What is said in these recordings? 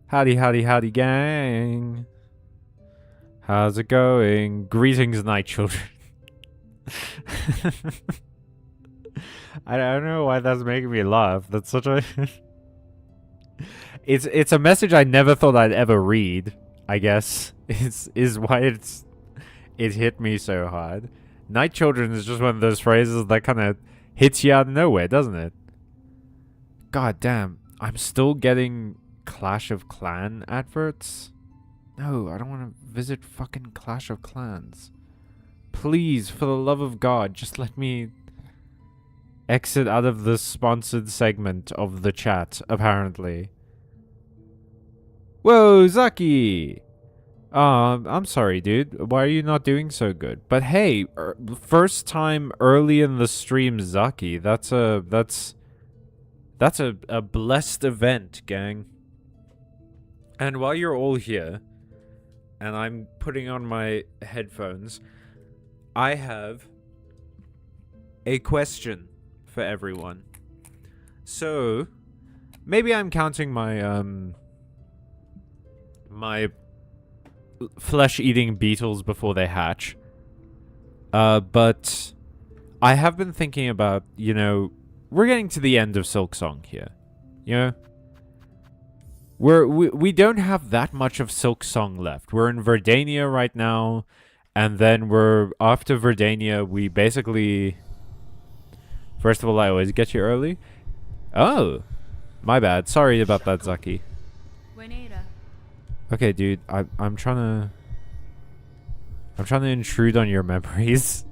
Howdy, howdy, howdy, gang. How's it going? Greetings, night children. I don't know why that's making me laugh. That's such a... it's a message I never thought I'd ever read, I guess. Is why it hit me so hard. Night children is just one of those phrases that kind of hits you out of nowhere, doesn't it? God damn. I'm still getting Clash of Clan adverts. No, I don't want to visit fucking Clash of Clans. Please, for the love of God, just let me exit out of the sponsored segment of the chat, apparently. Whoa, Zaki! I'm sorry, dude. Why are you not doing so good? But hey, first time early in the stream, Zaki. That's a blessed event, gang. And while you're all here, and I'm putting on my headphones, I have a question for everyone. So, maybe I'm counting my, my flesh-eating beetles before they hatch. But I have been thinking about, you know, we're getting to the end of Silksong here. You know? We don't have that much of Silksong left. We're in Verdania right now, and then after Verdania, we basically... First of all, I always get you early. Oh, my bad. Sorry about that, Zaki. Okay, dude, I'm trying to intrude on your memories.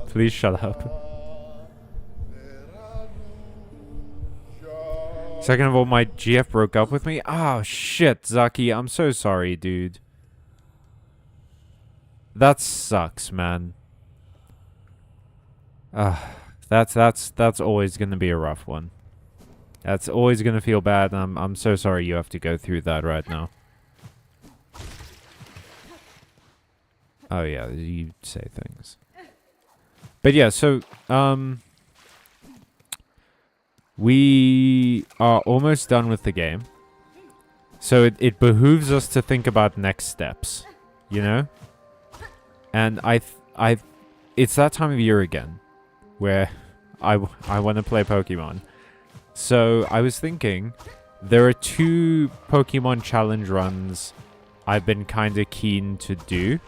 Please shut up. Second of all, my GF broke up with me. Oh, shit, Zaki. I'm so sorry, dude. That sucks, man. That's always gonna be a rough one. That's always gonna feel bad. I'm so sorry you have to go through that right now. Oh yeah, you say things. But yeah, so we are almost done with the game. So it behooves us to think about next steps, you know? And it's that time of year again where I want to play Pokemon. So I was thinking there are 2 Pokemon challenge runs I've been kind of keen to do.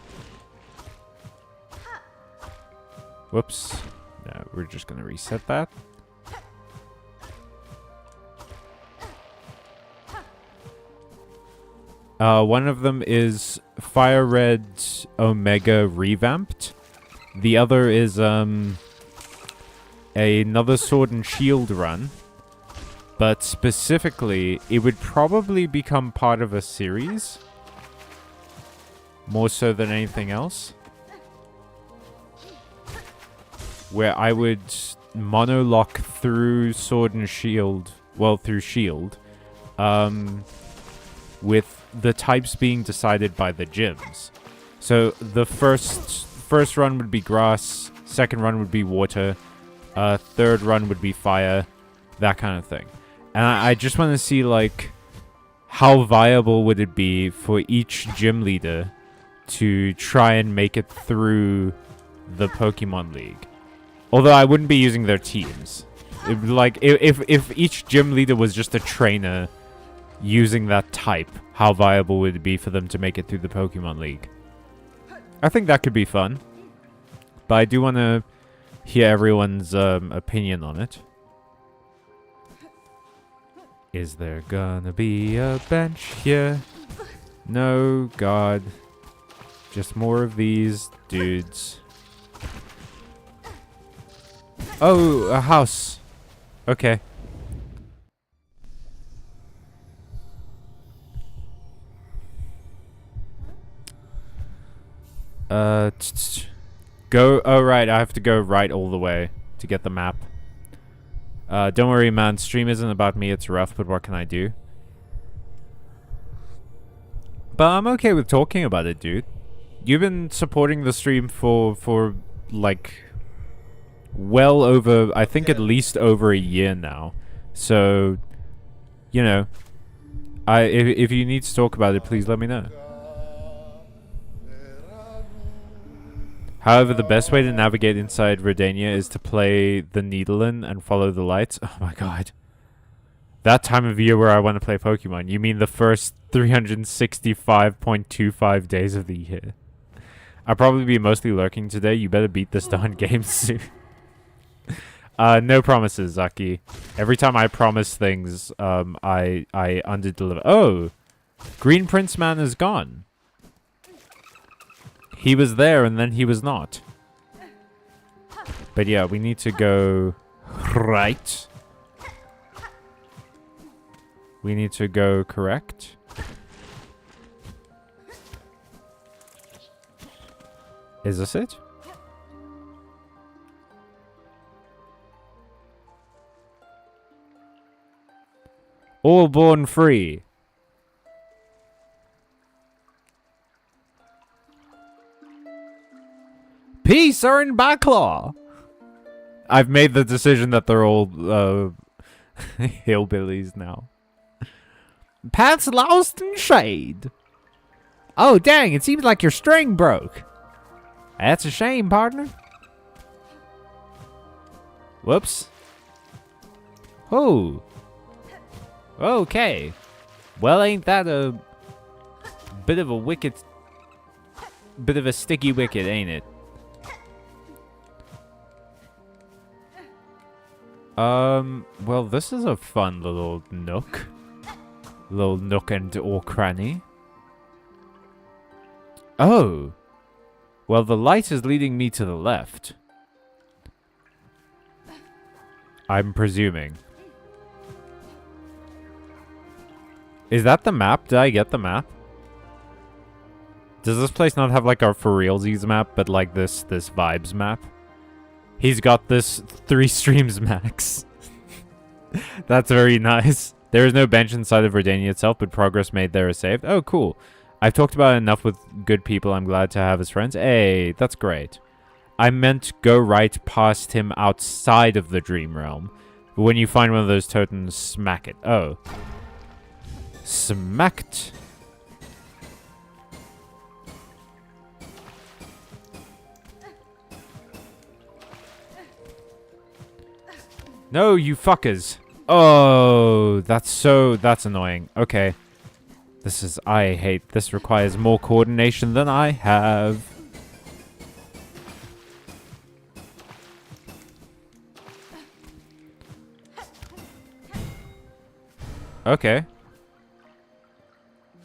Whoops. No, we're just going to reset that. One of them is Fire Red Omega Revamped. The other is another Sword and Shield run. But specifically, it would probably become part of a series. More so than anything else. Where I would monolock through Sword and Shield. Well, through Shield. With the types being decided by the gyms. So the first run would be grass, second run would be water, third run would be fire, that kind of thing. And I just want to see, like, how viable would it be for each gym leader to try and make it through the Pokemon League. Although I wouldn't be using their teams. It'd be like, if each gym leader was just a trainer using that type, how viable would it be for them to make it through the Pokemon League? I think that could be fun. But I do want to hear everyone's opinion on it. Is there gonna be a bench here? No, God. Just more of these dudes. Oh, a house. Okay. Go. Oh, right. I have to go right all the way to get the map. Don't worry, man. Stream isn't about me. It's rough, but what can I do? But I'm okay with talking about it, dude. You've been supporting the stream for like, well over, I think at least over a year now. So, you know, If you need to talk about it, please let me know. However, the best way to navigate inside Redania is to play the Needlin and follow the lights. Oh my god. That time of year where I want to play Pokemon. You mean the first 365.25 days of the year. I'll probably be mostly lurking today. You better beat this darn game soon. No promises, Zaki. Every time I promise things, I underdeliver. Oh! Green Prince Man is gone. He was there and then he was not. But yeah, we need to go right. We need to go correct. Is this it? All born free. Peace, earned Backlaw. I've made the decision that they're all hillbillies now. Paths lost in shade. Oh, dang, it seems like your string broke. That's a shame, partner. Whoops. Oh. Okay. Well, ain't that a bit of a wicked... bit of a sticky wicket, ain't it? Well, this is a fun little nook. Little nook and or cranny. Oh. Well, the light is leading me to the left. I'm presuming. Is that the map? Did I get the map? Does this place not have like our for realsies map, but like this vibes map? He's got this 3 streams max. That's very nice. There is no bench inside of Redania itself, but progress made there is saved. Oh, cool. I've talked about it enough with good people I'm glad to have as friends. Hey, that's great. I meant go right past him outside of the dream realm. But when you find one of those totems, smack it. Oh. Smacked. No, you fuckers. Oh, that's annoying. Okay. This requires more coordination than I have. Okay.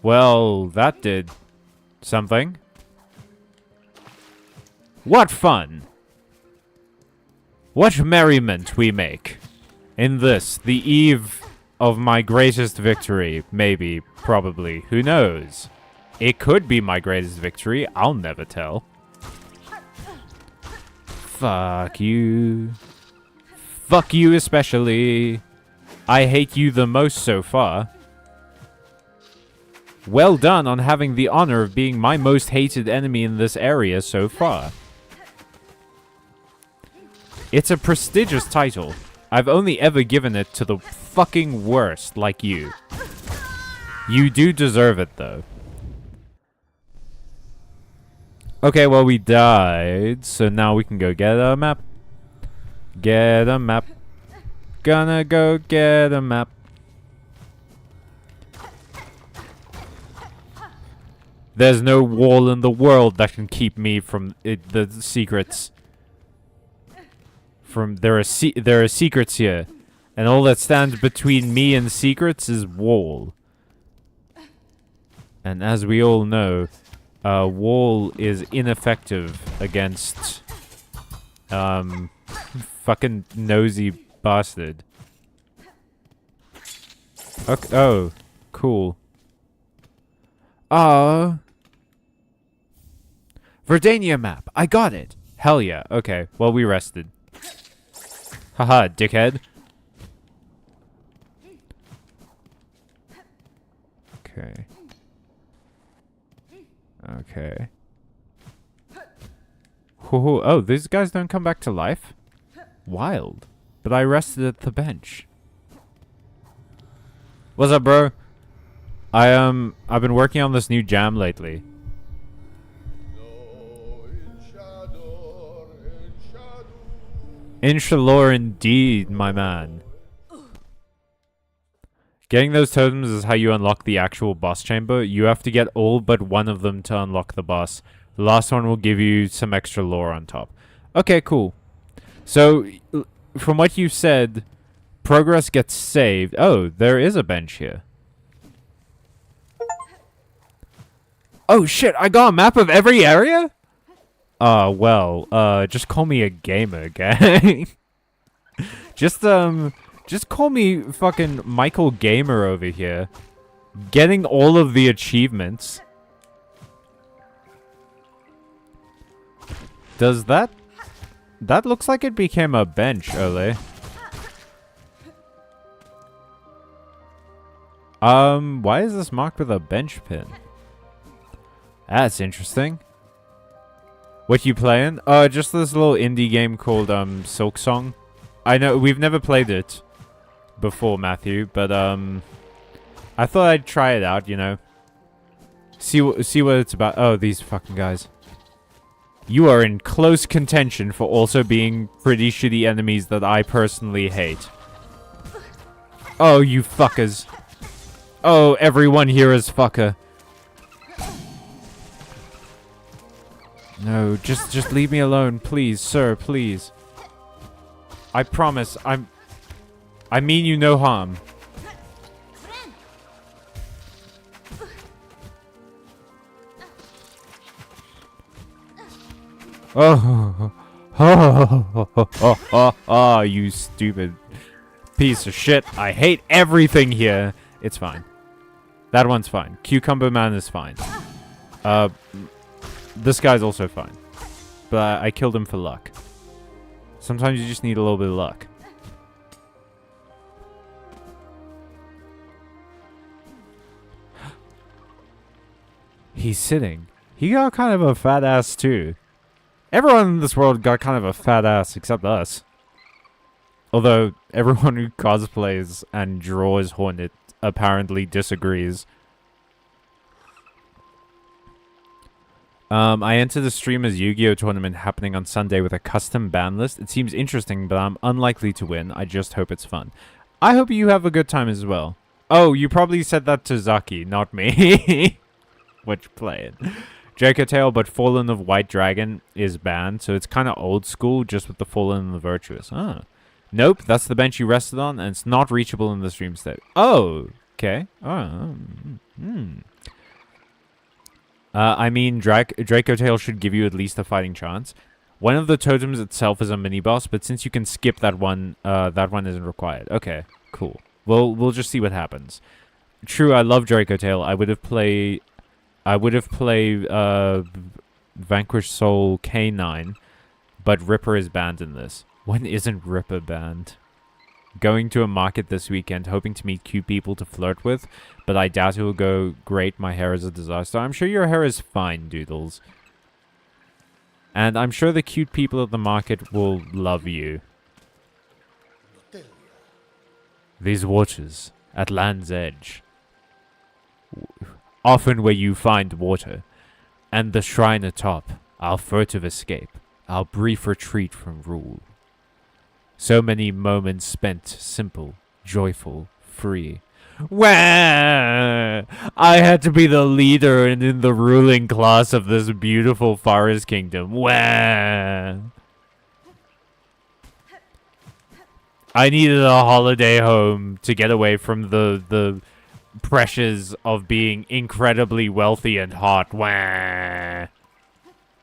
Well, that did something. What fun! What merriment we make in this, the eve of my greatest victory. Maybe, probably, who knows? It could be my greatest victory, I'll never tell. Fuck you. Fuck you especially. I hate you the most so far. Well done on having the honor of being my most hated enemy in this area so far. It's a prestigious title. I've only ever given it to the fucking worst like you. You do deserve it, though. Okay, well, we died, so now we can go get a map. Get a map. Gonna go get a map. There's no wall in the world that can keep me from the secrets. There are secrets here, and all that stands between me and secrets is wall. And as we all know, wall is ineffective against fucking nosy bastard. Okay, oh, cool. Verdania map. I got it. Hell yeah. Okay, well, we rested. Haha, dickhead. Okay. Okay. Oh, these guys don't come back to life? Wild. But I rested at the bench. What's up, bro? I've been working on this new jam lately. Inshallah indeed, my man. Getting those totems is how you unlock the actual boss chamber. You have to get all but one of them to unlock the boss. The last one will give you some extra lore on top. Okay, cool. So, from what you said, progress gets saved. Oh, there is a bench here. Oh shit, I got a map of every area? Well, just call me a gamer, gang. Just call me fucking Michael Gamer over here. Getting all of the achievements. Does that... That looks like it became a bench, Ole. Why is this marked with a bench pin? That's interesting. What you playing? Just this little indie game called, Silksong. I know, we've never played it before, Matthew, but, I thought I'd try it out, you know. See what it's about. Oh, these fucking guys. You are in close contention for also being pretty shitty enemies that I personally hate. Oh, you fuckers. Oh, everyone here is fucker. No, just leave me alone, please, sir, please. I promise, I mean you no harm. Oh, you stupid piece of shit. I hate everything here. It's fine. That one's fine. Cucumber Man is fine. This guy's also fine. But I killed him for luck. Sometimes you just need a little bit of luck. He's sitting. He got kind of a fat ass too. Everyone in this world got kind of a fat ass except us. Although everyone who cosplays and draws Hornet apparently disagrees. I entered the streamer's Yu-Gi-Oh! Tournament happening on Sunday with a custom ban list. It seems interesting, but I'm unlikely to win. I just hope it's fun. I hope you have a good time as well. Oh, you probably said that to Zaki, not me. Which play it? Draco Tail, but Fallen of White Dragon is banned, so it's kind of old school, just with the Fallen and the Virtuous. Ah. Nope, that's the bench you rested on, and it's not reachable in the stream state. Oh, okay. Oh, I mean, Draco Tail should give you at least a fighting chance. One of the totems itself is a mini-boss, but since you can skip that one isn't required. Okay, cool. We'll just see what happens. True, I love Draco Tail. I would have played Vanquish Soul K9, but Ripper is banned in this. When isn't Ripper banned? Going to a market this weekend, hoping to meet cute people to flirt with, but I doubt it will go great. My hair is a disaster. I'm sure your hair is fine, Doodles. And I'm sure the cute people at the market will love you. These waters at Land's Edge, often where you find water, and the shrine atop, our furtive escape, our brief retreat from rule. So many moments spent simple, joyful, free. Wah! I had to be the leader and in the ruling class of this beautiful forest kingdom. Wah! I needed a holiday home to get away from the pressures of being incredibly wealthy and hot. Wah!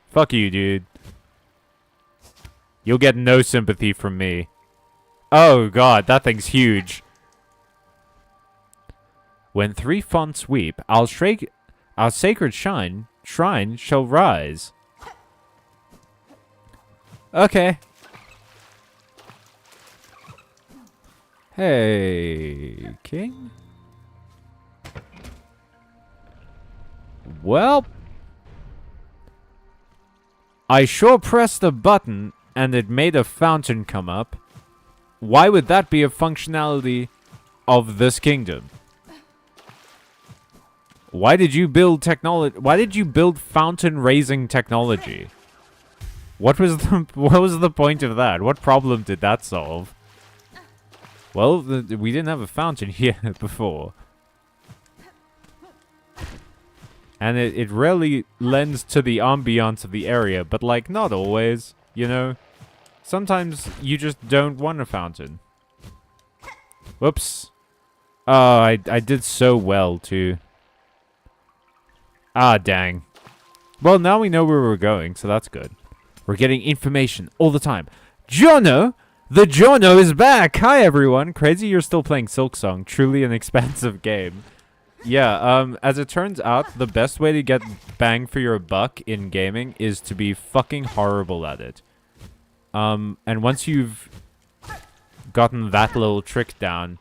Fuck you, dude. You'll get no sympathy from me. Oh god, that thing's huge. When 3 fonts weep, our sacred shrine shall rise. Okay. Hey, King. Well, I sure pressed a button and it made a fountain come up. Why would that be a functionality of this kingdom? Why did you build technology? Why did you build fountain raising technology? What was the point of that? What problem did that solve? Well, we didn't have a fountain here before. And it really lends to the ambiance of the area, but like not always, you know? Sometimes you just don't want a fountain. Whoops. Oh, I did so well too. Ah, dang. Well, now we know where we're going, so that's good. We're getting information all the time. Jono! The Jono is back! Hi, everyone! Crazy you're still playing Silksong. Truly an expansive game. Yeah, as it turns out, the best way to get bang for your buck in gaming is to be fucking horrible at it. And once you've gotten that little trick down,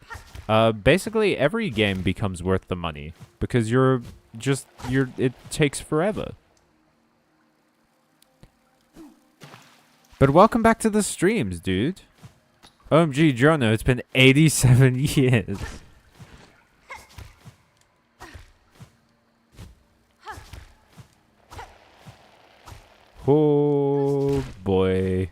basically every game becomes worth the money. Because it takes forever. But welcome back to the streams, dude. OMG, Jono, it's been 87 years. Oh, boy.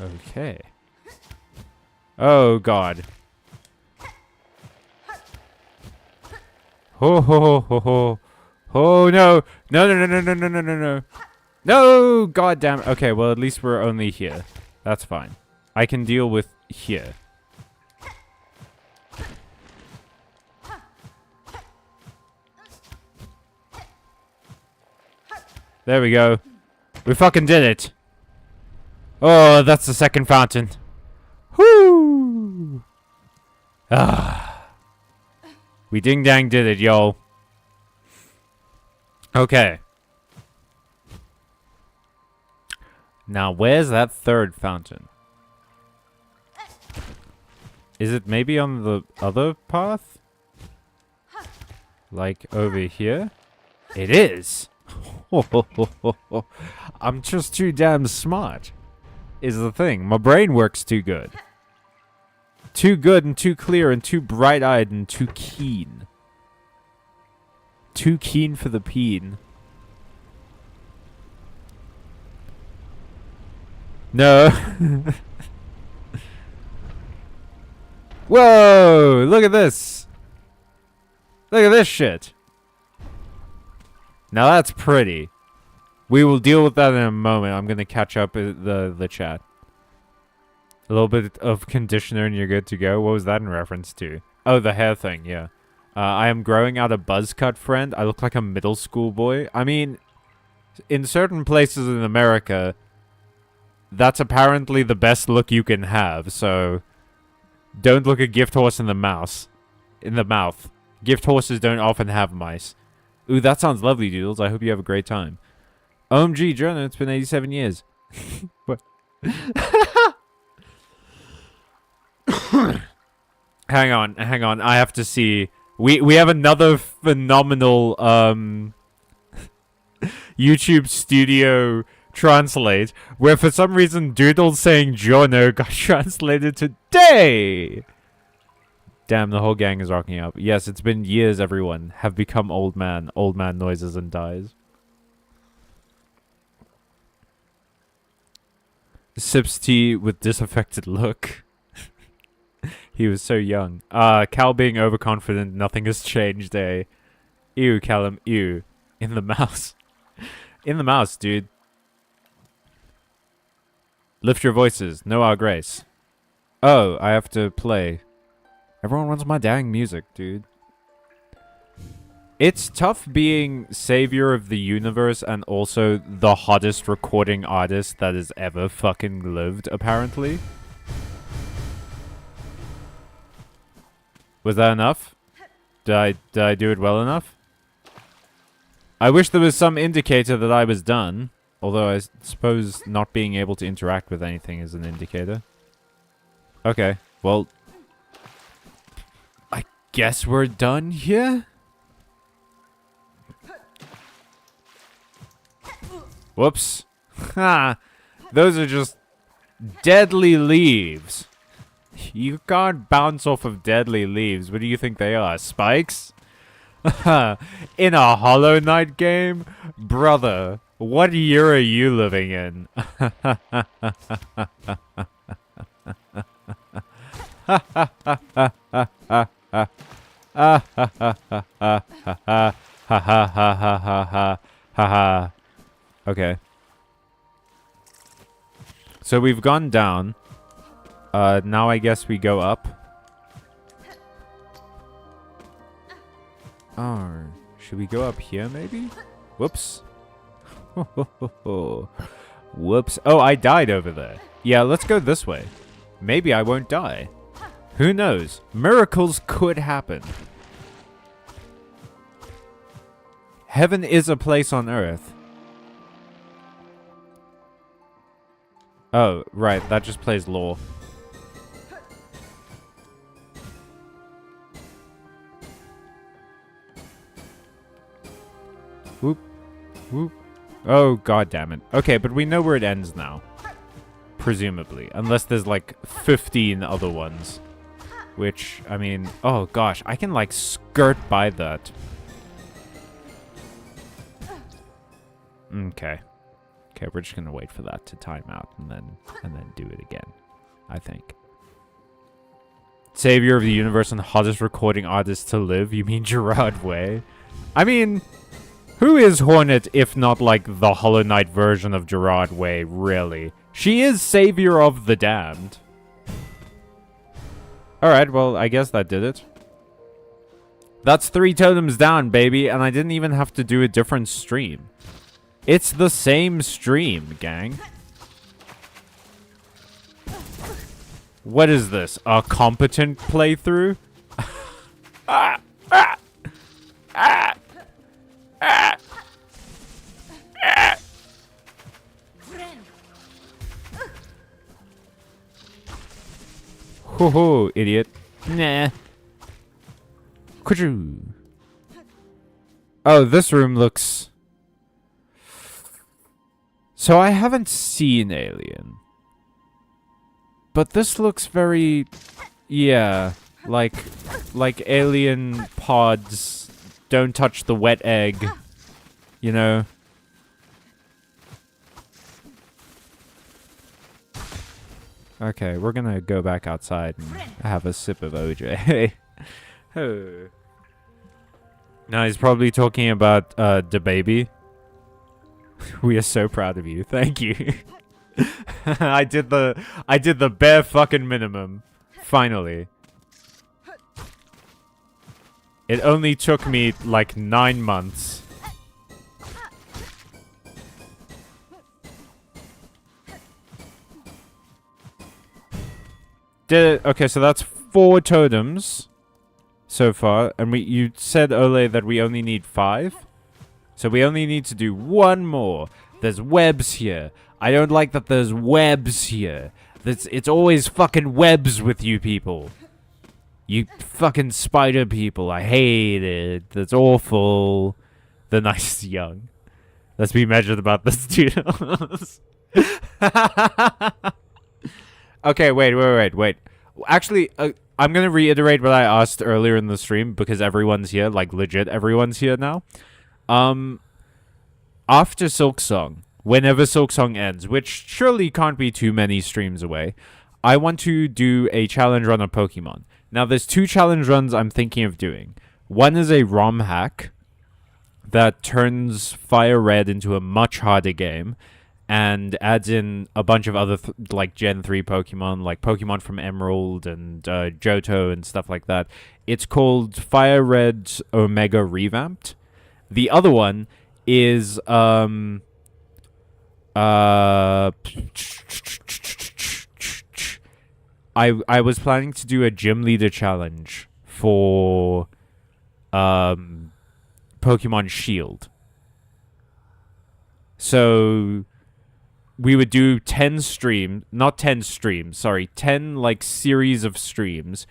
Okay. Oh, God. Ho, ho, ho, ho, ho. Oh, no. No, no, no, no, no, no, no, no, no. No, God damn it. Okay, well, at least we're only here. That's fine. I can deal with here. There we go. We fucking did it. Oh, that's the second fountain. Whoo! Ah. We ding-dang did it, yo. Okay. Now, where's that third fountain? Is it maybe on the other path? Like over here? It is! I'm just too damn smart, is the thing. My brain works too good. Too good and too clear and too bright-eyed and too keen. Too keen for the peen. No. Whoa! Look at this. Look at this shit. Now that's pretty. We will deal with that in a moment. I'm gonna catch up the chat. A little bit of conditioner and you're good to go. What was that in reference to? Oh, the hair thing, yeah. I am growing out a buzz cut, friend. I look like a middle school boy. I mean, in certain places in America, that's apparently the best look you can have, so don't look a gift horse in the mouth. Gift horses don't often have mice. Ooh, that sounds lovely, Doodles. I hope you have a great time. OMG, Jonah, it's been 87 years. What? Hang on. I have to see. We have another phenomenal YouTube Studio translate where for some reason Doodles saying Jono got translated to day. Damn, the whole gang is rocking up. Yes, it's been years, everyone. Have become old man. Old man noises and dies. Sips tea with disaffected look. He was so young. Cal being overconfident, nothing has changed, eh? Ew, Callum, ew. In the mouse. In the mouse, dude. Lift your voices. Know our grace. Oh, I have to play. Everyone wants my dang music, dude. It's tough being savior of the universe and also the hottest recording artist that has ever fucking lived, apparently. Was that enough? Did I do it well enough? I wish there was some indicator that I was done. Although I suppose not being able to interact with anything is an indicator. Okay, well, I guess we're done here? Whoops. Ha! Those are just deadly leaves. You can't bounce off of deadly leaves. What do you think they are? Spikes? In a Hollow Knight game? Brother, what year are you living in? Okay. So we've gone down. Now I guess we go up. Oh, should we go up here maybe? Whoops. Whoops. Oh, I died over there. Yeah, let's go this way. Maybe I won't die. Who knows? Miracles could happen. Heaven is a place on earth. Oh, right. That just plays lore. Whoop. Whoop. Oh, god damn it. Okay, but we know where it ends now. Presumably. Unless there's like 15 other ones. Which, I mean, oh gosh, I can like skirt by that. Okay. Okay, we're just gonna wait for that to time out and then do it again, I think. Savior of the universe and hottest recording artist to live? You mean Gerard Way? I mean, who is Hornet if not like the Hollow Knight version of Gerard Way, really? She is Savior of the Damned. Alright, well, I guess that did it. That's 3 totems down, baby, and I didn't even have to do a different stream. It's the same stream, gang. What is this? A competent playthrough? Ah! Ah! Ah! Ah! Ah! Ho ho, idiot. Nah. Kuju. Oh, this room looks... So I haven't seen Alien. But this looks very... Yeah. Like alien pods don't touch the wet egg. You know? Okay, we're gonna go back outside and have a sip of OJ. Oh. No, he's probably talking about the baby. We are so proud of you. Thank you. I did the bare fucking minimum. Finally. It only took me like 9 months. Okay, so that's 4 totems so far, and you said, Ole, that we only need 5? So we only need to do 1 more. There's webs here. I don't like that there's webs here. It's always fucking webs with you people. You fucking spider people. I hate it. That's awful. The nice young. Let's be measured about this, dude. Okay, wait. Actually, I'm going to reiterate what I asked earlier in the stream because everyone's here. Like, legit, everyone's here now. After Silksong, whenever Silksong ends, which surely can't be too many streams away, I want to do a challenge run of Pokemon. Now, there's 2 challenge runs I'm thinking of doing. One is a ROM hack that turns Fire Red into a much harder game and adds in a bunch of other like Gen 3 Pokemon, like Pokemon from Emerald and Johto and stuff like that. It's called Fire Red Omega Revamped. The other one is I was planning to do a gym leader challenge for Pokemon Shield. So we would do 10 like series of streams,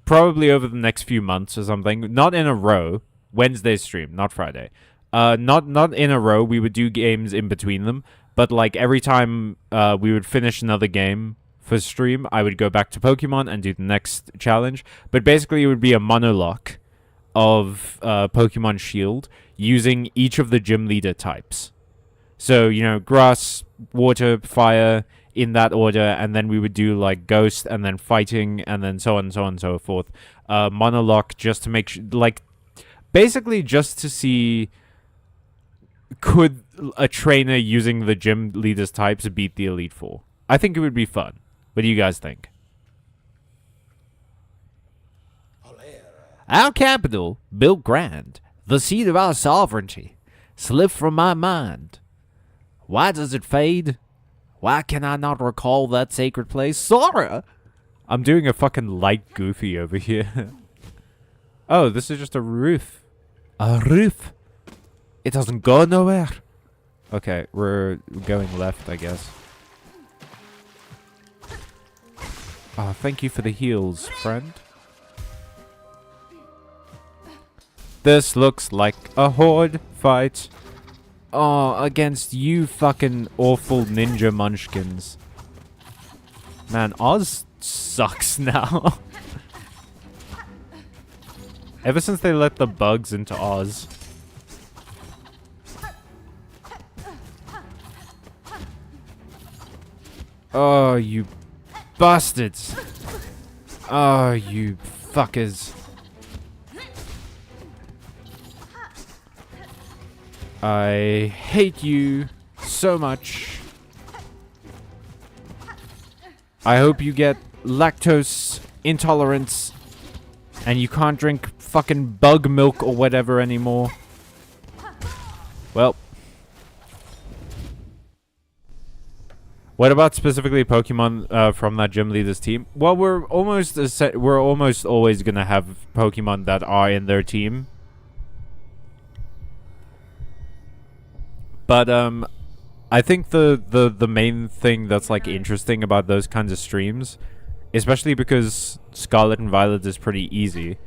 probably over the next few months or something. Not in a row. Wednesday stream, not Friday. Not in a row. We would do games in between them, but like every time we would finish another game for stream, I would go back to Pokemon and do the next challenge. But basically, it would be a monologue of Pokemon Shield using each of the gym leader types. So, you know, grass, water, fire, in that order, and then we would do like ghost and then fighting and then so on and so forth. Monologue just to make like basically just to see could a trainer using the gym leaders types beat the Elite Four. I think it would be fun. What do you guys think? Our capital, built grand, the seat of our sovereignty, slipped from my mind. Why does it fade? Why can I not recall that sacred place? Sora! I'm doing a fucking light goofy over here. Oh, this is just a roof. A roof? It doesn't go nowhere. Okay, we're going left, I guess. Oh, thank you for the heals, friend. This looks like a horde fight. Oh, against you fucking awful ninja munchkins. Man, Oz sucks now. Ever since they let the bugs into Oz. Oh, you bastards. Oh, you fuckers. I hate you so much. I hope you get lactose intolerance and you can't drink fucking bug milk or whatever anymore. Well. What about specifically Pokemon from that gym leaders team? Well, we're almost always gonna have Pokemon that are in their team. But I think the main thing that's like interesting about those kinds of streams, especially because Scarlet and Violet is pretty easy,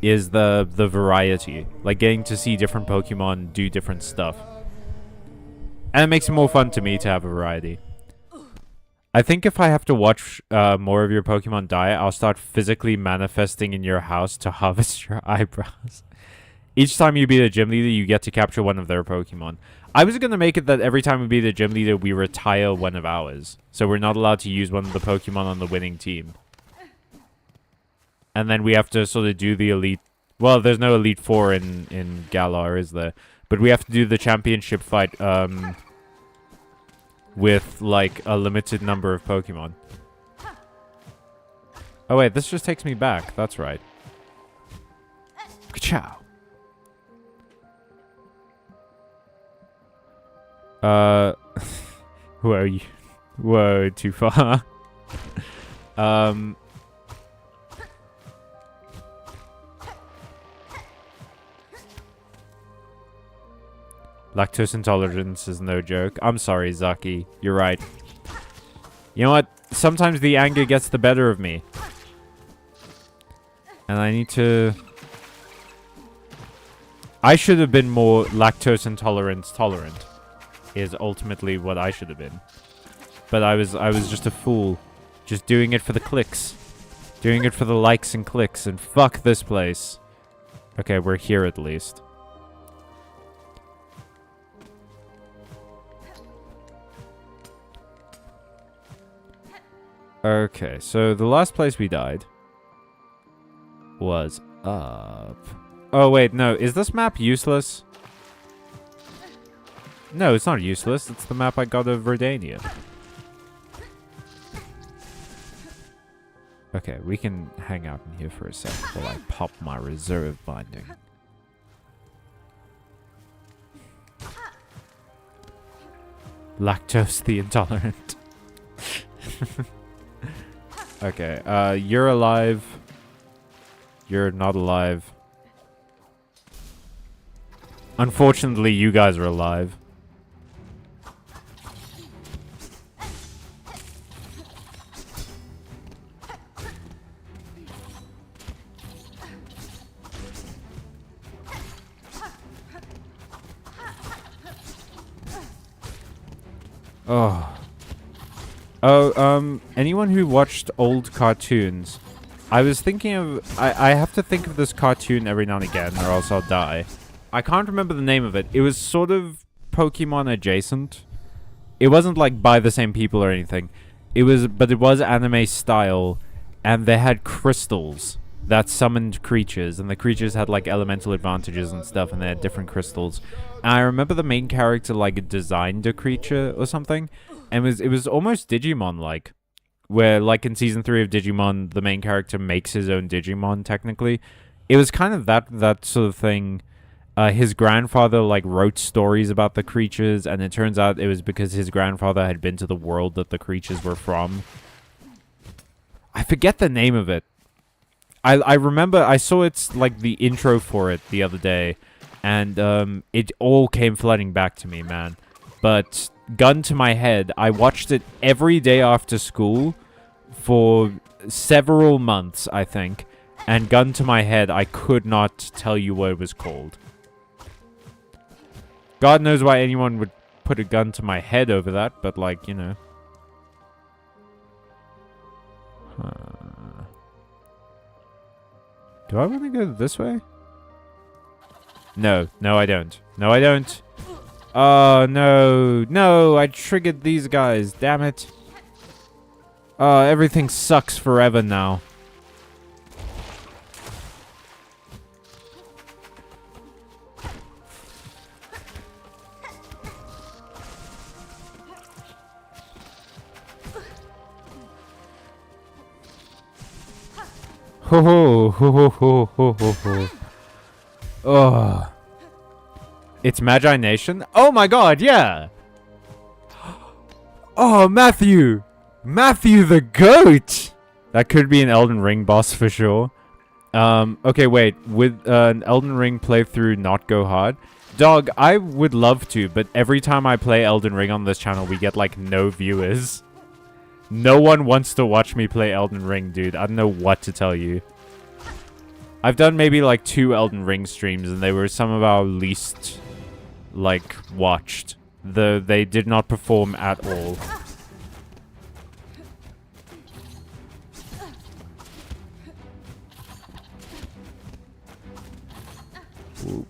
is the variety. Like getting to see different Pokemon do different stuff. And it makes it more fun to me to have a variety. I think if I have to watch more of your Pokemon die, I'll start physically manifesting in your house to harvest your eyebrows. Each time you beat a gym leader, you get to capture one of their Pokemon. I was going to make it that every time we beat a gym leader, we retire one of ours. So we're not allowed to use one of the Pokemon on the winning team. And then we have to sort of do the Elite... Well, there's no Elite Four in Galar, is there? But we have to do the championship fight with, like, a limited number of Pokemon. Oh, wait, this just takes me back. That's right. Ka-chow. Whoa, you... Whoa, too far. Lactose intolerance is no joke. I'm sorry, Zaki. You're right. You know what? Sometimes the anger gets the better of me. And I need to... I should have been more lactose intolerance tolerant. Is ultimately what I should have been. But I was just a fool. Just doing it for the clicks. Doing it for the likes and clicks. And fuck this place. Okay, we're here at least. Okay, so the last place we died was up. Oh, wait, no. Is this map useless? No, it's not useless. It's the map I got of Verdania. Okay, we can hang out in here for a sec while I pop my reserve binding. Lactose the intolerant. Okay, you're alive. You're not alive. Unfortunately, you guys are alive. Oh. Oh, anyone who watched old cartoons, I was thinking of... I have to think of this cartoon every now and again, or else I'll die. I can't remember the name of it. It was sort of Pokemon adjacent. It wasn't like by the same people or anything. But it was anime style, and they had crystals that summoned creatures, and the creatures had like elemental advantages and stuff, and they had different crystals. And I remember the main character like designed a creature or something, and it was almost Digimon like, where like in season 3 of Digimon, the main character makes his own Digimon technically. It was kind of that sort of thing. His grandfather like wrote stories about the creatures, and it turns out it was because his grandfather had been to the world that the creatures were from. I forget the name of it. I remember I saw it's like the intro for it the other day, and it all came flooding back to me, man. But gun to my head, I watched it every day after school for several months, I think. And gun to my head, I could not tell you what it was called. God knows why anyone would put a gun to my head over that, but like, you know. Do I want to go this way? No, I don't. No, I don't. Oh, no. No, I triggered these guys. Damn it. Oh, everything sucks forever now. Ho ho ho ho ho ho ho ho. Oh. It's Magi Nation? Oh my god, yeah! Oh, Matthew! Matthew the goat! That could be an Elden Ring boss for sure. Okay, wait. Would an Elden Ring playthrough not go hard? Dog, I would love to, but every time I play Elden Ring on this channel, we get like no viewers. No one wants to watch me play Elden Ring, dude. I don't know what to tell you. I've done maybe like 2 Elden Ring streams, and they were some of our least, like, watched. They did not perform at all. Ooh.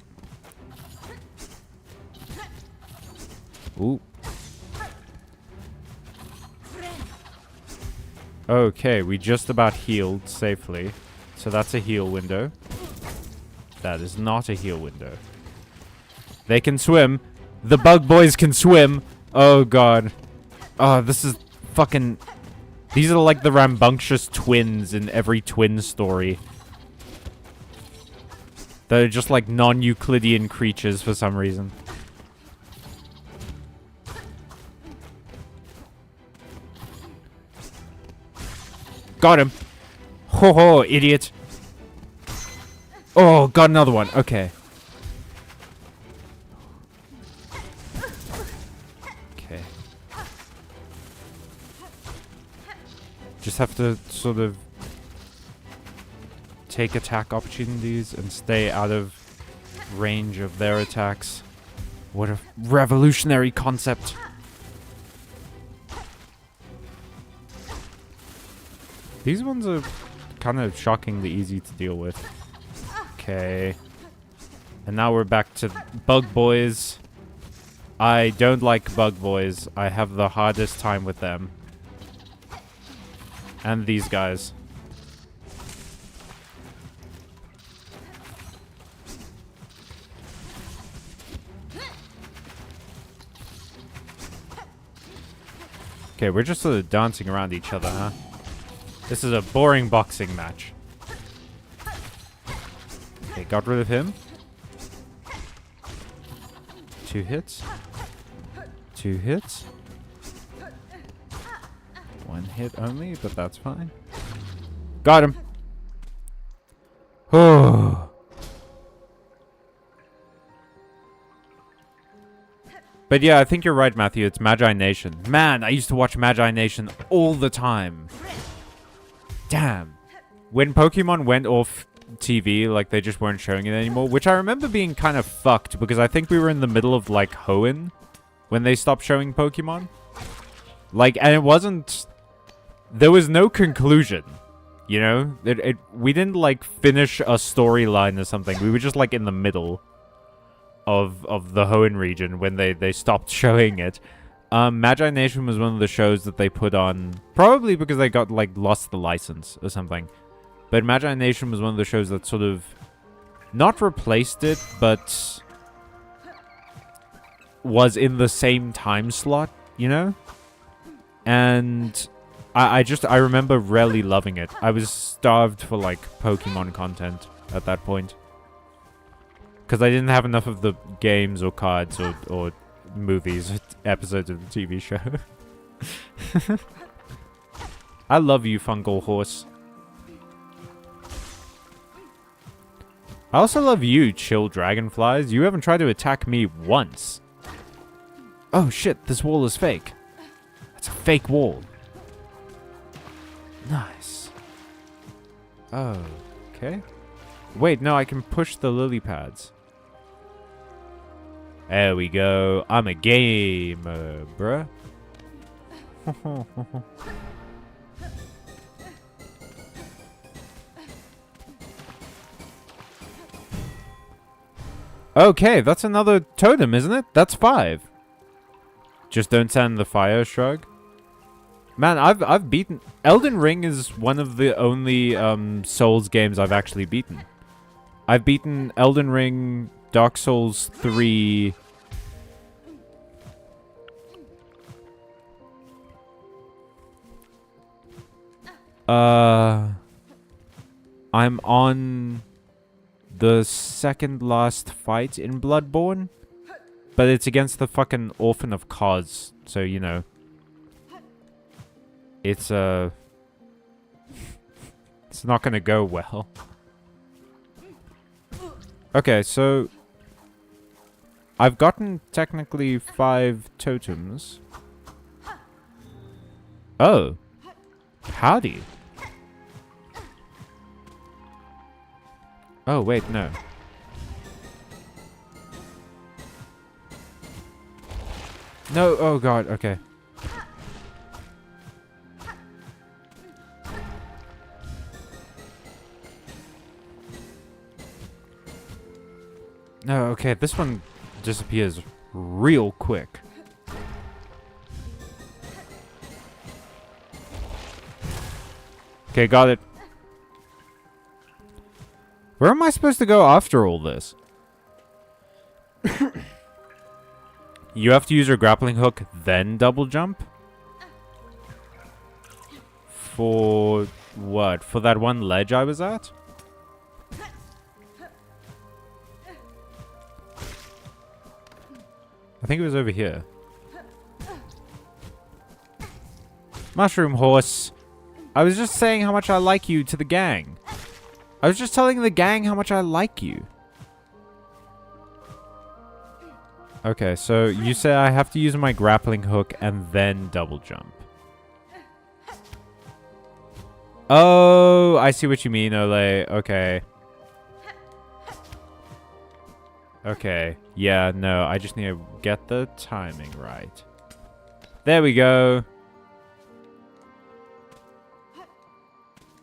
Ooh. Okay, we just about healed safely. So that's a heal window. That is not a heal window. They can swim. The bug boys can swim. Oh, God. Oh, this is fucking... These are like the rambunctious twins in every twin story. They're just like non-Euclidean creatures for some reason. Got him. Ho ho, idiot. Oh, got another one. Okay. Okay. Just have to sort of take attack opportunities and stay out of range of their attacks. What a revolutionary concept. These ones are kind of shockingly easy to deal with. Okay. And now we're back to bug boys. I don't like bug boys. I have the hardest time with them. And these guys. Okay, we're just sort of dancing around each other, huh? This is a boring boxing match. Okay, got rid of him. 2 hits. 2 hits. 1 hit only, but that's fine. Got him. Oh. But yeah, I think you're right, Matthew. It's Magi Nation. Man, I used to watch Magi Nation all the time. Damn. When Pokemon went off TV, like, they just weren't showing it anymore, which I remember being kind of fucked, because I think we were in the middle of, like, Hoenn when they stopped showing Pokemon. Like, and it wasn't... There was no conclusion, you know? We didn't, like, finish a storyline or something. We were just, like, in the middle of the Hoenn region when they stopped showing it. Magi Nation was one of the shows that they put on, probably because they got, like, lost the license or something. But Magi Nation was one of the shows that sort of not replaced it, but was in the same time slot, you know? And I remember really loving it. I was starved for, like, Pokemon content at that point. Because I didn't have enough of the games or cards or movies, episodes of the TV show. I love you, Fungal Horse. I also love you, Chill Dragonflies. You haven't tried to attack me once. Oh shit, this wall is fake. That's a fake wall. Nice. Oh, okay. Wait, no, I can push the lily pads. There we go. I'm a gamer, bruh. Okay, that's another totem, isn't it? That's 5. Just don't stand in the fire, shrug. Man, I've beaten... Elden Ring is one of the only Souls games I've actually beaten. I've beaten Elden Ring, Dark Souls 3... I'm on the second last fight in Bloodborne. But it's against the fucking Orphan of Kos, so, you know. It's not gonna go well. Okay, so... I've gotten technically 5 totems. Oh. Howdy. Oh, wait, no. No, oh god, okay. No, okay, this one disappears real quick. Okay, got it. Where am I supposed to go after all this? You have to use your grappling hook, then double jump? For what? For that one ledge I was at? I think it was over here. Mushroom Horse. I was just saying how much I like you to the gang. I was just telling the gang how much I like you. Okay, so you say I have to use my grappling hook and then double jump. Oh, I see what you mean, Ole. Okay. Okay. Yeah, no, I just need to get the timing right. There we go.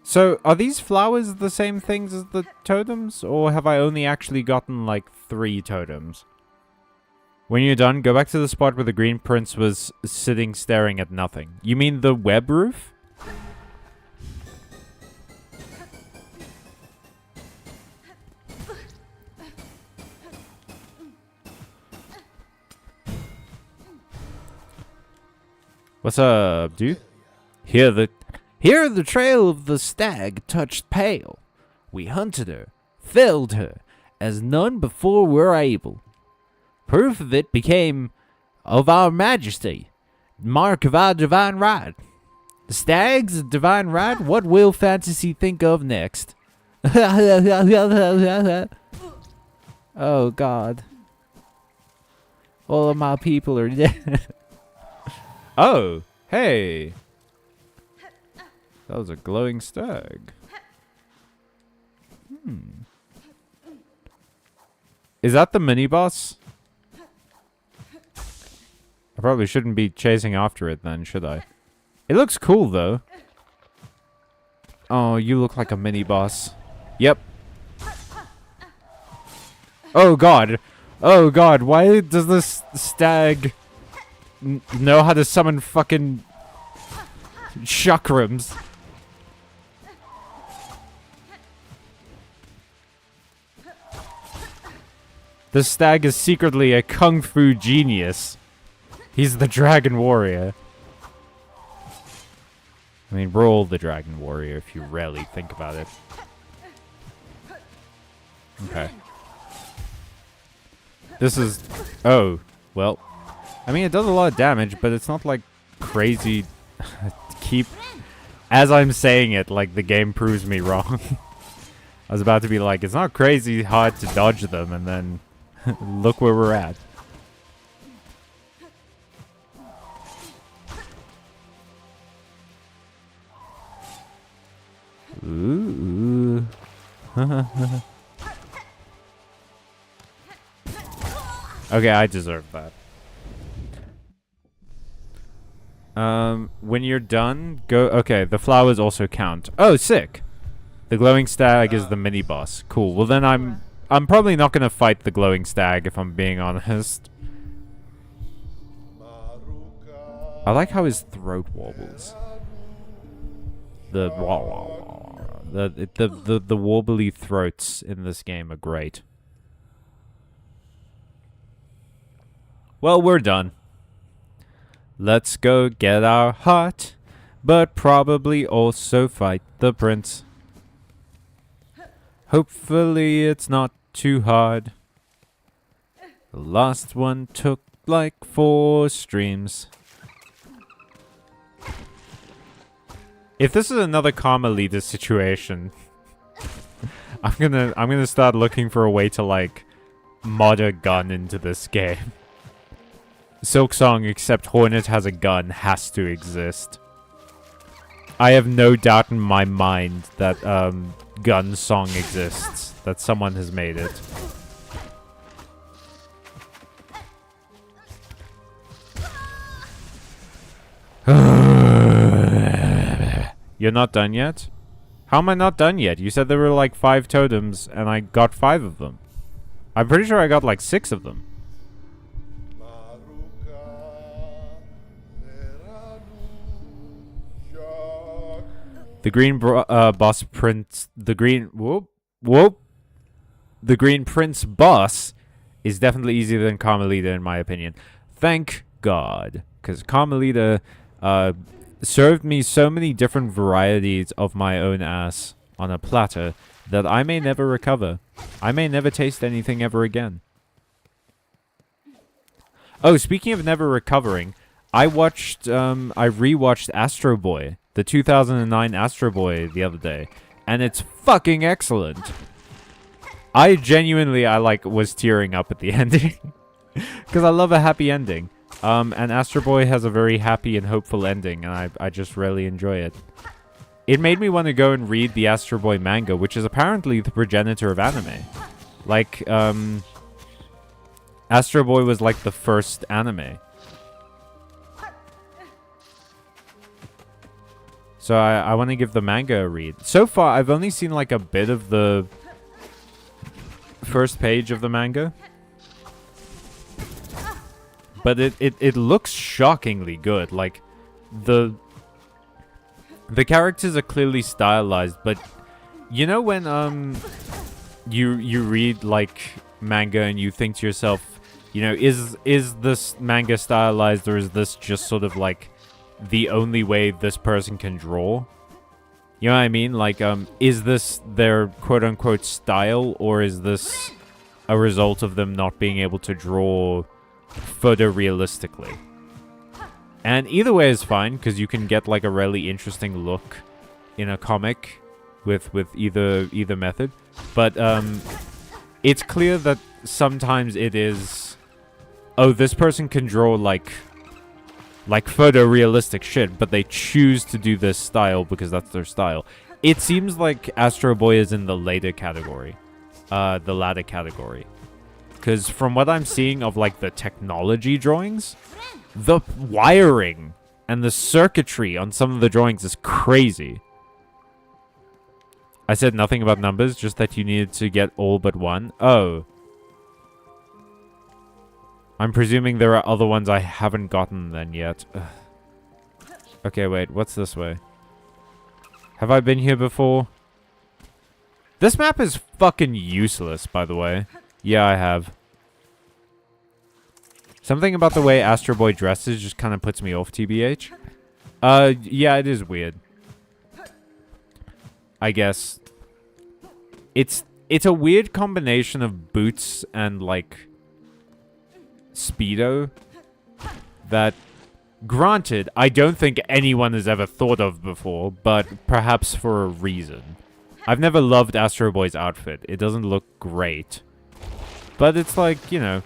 So, are these flowers the same things as the totems? Or have I only actually gotten, like, 3 totems? When you're done, go back to the spot where the green prince was sitting staring at nothing. You mean the web roof? What's up, dude? Here the trail of the stag touched pale. We hunted her, felled her, as none before were able. Proof of it became of our majesty, mark of our divine right. The stag's divine right, what will fantasy think of next? Oh god. All of my people are dead. Oh, hey. That was a glowing stag. Is that the mini boss? I probably shouldn't be chasing after it then, should I? It looks cool, though. Oh, you look like a mini-boss. Yep. Oh, God. Oh, God. Why does this stag know how to summon fucking chakrams? The stag is secretly a kung fu genius. He's the dragon warrior. I mean, we're all the dragon warrior if you really think about it. Okay. This is... Oh, well. I mean, it does a lot of damage, but it's not, like, crazy... Keep... As I'm saying it, like, the game proves me wrong. I was about to be like, it's not crazy hard to dodge them, and then... Look where we're at. Ooh. Okay, I deserve that. When you're done, go... Okay, the flowers also count. Oh, sick! The glowing stag is the mini-boss. Cool. Well, then I'm probably not gonna fight the glowing stag, if I'm being honest. I like how his throat wobbles. The wobbly throats in this game are great. Well, we're done. Let's go get our heart, but probably also fight the prince. Hopefully it's not too hard. The last one took like 4 streams. If this is another Carmelita situation, I'm gonna start looking for a way to like mod a gun into this game. Silksong, except Hornet has a gun, has to exist. I have no doubt in my mind that gun song exists, that someone has made it. You're not done yet? How am I not done yet? You said there were like 5 totems, and I got 5 of them. I'm pretty sure I got like 6 of them. The green boss prince... The green... Whoop. Whoop. The green prince boss is definitely easier than Carmelita, in my opinion. Thank God. Because Carmelita... served me so many different varieties of my own ass on a platter that I may never recover. I may never taste anything ever again. Oh, speaking of never recovering, I rewatched Astro Boy, the 2009 Astro Boy the other day, and it's fucking excellent. I was tearing up at the ending because I love a happy ending. And Astro Boy has a very happy and hopeful ending, and I just really enjoy it. It made me want to go and read the Astro Boy manga, which is apparently the progenitor of anime. Like, Astro Boy was like the first anime. So I want to give the manga a read. So far, I've only seen like a bit of the first page of the manga. But it looks shockingly good. Like, the characters are clearly stylized, but you know when you read like manga and you think to yourself, you know, is this manga stylized, or is this just sort of like the only way this person can draw? You know what I mean? Like, is this their quote-unquote style, or is this a result of them not being able to draw photorealistically? And either way is fine, because you can get like a really interesting look in a comic with either method. But it's clear that sometimes it is, oh, this person can draw like photorealistic shit, but they choose to do this style because that's their style. It seems like Astro Boy is in the later category, the latter category. Because from what I'm seeing of, like, the technology drawings, The wiring and the circuitry on some of the drawings is crazy. I said nothing about numbers, just that you needed to get all but one. Oh. I'm presuming there are other ones I haven't gotten then yet. Ugh. Okay, wait. What's this way? Have I been here before? This map is fucking useless, by the way. Yeah, I have. Something about the way Astro Boy dresses just kind of puts me off, TBH. Yeah, it is weird. I guess. It's a weird combination of boots and, like, Speedo that, granted, I don't think anyone has ever thought of before, but perhaps for a reason. I've never loved Astro Boy's outfit. It doesn't look great. But it's like, you know,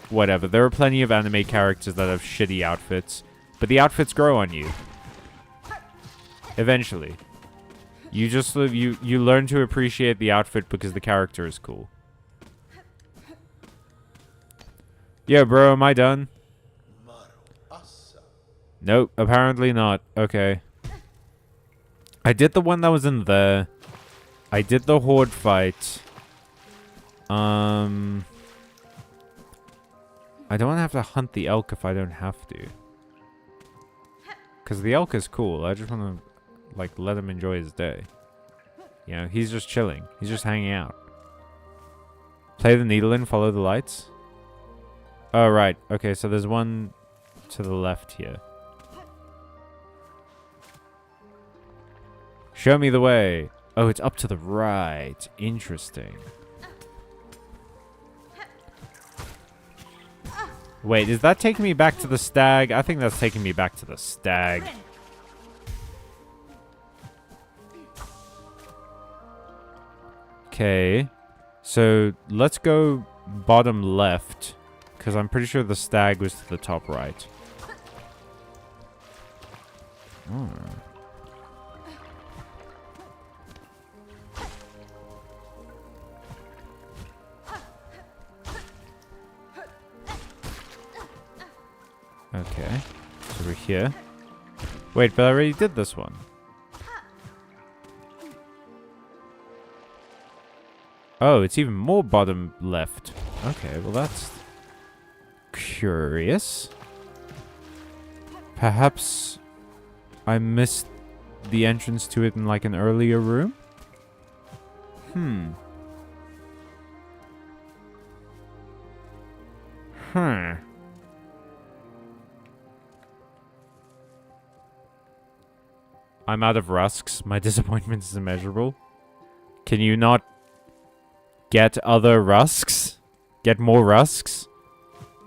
whatever. There are plenty of anime characters that have shitty outfits, but the outfits grow on you. Eventually. You just you learn to appreciate the outfit because the character is cool. Yo, bro, am I done? Nope, apparently not. Okay. I did the one that was in there. I did the horde fight. I don't want to have to hunt the elk if I don't have to. Because the elk is cool. I just want to, like, let him enjoy his day. You know, he's just chilling. He's just hanging out. Play the needle in, follow the lights. Oh, right. Okay, so there's one to the left here. Show me the way. Oh, it's up to the right. Interesting. Wait, is that taking me back to the stag? I think that's taking me back to the stag. Okay. So, let's go bottom left. Because I'm pretty sure the stag was to the top right. Oh. Okay. So we're here. Wait, but I already did this one. Oh, it's even more bottom left. Okay, well that's curious. Perhaps I missed the entrance to it in like an earlier room? Huh. I'm out of rusks. My disappointment is immeasurable. Can you not get other rusks? Get more rusks?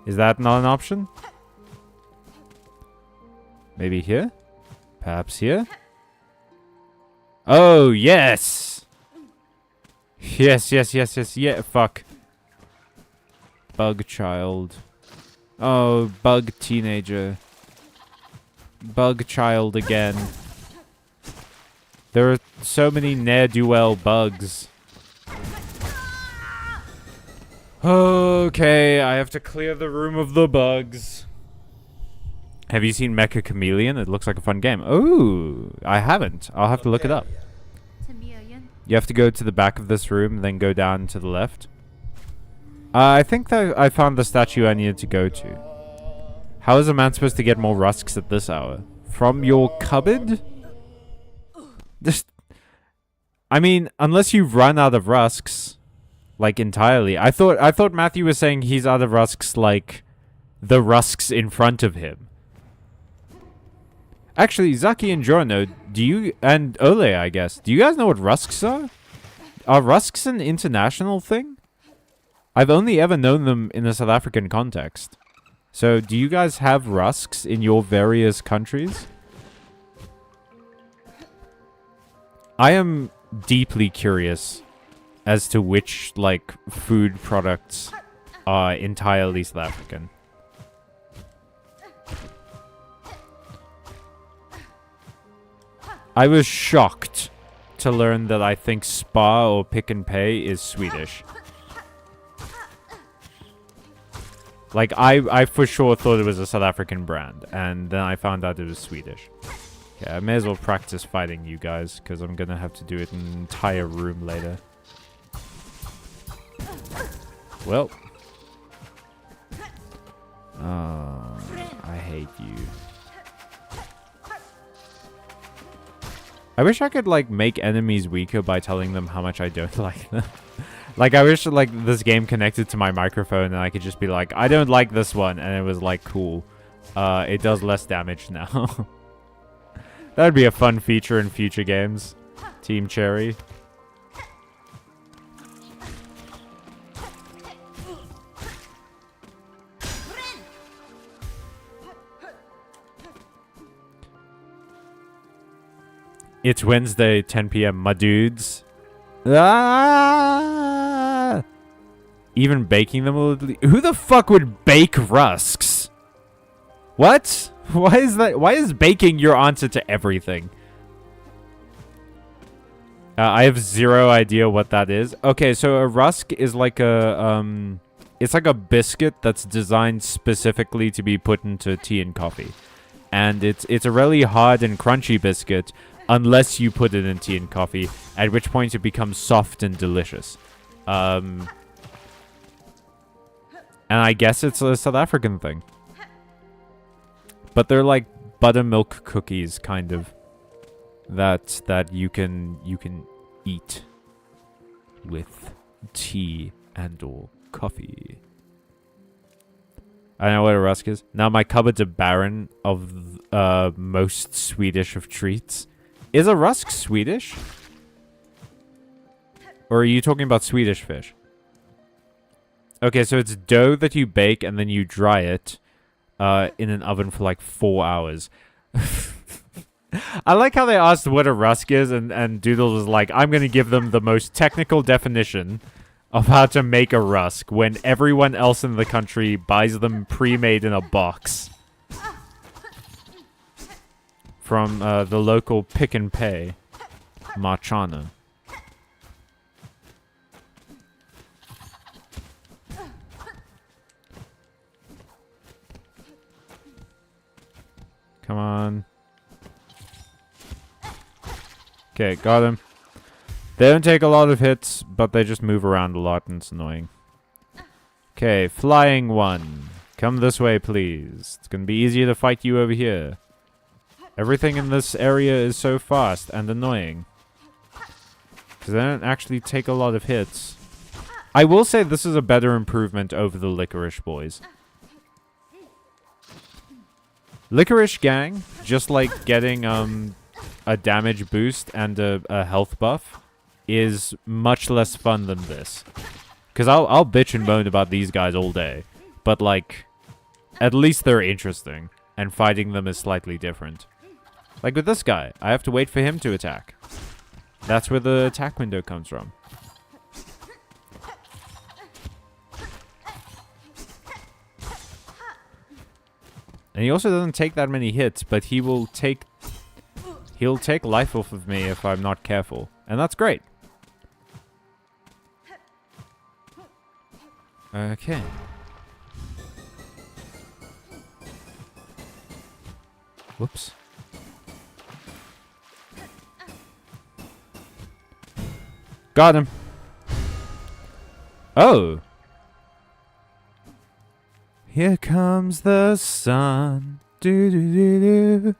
Is that not an option? Maybe here? Perhaps here? Oh, yes! Yes, yes, yes, yes, yeah, fuck. Bug child. Oh, bug teenager. Bug child again. There are so many ne'er-do-well bugs. Okay, I have to clear the room of the bugs. Have you seen Mecha Chameleon? It looks like a fun game. Oh, I haven't. I'll have to look it up. You have to go to the back of this room, then go down to the left. I think that I found the statue I needed to go to. How is a man supposed to get more rusks at this hour? From your cupboard? Just, I mean, unless you run out of rusks, like entirely. I thought Matthew was saying he's out of rusks, like the rusks in front of him. Actually, Zaki and Jorno, and Ole, I guess, do you guys know what rusks are? Are rusks an international thing? I've only ever known them in a South African context. So, do you guys have rusks in your various countries? I am deeply curious as to which, like, food products are entirely South African. I was shocked to learn that I think Spar or Pick and Pay is Swedish. Like, I for sure thought it was a South African brand, and then I found out it was Swedish. Yeah, I may as well practice fighting you guys, because I'm gonna have to do it in an entire room later. Well. I hate you. I wish I could, like, make enemies weaker by telling them how much I don't like them. Like, I wish, like, this game connected to my microphone and I could just be like, I don't like this one. And it was like, cool. It does less damage now. That would be a fun feature in future games. Team Cherry. It's Wednesday, 10 p.m. My dudes. Ah! Even baking them will... Who the fuck would bake rusks? What? Why is that? Why is baking your answer to everything? I have zero idea what that is. Okay, so a rusk is like a... It's like a biscuit that's designed specifically to be put into tea and coffee. And it's a really hard and crunchy biscuit... Unless you put it in tea and coffee, at which point it becomes soft and delicious. And I guess it's a South African thing. But they're like buttermilk cookies, kind of. That you can eat with tea and or coffee. I know what a rusk is. Now my cupboards are barren of most Swedish of treats. Is a rusk Swedish? Or are you talking about Swedish fish? Okay, so it's dough that you bake and then you dry it in an oven for like 4 hours. I like how they asked what a rusk is and Doodle was like, I'm going to give them the most technical definition of how to make a rusk when everyone else in the country buys them pre-made in a box. From the local Pick and Pay, Marchana. Come on. Okay, got him. They don't take a lot of hits, but they just move around a lot and it's annoying. Okay, flying one. Come this way, please. It's gonna be easier to fight you over here. Everything in this area is so fast and annoying. Because they don't actually take a lot of hits. I will say this is a better improvement over the Licorice Boys. Licorice Gang, just like getting a damage boost and a health buff, is much less fun than this. Because I'll bitch and moan about these guys all day. But like, at least they're interesting. And fighting them is slightly different. Like with this guy, I have to wait for him to attack. That's where the attack window comes from. And he also doesn't take that many hits, but he'll take life off of me if I'm not careful. And that's great. Okay. Whoops. Got him. Oh. Here comes the sun. Do do do do.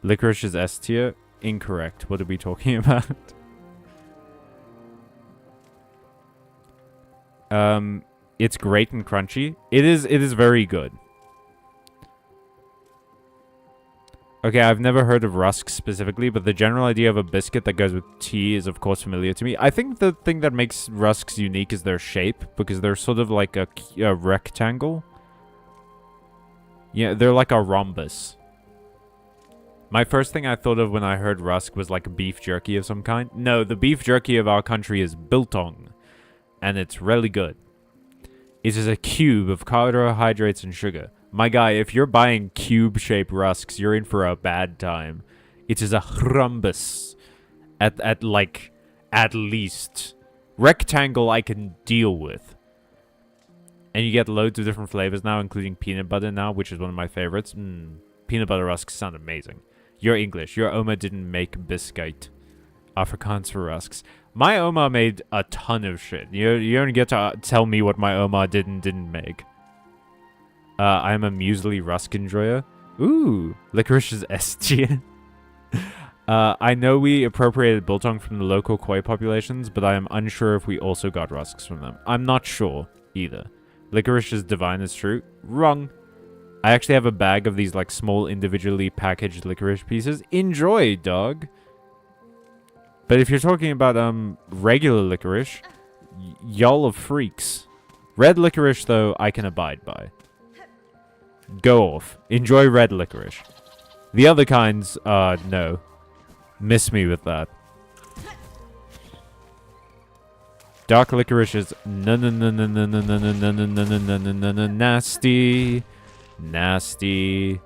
Licorice is S tier. Incorrect. What are we talking about? It's great and crunchy. It is very good. Okay, I've never heard of rusk specifically, but the general idea of a biscuit that goes with tea is of course familiar to me. I think the thing that makes rusks unique is their shape, because they're sort of like a rectangle. Yeah, they're like a rhombus. My first thing I thought of when I heard rusk was like beef jerky of some kind. No, the beef jerky of our country is biltong, and it's really good. It is a cube of carbohydrates and sugar. My guy, if you're buying cube-shaped rusks, you're in for a bad time. It is a rhombus. At least. Rectangle I can deal with. And you get loads of different flavors now, including peanut butter now, which is one of my favorites. Peanut butter rusks sound amazing. You're English. Your Oma didn't make biscuit. Afrikaans for rusks. My Oma made a ton of shit. You don't get to tell me what my Oma did and didn't make. I am a muesli rusk enjoyer. Ooh, licorice is S tier. I know we appropriated biltong from the local koi populations, but I am unsure if we also got rusks from them. I'm not sure either. Licorice is divine as true. Wrong. I actually have a bag of these like small individually packaged licorice pieces. Enjoy, dog. But if you're talking about regular licorice, y'all are freaks. Red licorice though, I can abide by. Go off. Enjoy red licorice. The other kinds, no. Miss me with that. Dark licorice is nasty. Nasty.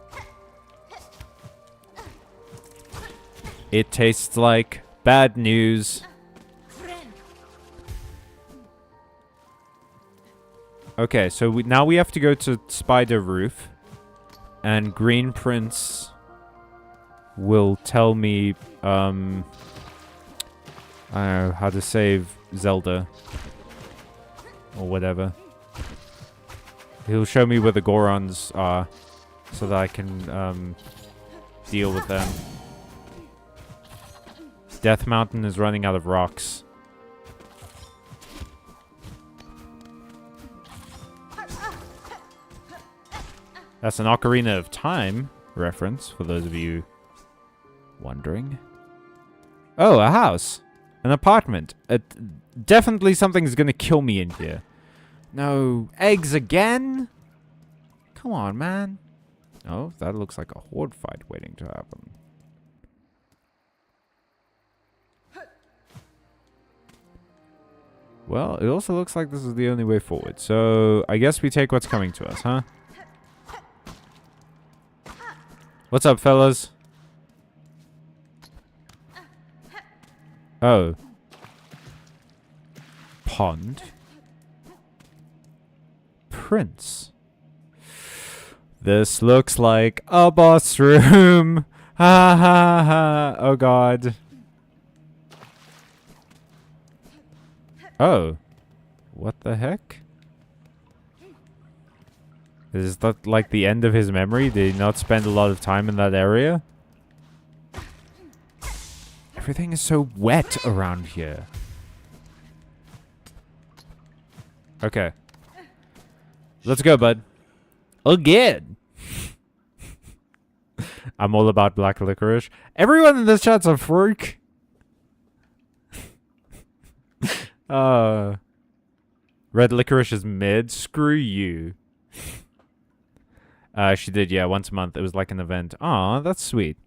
It tastes like bad news. Okay, so now we have to go to Spider Roof. And Green Prince will tell me, I don't know, how to save Zelda. Or whatever. He'll show me where the Gorons are, so that I can, deal with them. Death Mountain is running out of rocks. That's an Ocarina of Time reference, for those of you wondering. Oh, a house. An apartment. Definitely something's gonna kill me in here. No. Eggs again? Come on, man. Oh, that looks like a horde fight waiting to happen. Well, it also looks like this is the only way forward. So, I guess we take what's coming to us, huh? What's up, fellas? Oh. Pond. Prince. This looks like a boss room. Ha ha ha. Oh god. Oh. What the heck? Is that like the end of his memory? Did he not spend a lot of time in that area? Everything is so wet around here. Okay. Let's go, bud. Again! I'm all about black licorice. Everyone in this chat's a freak. Red licorice is mid. Screw you. She did, yeah, once a month. It was like an event. Aw, that's sweet.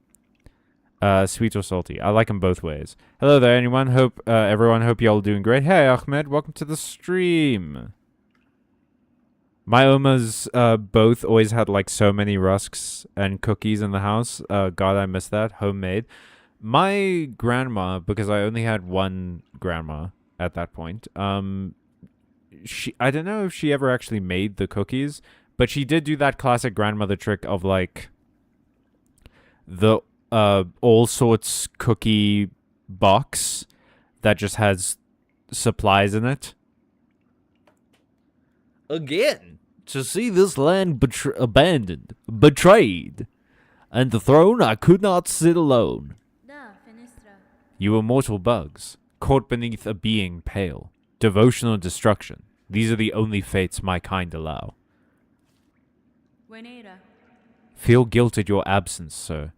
Sweet or salty. I like them both ways. Hello there, anyone. Everyone hope y'all doing great. Hey, Ahmed. Welcome to the stream. My Omas, both always had, like, so many rusks and cookies in the house. God, I miss that. Homemade. My grandma, because I only had one grandma at that point, I don't know if she ever actually made the cookies, but she did do that classic grandmother trick of, like, the all sorts cookie box that just has supplies in it. Again, to see this land abandoned, betrayed, and the throne I could not sit alone. You immortal bugs, caught beneath a being pale, devotion or destruction. These are the only fates my kind allow. Feel guilt at your absence, sir,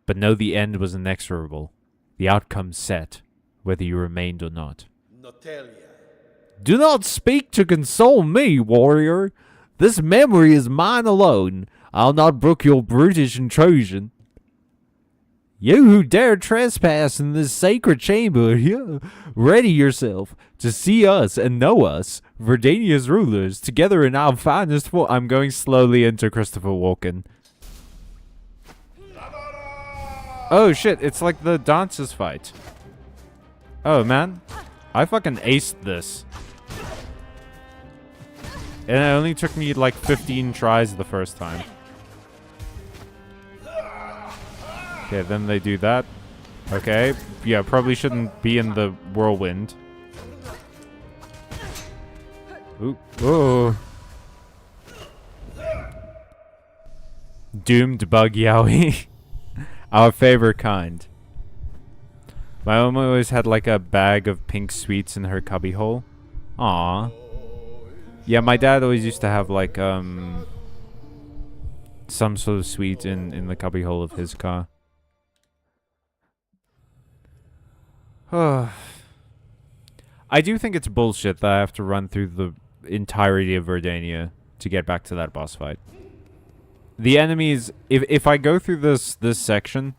but know the end was inexorable. The outcome set, whether you remained or not. Do not speak to console me, warrior. This memory is mine alone. I'll not brook your brutish intrusion. You who dare trespass in this sacred chamber, ready yourself to see us and know us, Verdania's rulers, together in our finest form. I'm going slowly into Christopher Walken. Oh shit, it's like the dancers fight. Oh man, I fucking aced this. And it only took me like 15 tries the first time. Okay, then they do that. Okay. Yeah, probably shouldn't be in the whirlwind. Ooh. Oh. Doomed bug yaoi. Our favorite kind. My mom always had like a bag of pink sweets in her cubbyhole. Aww. Yeah, my dad always used to have like some sort of sweet in the cubbyhole of his car. I do think it's bullshit that I have to run through the entirety of Verdania to get back to that boss fight. The enemies, if I go through this section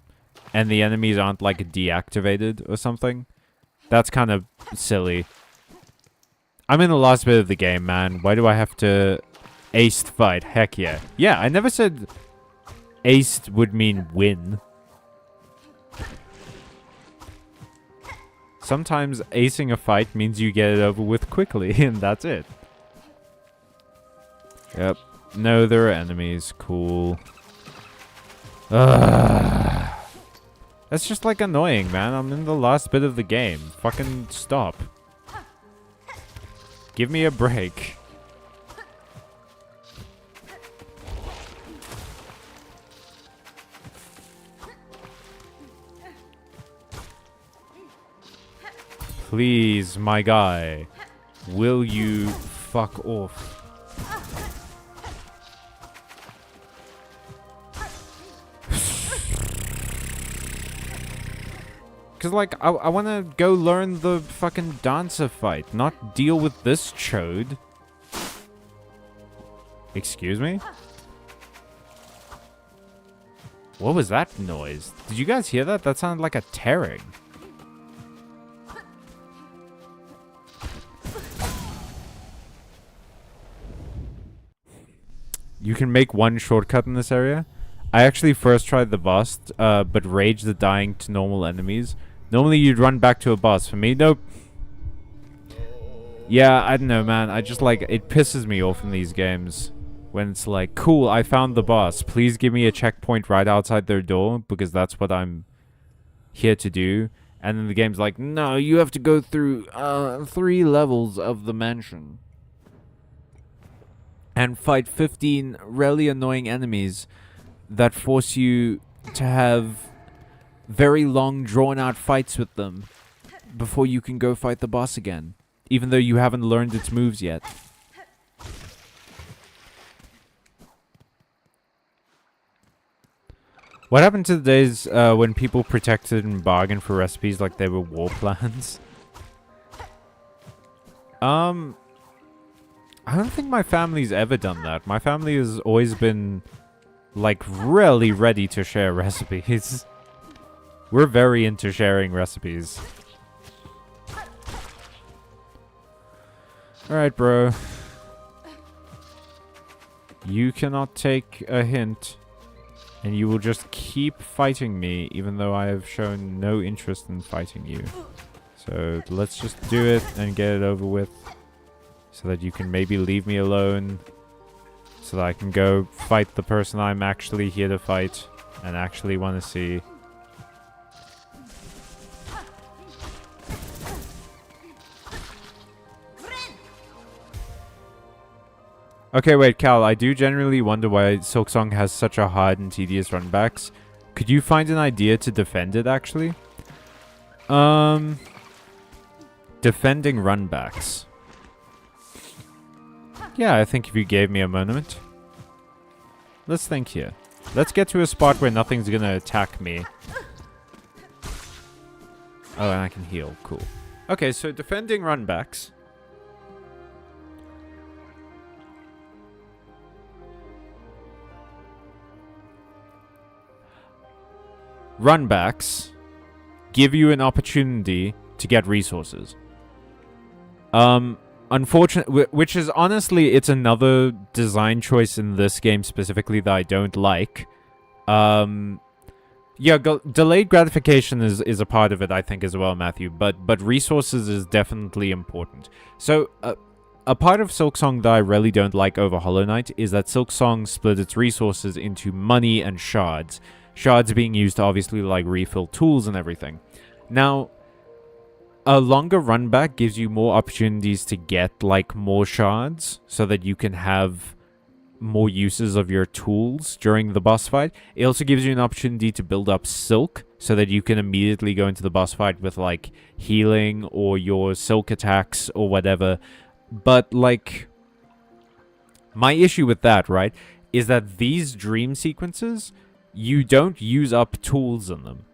and the enemies aren't like deactivated or something, that's kind of silly. I'm in the last bit of the game, man. Why do I have to aced fight? Heck yeah. Yeah, I never said aced would mean win. Sometimes acing a fight means you get it over with quickly, and that's it. Yep. No, there are enemies. Cool. Ugh. That's just like annoying, man. I'm in the last bit of the game. Fucking stop. Give me a break. Please, my guy. Will you fuck off? Because, like, I want to go learn the fucking dancer fight, not deal with this chode. Excuse me? What was that noise? Did you guys hear that? That sounded like a tearing. You can make one shortcut in this area. I actually first tried the boss, but raged the dying to normal enemies. Normally you'd run back to a boss. For me, nope. Yeah, I don't know, man. I just like, it pisses me off in these games. When it's like, cool, I found the boss. Please give me a checkpoint right outside their door, because that's what I'm here to do. And then the game's like, no, you have to go through 3 levels of the mansion. And fight 15 really annoying enemies that force you to have very long, drawn-out fights with them before you can go fight the boss again, even though you haven't learned its moves yet. What happened to the days when people protected and bargained for recipes like they were war plans? I don't think my family's ever done that. My family has always been, like, really ready to share recipes. We're very into sharing recipes. Alright, bro. You cannot take a hint, and you will just keep fighting me, even though I have shown no interest in fighting you. So let's just do it and get it over with. So that you can maybe leave me alone. So that I can go fight the person I'm actually here to fight. And actually want to see. Okay, wait, Cal. I do generally wonder why Silksong has such a hard and tedious runbacks. Could you find an idea to defend it, actually? Defending runbacks. Yeah, I think if you gave me a moment. Let's think here. Let's get to a spot where nothing's gonna attack me. Oh, and I can heal. Cool. Okay, so defending runbacks. Runbacks give you an opportunity to get resources. Unfortunately, which is honestly, it's another design choice in this game specifically that I don't like. Yeah, delayed gratification is a part of it, I think, as well, Matthew. But resources is definitely important. So, a part of Silksong that I really don't like over Hollow Knight is that Silksong split its resources into money and shards. Shards being used to obviously like refill tools and everything. Now, a longer run back gives you more opportunities to get like more shards so that you can have more uses of your tools during the boss fight. It also gives you an opportunity to build up silk so that you can immediately go into the boss fight with like healing or your silk attacks or whatever. But like, my issue with that, right, is that these dream sequences, you don't use up tools in them.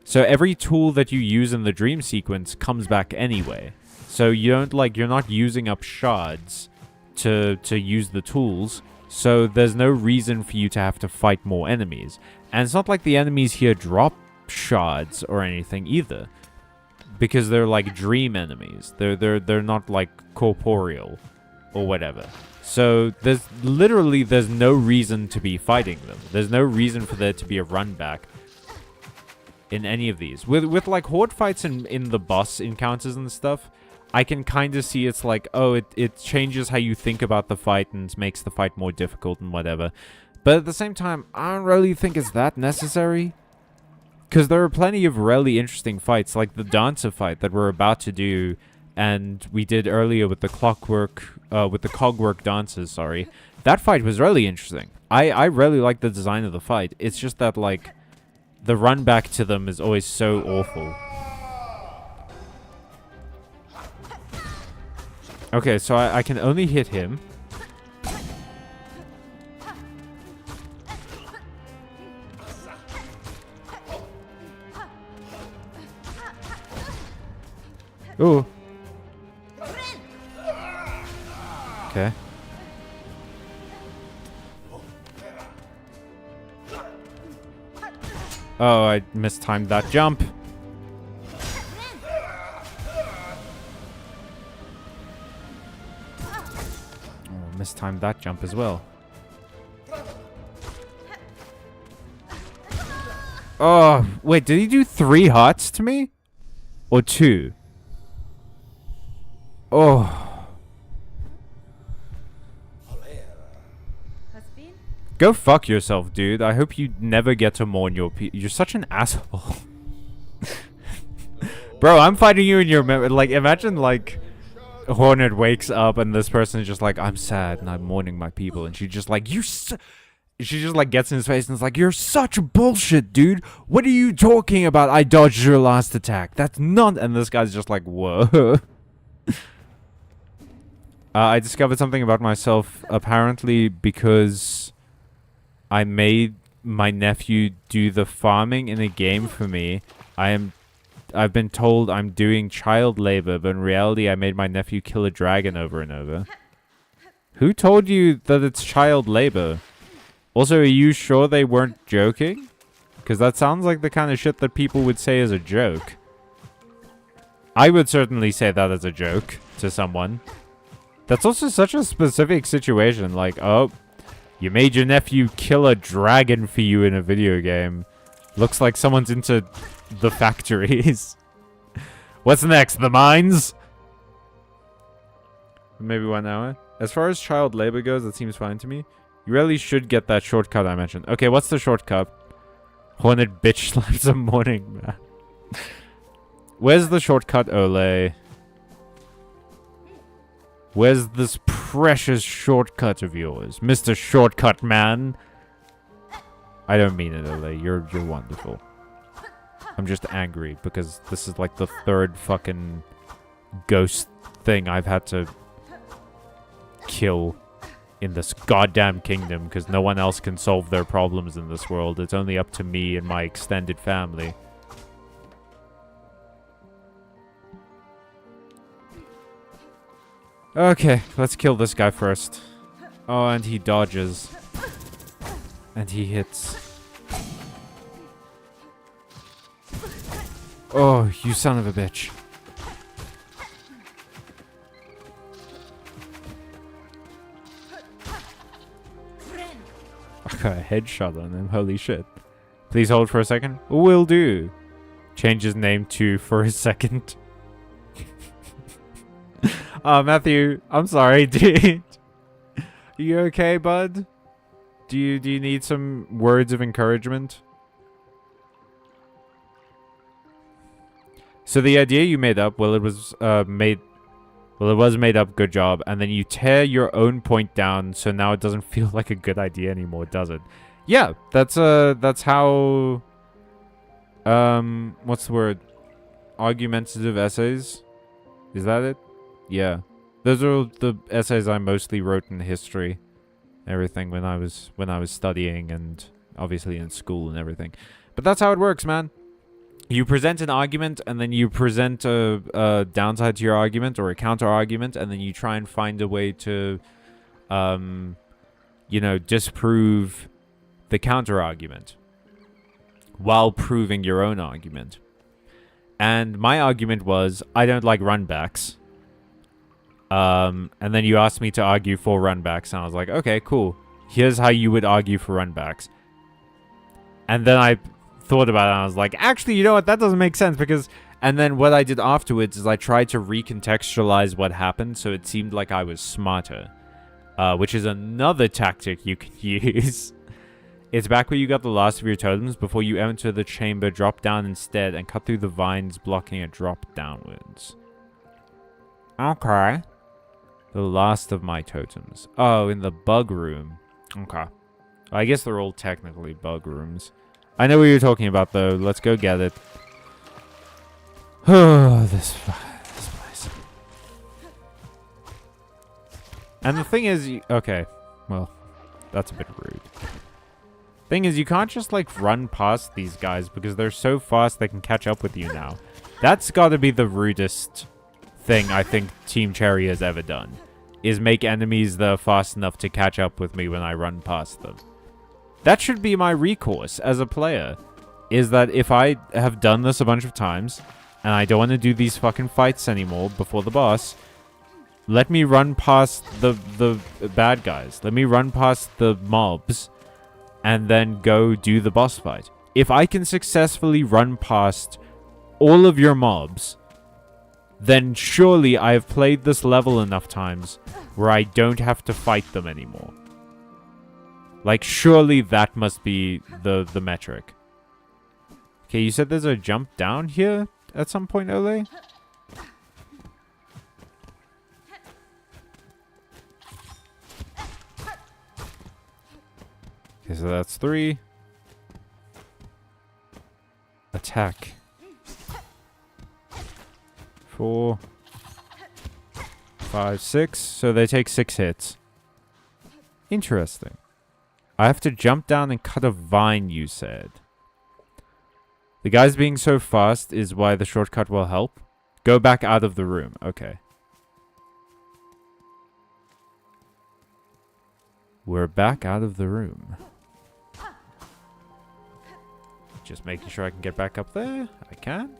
So every tool that you use in the dream sequence comes back anyway. So you don't like, you're not using up shards to use the tools. So there's no reason for you to have to fight more enemies. And it's not like the enemies here drop shards or anything either, because they're like dream enemies. They're not like corporeal or whatever. So there's no reason to be fighting them. There's no reason for there to be a run back in any of these. With like horde fights in the boss encounters and stuff, I can kind of see it's like, oh, it changes how you think about the fight and makes the fight more difficult and whatever. But at the same time, I don't really think it's that necessary. Because there are plenty of really interesting fights, like the dancer fight that we're about to do, and we did earlier with the cogwork dancers, sorry. That fight was really interesting. I really like the design of the fight. It's just that, like, the run back to them is always so awful. Okay, so I can only hit him. Ooh. Okay. Oh, I mistimed that jump. Oh, mistimed that jump as well. Oh, wait, did he do 3 hearts to me? Or 2? Oh. Go fuck yourself, dude. I hope you never get to mourn your you're such an asshole. Bro, I'm fighting you in your like, imagine like Hornet wakes up and this person is just like, I'm sad and I'm mourning my people, and she just like, she just like gets in his face and is like, you're such bullshit, dude. What are you talking about? I dodged your last attack. That's not. And this guy's just like, whoa. I discovered something about myself, apparently because I made my nephew do the farming in a game for me. I've been told I'm doing child labor, but in reality I made my nephew kill a dragon over and over. Who told you that it's child labor? Also, are you sure they weren't joking? Because that sounds like the kind of shit that people would say as a joke. I would certainly say that as a joke to someone. That's also such a specific situation. Like, oh, you made your nephew kill a dragon for you in a video game. Looks like someone's into the factories. What's next? The mines? Maybe 1 hour. As far as child labor goes, that seems fine to me. You really should get that shortcut I mentioned. Okay, what's the shortcut? Hornet bitch slaps a morning man. Where's the shortcut, Ole? Where's this precious shortcut of yours, Mr. Shortcut Man? I don't mean it, Ole. You're wonderful. I'm just angry because this is like the 3rd fucking ghost thing I've had to kill in this goddamn kingdom because no one else can solve their problems in this world. It's only up to me and my extended family. Okay, let's kill this guy first. Oh, and he dodges. And he hits. Oh, you son of a bitch. I got a headshot on him, holy shit. Please hold for a second. Will do. Change his name to for a second. Matthew, I'm sorry, dude. You okay, bud? Do you need some words of encouragement? So the idea you made up, well, it was made up. Good job. And then you tear your own point down, so now it doesn't feel like a good idea anymore, does it? Yeah, that's how. What's the word? Argumentative essays. Is that it? Yeah, those are the essays I mostly wrote in history, everything when I was studying and obviously in school and everything. But that's how it works, man. You present an argument, and then you present a downside to your argument or a counter argument, and then you try and find a way to, disprove the counter argument while proving your own argument. And my argument was, I don't like runbacks. And then you asked me to argue for runbacks, and I was like, okay, cool. Here's how you would argue for runbacks. And then I thought about it, and I was like, actually, you know what? That doesn't make sense because... And then what I did afterwards is I tried to recontextualize what happened so it seemed like I was smarter. Which is another tactic you can use. It's back where you got the last of your totems. Before you enter the chamber, drop down instead and cut through the vines, blocking a drop downwards. Okay. The last of my totems. Oh, in the bug room. Okay. I guess they're all technically bug rooms. I know what you're talking about, though. Let's go get it. Oh, this place. And the thing is... Okay. Well, that's a bit rude. Thing is, you can't just, like, run past these guys because they're so fast they can catch up with you now. That's gotta be the rudest thing I think Team Cherry has ever done. Is make enemies that are fast enough to catch up with me when I run past them. That should be my recourse as a player. Is that if I have done this a bunch of times, and I don't want to do these fucking fights anymore before the boss, let me run past the bad guys. Let me run past the mobs, and then go do the boss fight. If I can successfully run past all of your mobs, then surely I have played this level enough times where I don't have to fight them anymore. Like, surely that must be the metric. Okay, you said there's a jump down here at some point, Ole? Okay, so that's 3. Attack. 4. 5, 6. So they take 6 hits. Interesting. I have to jump down and cut a vine, you said. The guys being so fast is why the shortcut will help. Go back out of the room. Okay. We're back out of the room. Just making sure I can get back up there. I can.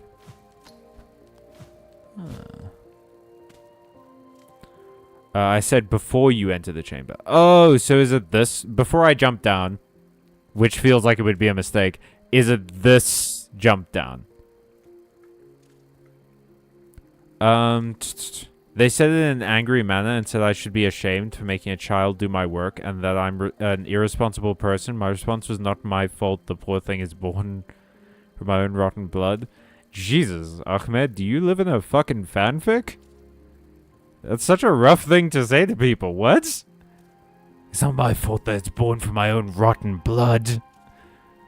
I said before you enter the chamber. Oh, so is it this? Before I jump down, which feels like it would be a mistake, is it this jump down? They said it in an angry manner and said I should be ashamed for making a child do my work and that I'm an irresponsible person. My response was not my fault. The poor thing is born from my own rotten blood. Jesus, Ahmed, do you live in a fucking fanfic? That's such a rough thing to say to people. What? It's not my fault that it's born from my own rotten blood.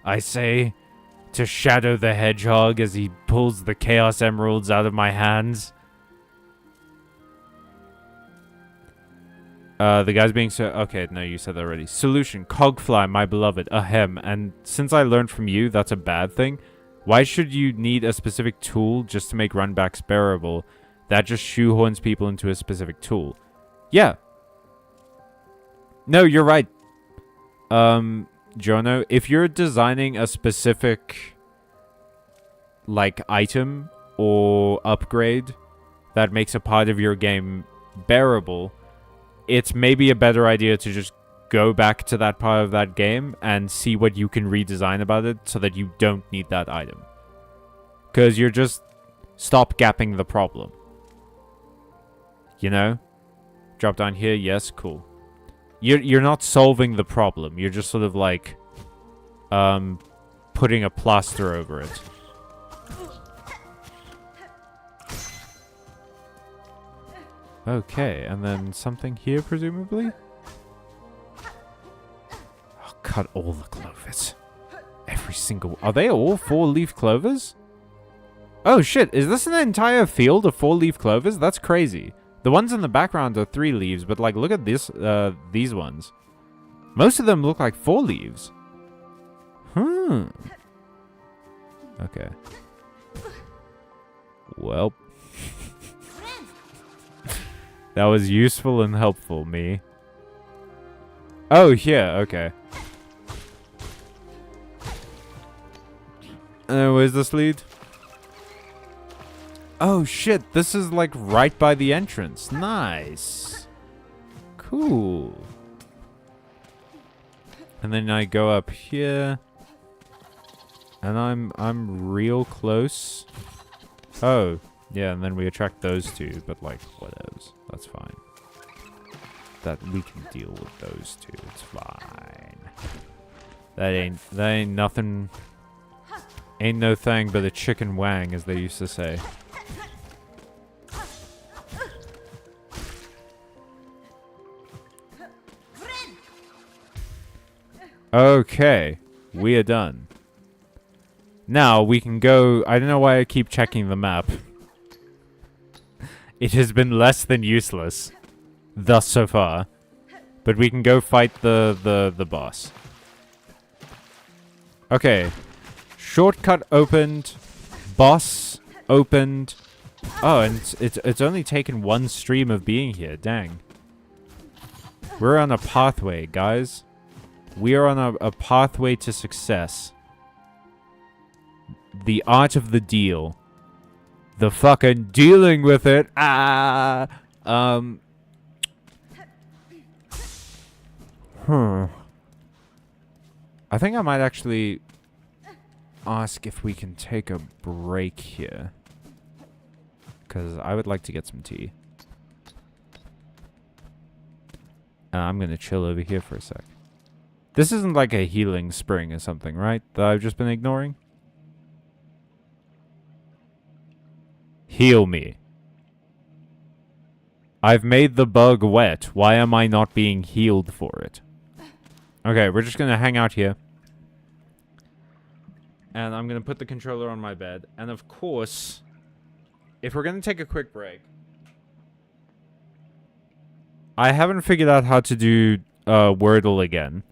I say to Shadow the Hedgehog as he pulls the Chaos Emeralds out of my hands. The guy's being so... Okay, no, you said that already. Solution. Cogfly, my beloved. Ahem. And since I learned from you, that's a bad thing. Why should you need a specific tool just to make runbacks bearable? That just shoehorns people into a specific tool. Yeah. No, you're right. Jono, if you're designing a specific, like, item or upgrade that makes a part of your game bearable, it's maybe a better idea to just go back to that part of that game and see what you can redesign about it so that you don't need that item. Because you're just stop-gapping the problem. You know? Drop down here. Yes, cool. You're not solving the problem. You're just sort of like putting a plaster over it. Okay, and then something here, presumably? Oh, cut all the clovers. Every single... Are they all 4-leaf clovers? Oh, shit. Is this an entire field of 4-leaf clovers? That's crazy. The ones in the background are 3 leaves, but, like, look at this, these ones. Most of them look like 4 leaves. Okay. Well... That was useful and helpful, me. Oh, yeah, okay. Where's this lead? Oh, shit, this is, like, right by the entrance. Nice. Cool. And then I go up here. And I'm real close. Oh, yeah, and then we attract those two, but, like, whatevs. That's fine. That we can deal with those two. It's fine. That ain't nothing. Ain't no thing but a chicken wang, as they used to say. Okay, we are done. Now we can go. I don't know why I keep checking the map. It has been less than useless thus so far. But we can go fight the boss. Okay. Shortcut opened. Boss opened. Oh, and it's only taken 1 stream of being here. Dang. We're on a pathway, guys. We are on a pathway to success. The art of the deal. The fucking dealing with it. I think I might actually ask if we can take a break here. Because I would like to get some tea. I'm going to chill over here for a sec. This isn't like a healing spring or something, right? That I've just been ignoring? Heal me. I've made the bug wet. Why am I not being healed for it? Okay, we're just gonna hang out here. And I'm gonna put the controller on my bed. And of course, if we're gonna take a quick break... I haven't figured out how to do Wordle again.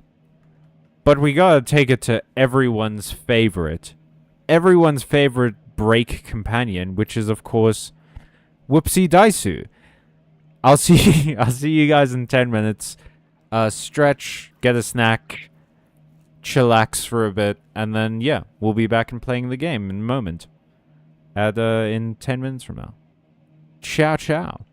But we gotta take it to everyone's favorite. Everyone's favorite break companion, which is of course Whoopsie Daisu. I'll see you guys in 10 minutes. Stretch, get a snack, chillax for a bit, and then yeah, we'll be back and playing the game in a moment. In 10 minutes from now. Ciao ciao.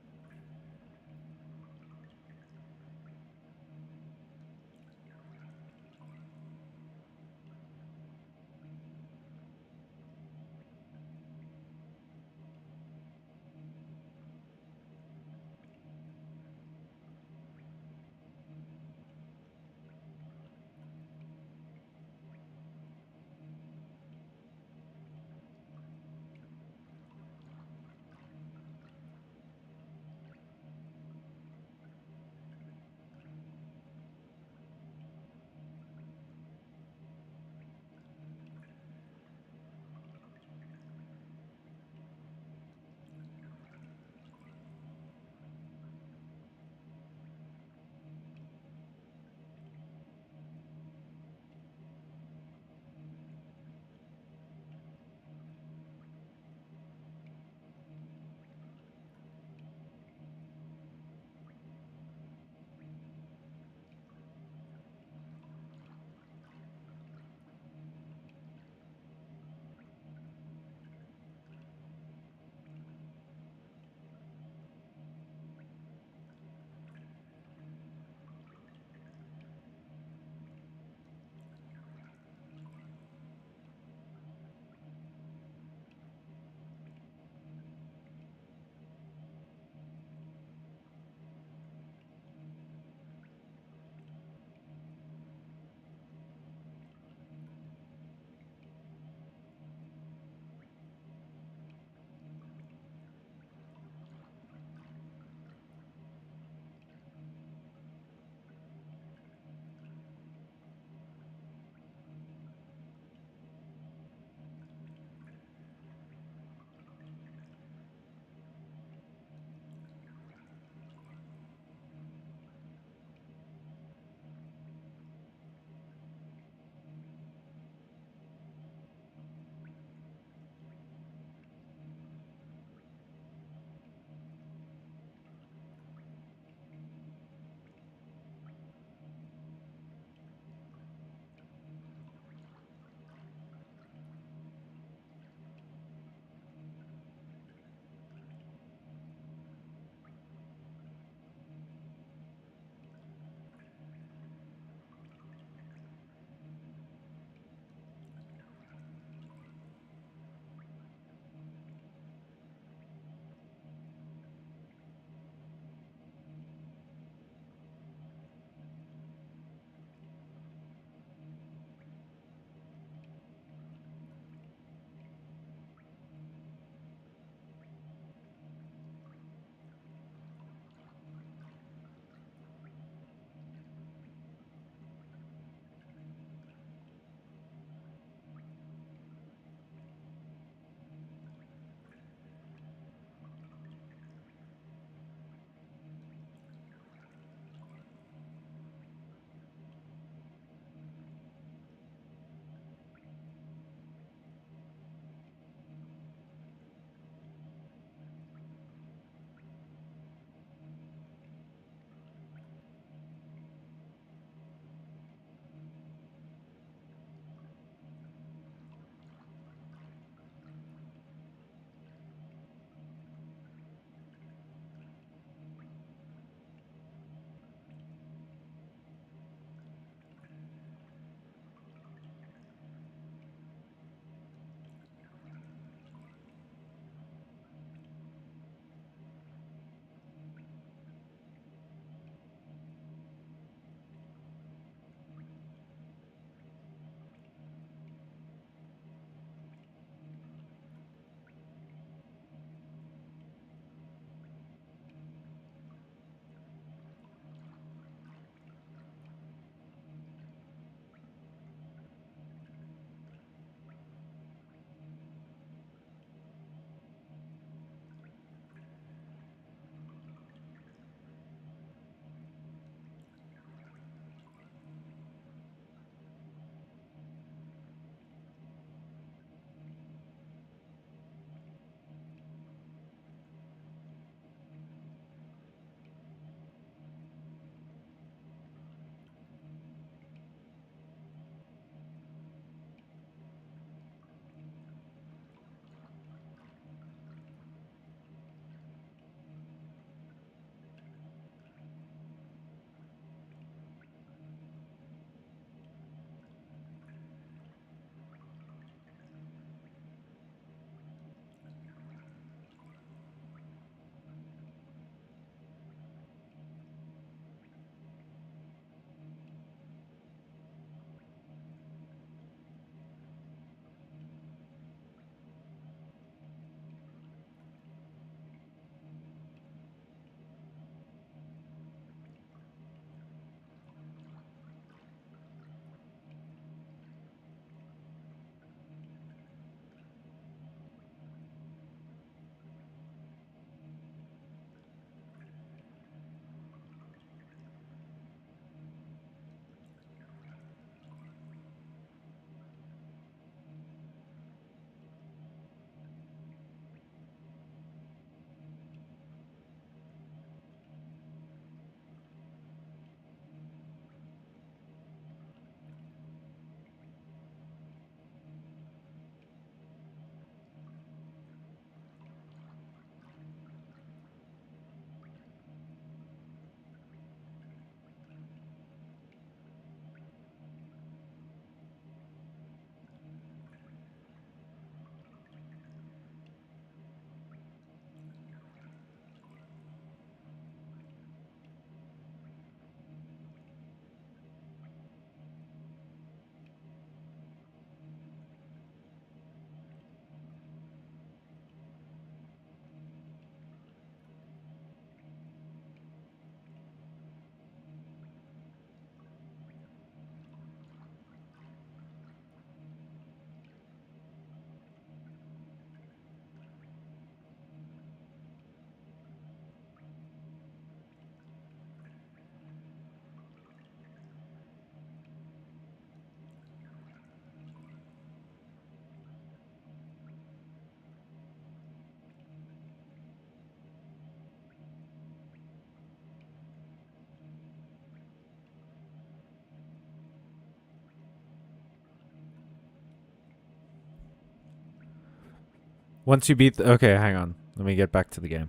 Once you beat... okay, hang on. Let me get back to the game.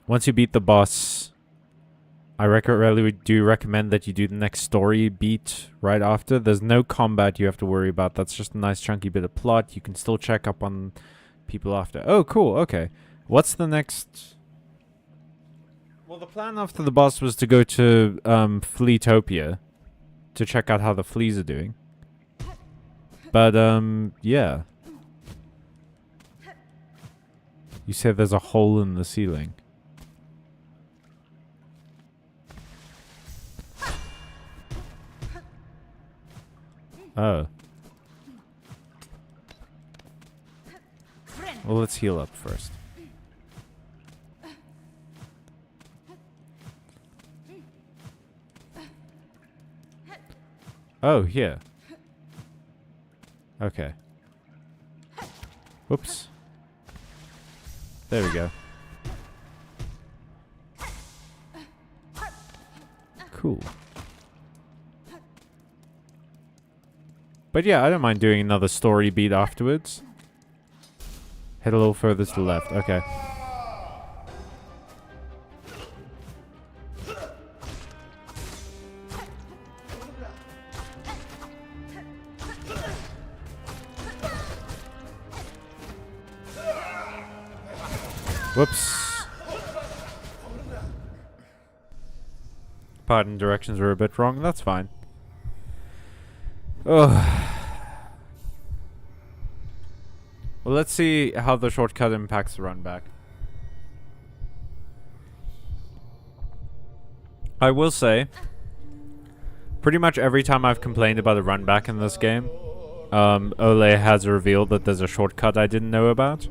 Once you beat the boss, I really do recommend that you do the next story beat right after. There's no combat you have to worry about. That's just a nice chunky bit of plot. You can still check up on people after. Oh, cool. Okay. What's the next... well, the plan after the boss was to go to Fleetopia to check out how the fleas are doing. But, yeah. You said there's a hole in the ceiling. Oh. Well, let's heal up first. Oh, here. Okay. Whoops. There we go. Cool. But yeah, I don't mind doing another story beat afterwards. Head a little further to the left. Okay. Whoops. Pardon, directions were a bit wrong. That's fine. Ugh. Well, let's see how the shortcut impacts the run back. I will say, pretty much every time I've complained about a run back in this game, Ole has revealed that there's a shortcut I didn't know about.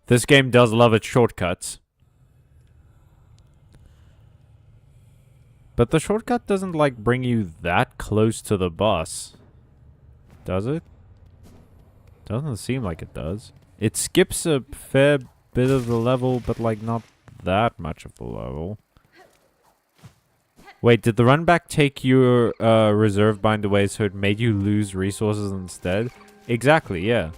This game does love its shortcuts. But the shortcut doesn't, like, bring you that close to the boss. Does it? Doesn't seem like it does. It skips a fair bit of the level, but, like, not that much of the level. Wait, did the run back take your reserve bind away so it made you lose resources instead? Exactly, yeah.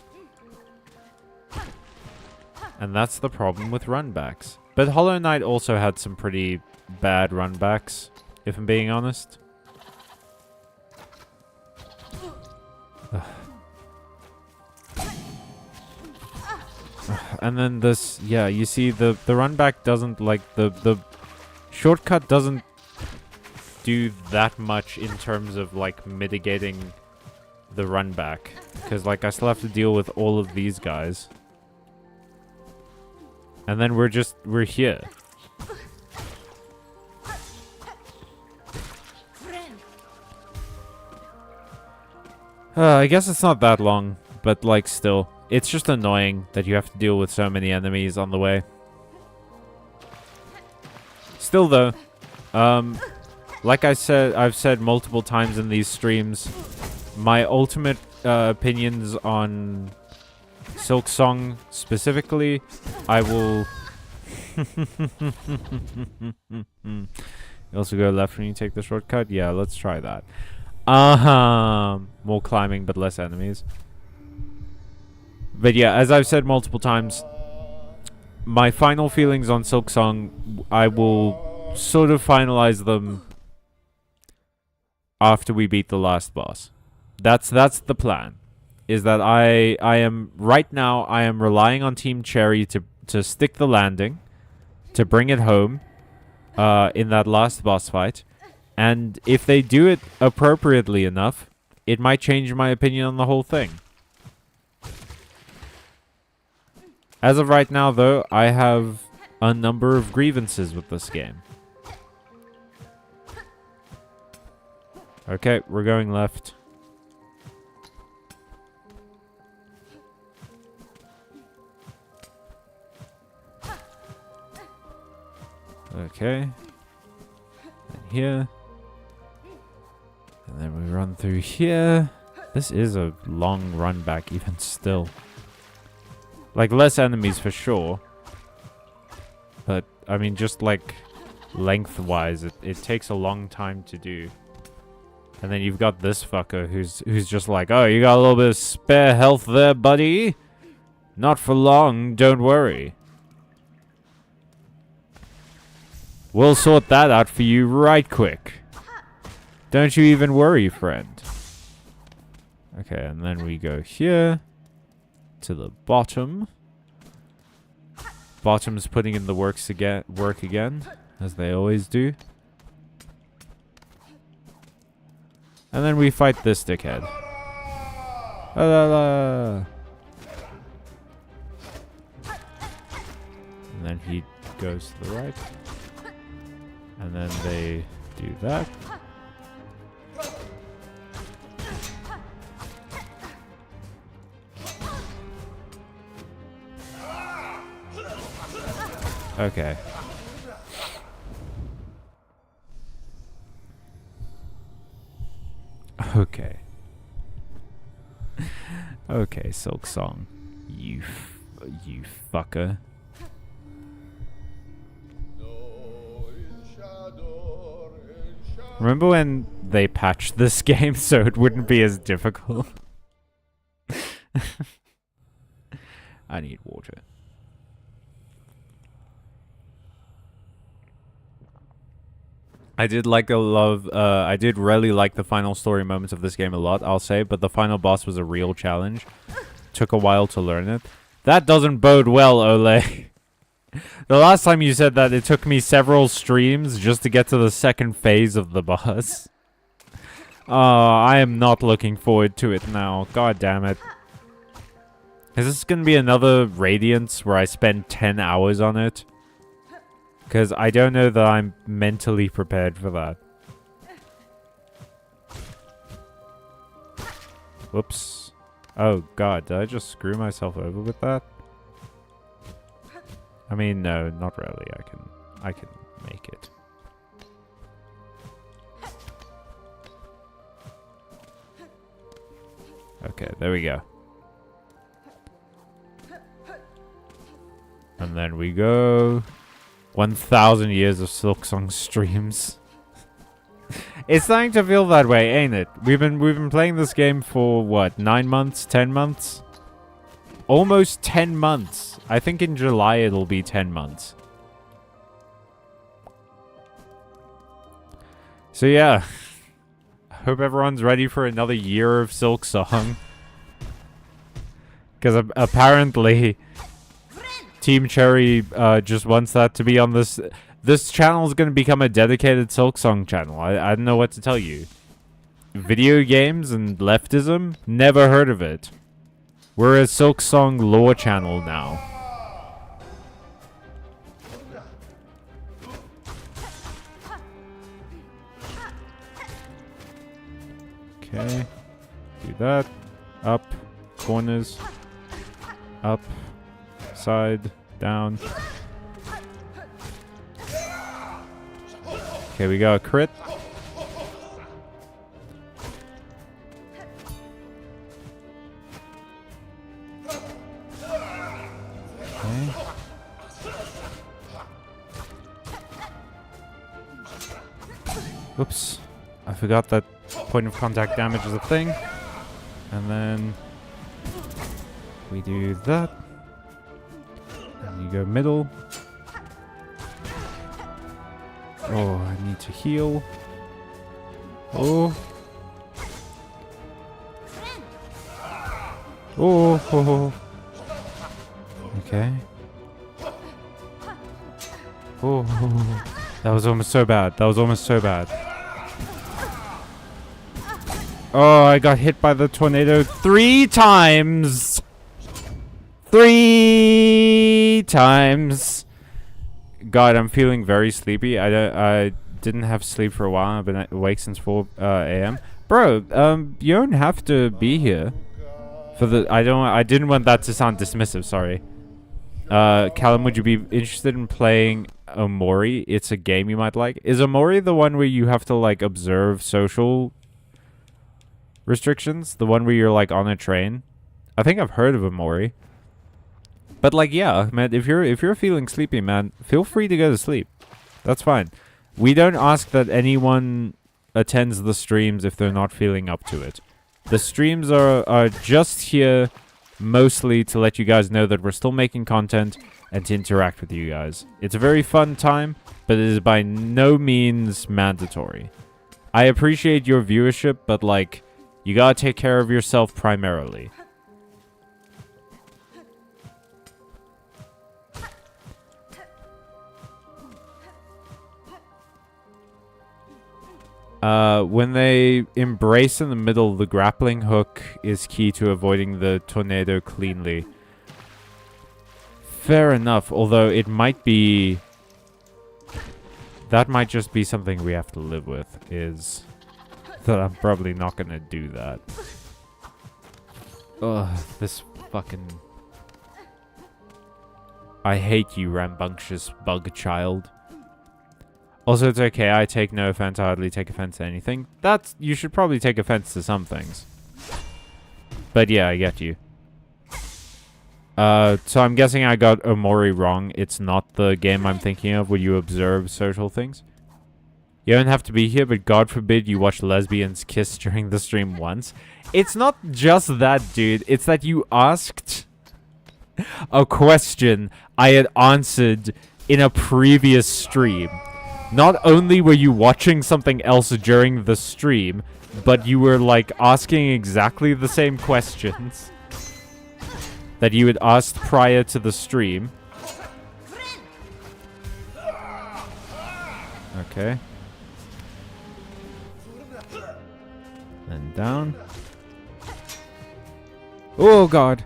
And that's the problem with run backs. But Hollow Knight also had some pretty bad run backs, if I'm being honest. And then this, yeah, you see the run back doesn't, like, the shortcut doesn't do that much in terms of, like, mitigating the run back. Because, like, I still have to deal with all of these guys. And then we're here. I guess it's not that long, but, like, still. It's just annoying that you have to deal with so many enemies on the way. Still, though, like I've said multiple times in these streams, my ultimate opinions on Silksong specifically, I will... You also go left when you take the shortcut? Yeah, let's try that. More climbing, but less enemies. But yeah, as I've said multiple times, my final feelings on Silksong, I will sort of finalize them after we beat the last boss. That's the plan. Is that I am right now I am relying on Team Cherry to stick the landing, to bring it home in that last boss fight. And if they do it appropriately enough, it might change my opinion on the whole thing. As of right now, though, I have a number of grievances with this game. Okay, we're going left. Okay. And here. And then we run through here. This is a long run back even still. Like, less enemies for sure. But, I mean, just like lengthwise, it takes a long time to do. And then you've got this fucker who's just like, oh, you got a little bit of spare health there, buddy? Not for long, don't worry. We'll sort that out for you right quick. Don't you even worry, friend. Okay, and then we go here to the bottom. Bottom's putting in the work again, as they always do. And then we fight this dickhead. La la la. And then he goes to the right. And then they do that. Okay. Okay. Okay, Silksong. You fucker. Remember when they patched this game so it wouldn't be as difficult? I need water. I did really like the final story moments of this game a lot, I'll say, but the final boss was a real challenge. Took a while to learn it. That doesn't bode well, Ole. The last time you said that, it took me several streams just to get to the second phase of the boss. I am not looking forward to it now. God damn it. Is this gonna be another Radiance where I spend 10 hours on it? Because I don't know that I'm mentally prepared for that. Whoops. Oh god, did I just screw myself over with that? I mean, no, not really. I can make it. Okay, there we go. And then we go 1,000 years of Silksong streams. It's starting to feel that way, ain't it? We've been playing this game for what, 9 months, 10 months? Almost 10 months. I think in July it'll be 10 months. So yeah. I hope everyone's ready for another year of Silksong. Because apparently Team Cherry just wants that to be on this. This channel is going to become a dedicated Silksong channel. I don't know what to tell you. Video games and leftism? Never heard of it. We're a Silksong lore channel now. Okay. Do that. Up. Corners. Up. Side. Down. Okay, we got a crit. Okay. Oops. I forgot that point of contact damage is a thing. And then we do that. And you go middle. Oh, I need to heal. Oh. Oh. Oh. Okay. Oh. That was almost so bad. That was almost so bad. Oh, I got hit by the tornado 3 times. 3 times. God, I'm feeling very sleepy. I didn't have sleep for a while. I've been awake since 4 a.m. Bro, you don't have to be here for the. I didn't want that to sound dismissive. Sorry. Callum, would you be interested in playing Omori? It's a game you might like. Is Omori the one where you have to like observe social restrictions? The one where you're like on a train? I think I've heard of Omori. But like, yeah, man, if you're feeling sleepy, man, feel free to go to sleep. That's fine. We don't ask that anyone attends the streams if they're not feeling up to it. The streams are just here mostly to let you guys know that we're still making content and to interact with you guys. It's a very fun time, but it is by no means mandatory. I appreciate your viewership, but like, you gotta take care of yourself primarily. When they embrace in the middle, the grappling hook is key to avoiding the tornado cleanly. Fair enough, although it might be... That might just be something we have to live with, is that I'm probably not gonna do that. Ugh, this fucking... I hate you, rambunctious bug child. Also, it's okay, I take no offense, I hardly take offense to anything. You should probably take offense to some things. But yeah, I get you. So I'm guessing I got Omori wrong. It's not the game I'm thinking of where you observe social things. You don't have to be here, but God forbid you watch lesbians kiss during the stream once. It's not just that, dude. It's that you asked a question I had answered in a previous stream. Not only were you watching something else during the stream, but you were, like, asking exactly the same questions that you had asked prior to the stream. Okay. Then down. Oh, God.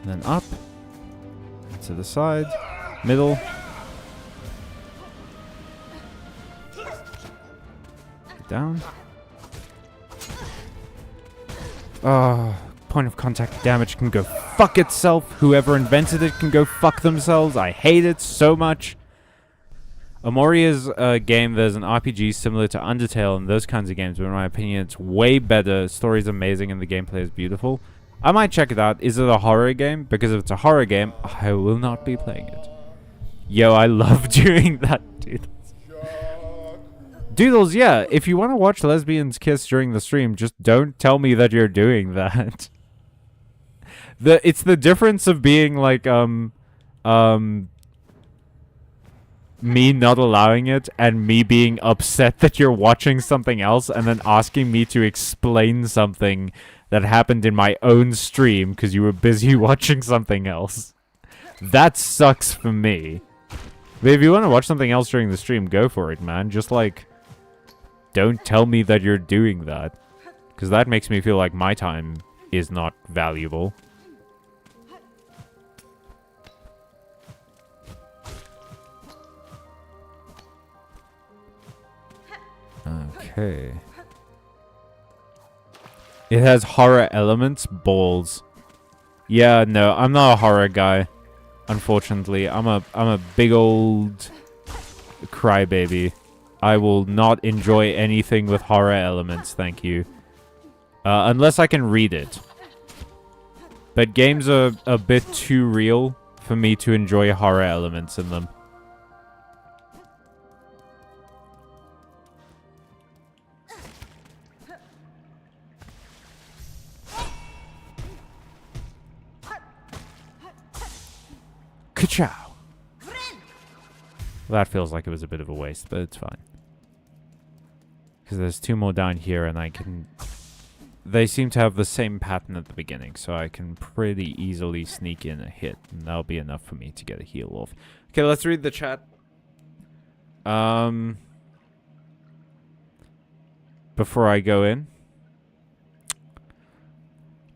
Then up. To the side. Middle. Down. Point of contact damage can go fuck itself. Whoever invented it can go fuck themselves. I hate it so much. Omori is a game that is an RPG similar to Undertale and those kinds of games, but in my opinion, it's way better. The story is amazing and the gameplay is beautiful. I might check it out. Is it a horror game? Because if it's a horror game, I will not be playing it. Yo, I love doing that, dude. Doodles, yeah, if you want to watch lesbians kiss during the stream, just don't tell me that you're doing that. It's the difference of being like, me not allowing it and me being upset that you're watching something else and then asking me to explain something that happened in my own stream because you were busy watching something else. That sucks for me. But if you want to watch something else during the stream, go for it, man. Just like... don't tell me that you're doing that. Because that makes me feel like my time is not valuable. Okay. It has horror elements. Balls. Yeah, no, I'm not a horror guy. Unfortunately. I'm a big old crybaby. I will not enjoy anything with horror elements, thank you. Unless I can read it. But games are a bit too real for me to enjoy horror elements in them. Ka-chow! That feels like it was a bit of a waste, but it's fine. Because there's two more down here, and I can... They seem to have the same pattern at the beginning, so I can pretty easily sneak in a hit, and that'll be enough for me to get a heal off. Okay, let's read the chat. Before I go in.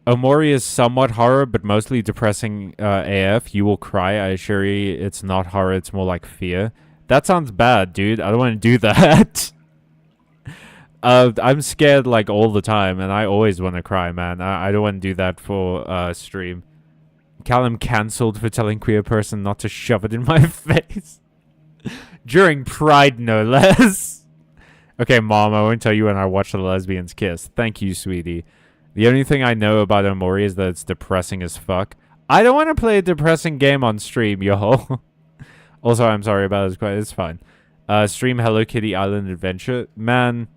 Omori is somewhat horror, but mostly depressing AF. You will cry. I assure you it's not horror, it's more like fear. That sounds bad, dude. I don't want to do that. I'm scared, like, all the time, and I always want to cry, man. I don't want to do that for stream. Callum cancelled for telling queer person not to shove it in my face. During Pride, no less. Okay, Mom, I won't tell you when I watch the lesbians kiss. Thank you, sweetie. The only thing I know about Omori is that it's depressing as fuck. I don't want to play a depressing game on stream, yo. Also, I'm sorry about this. It's fine. Stream Hello Kitty Island Adventure. Man,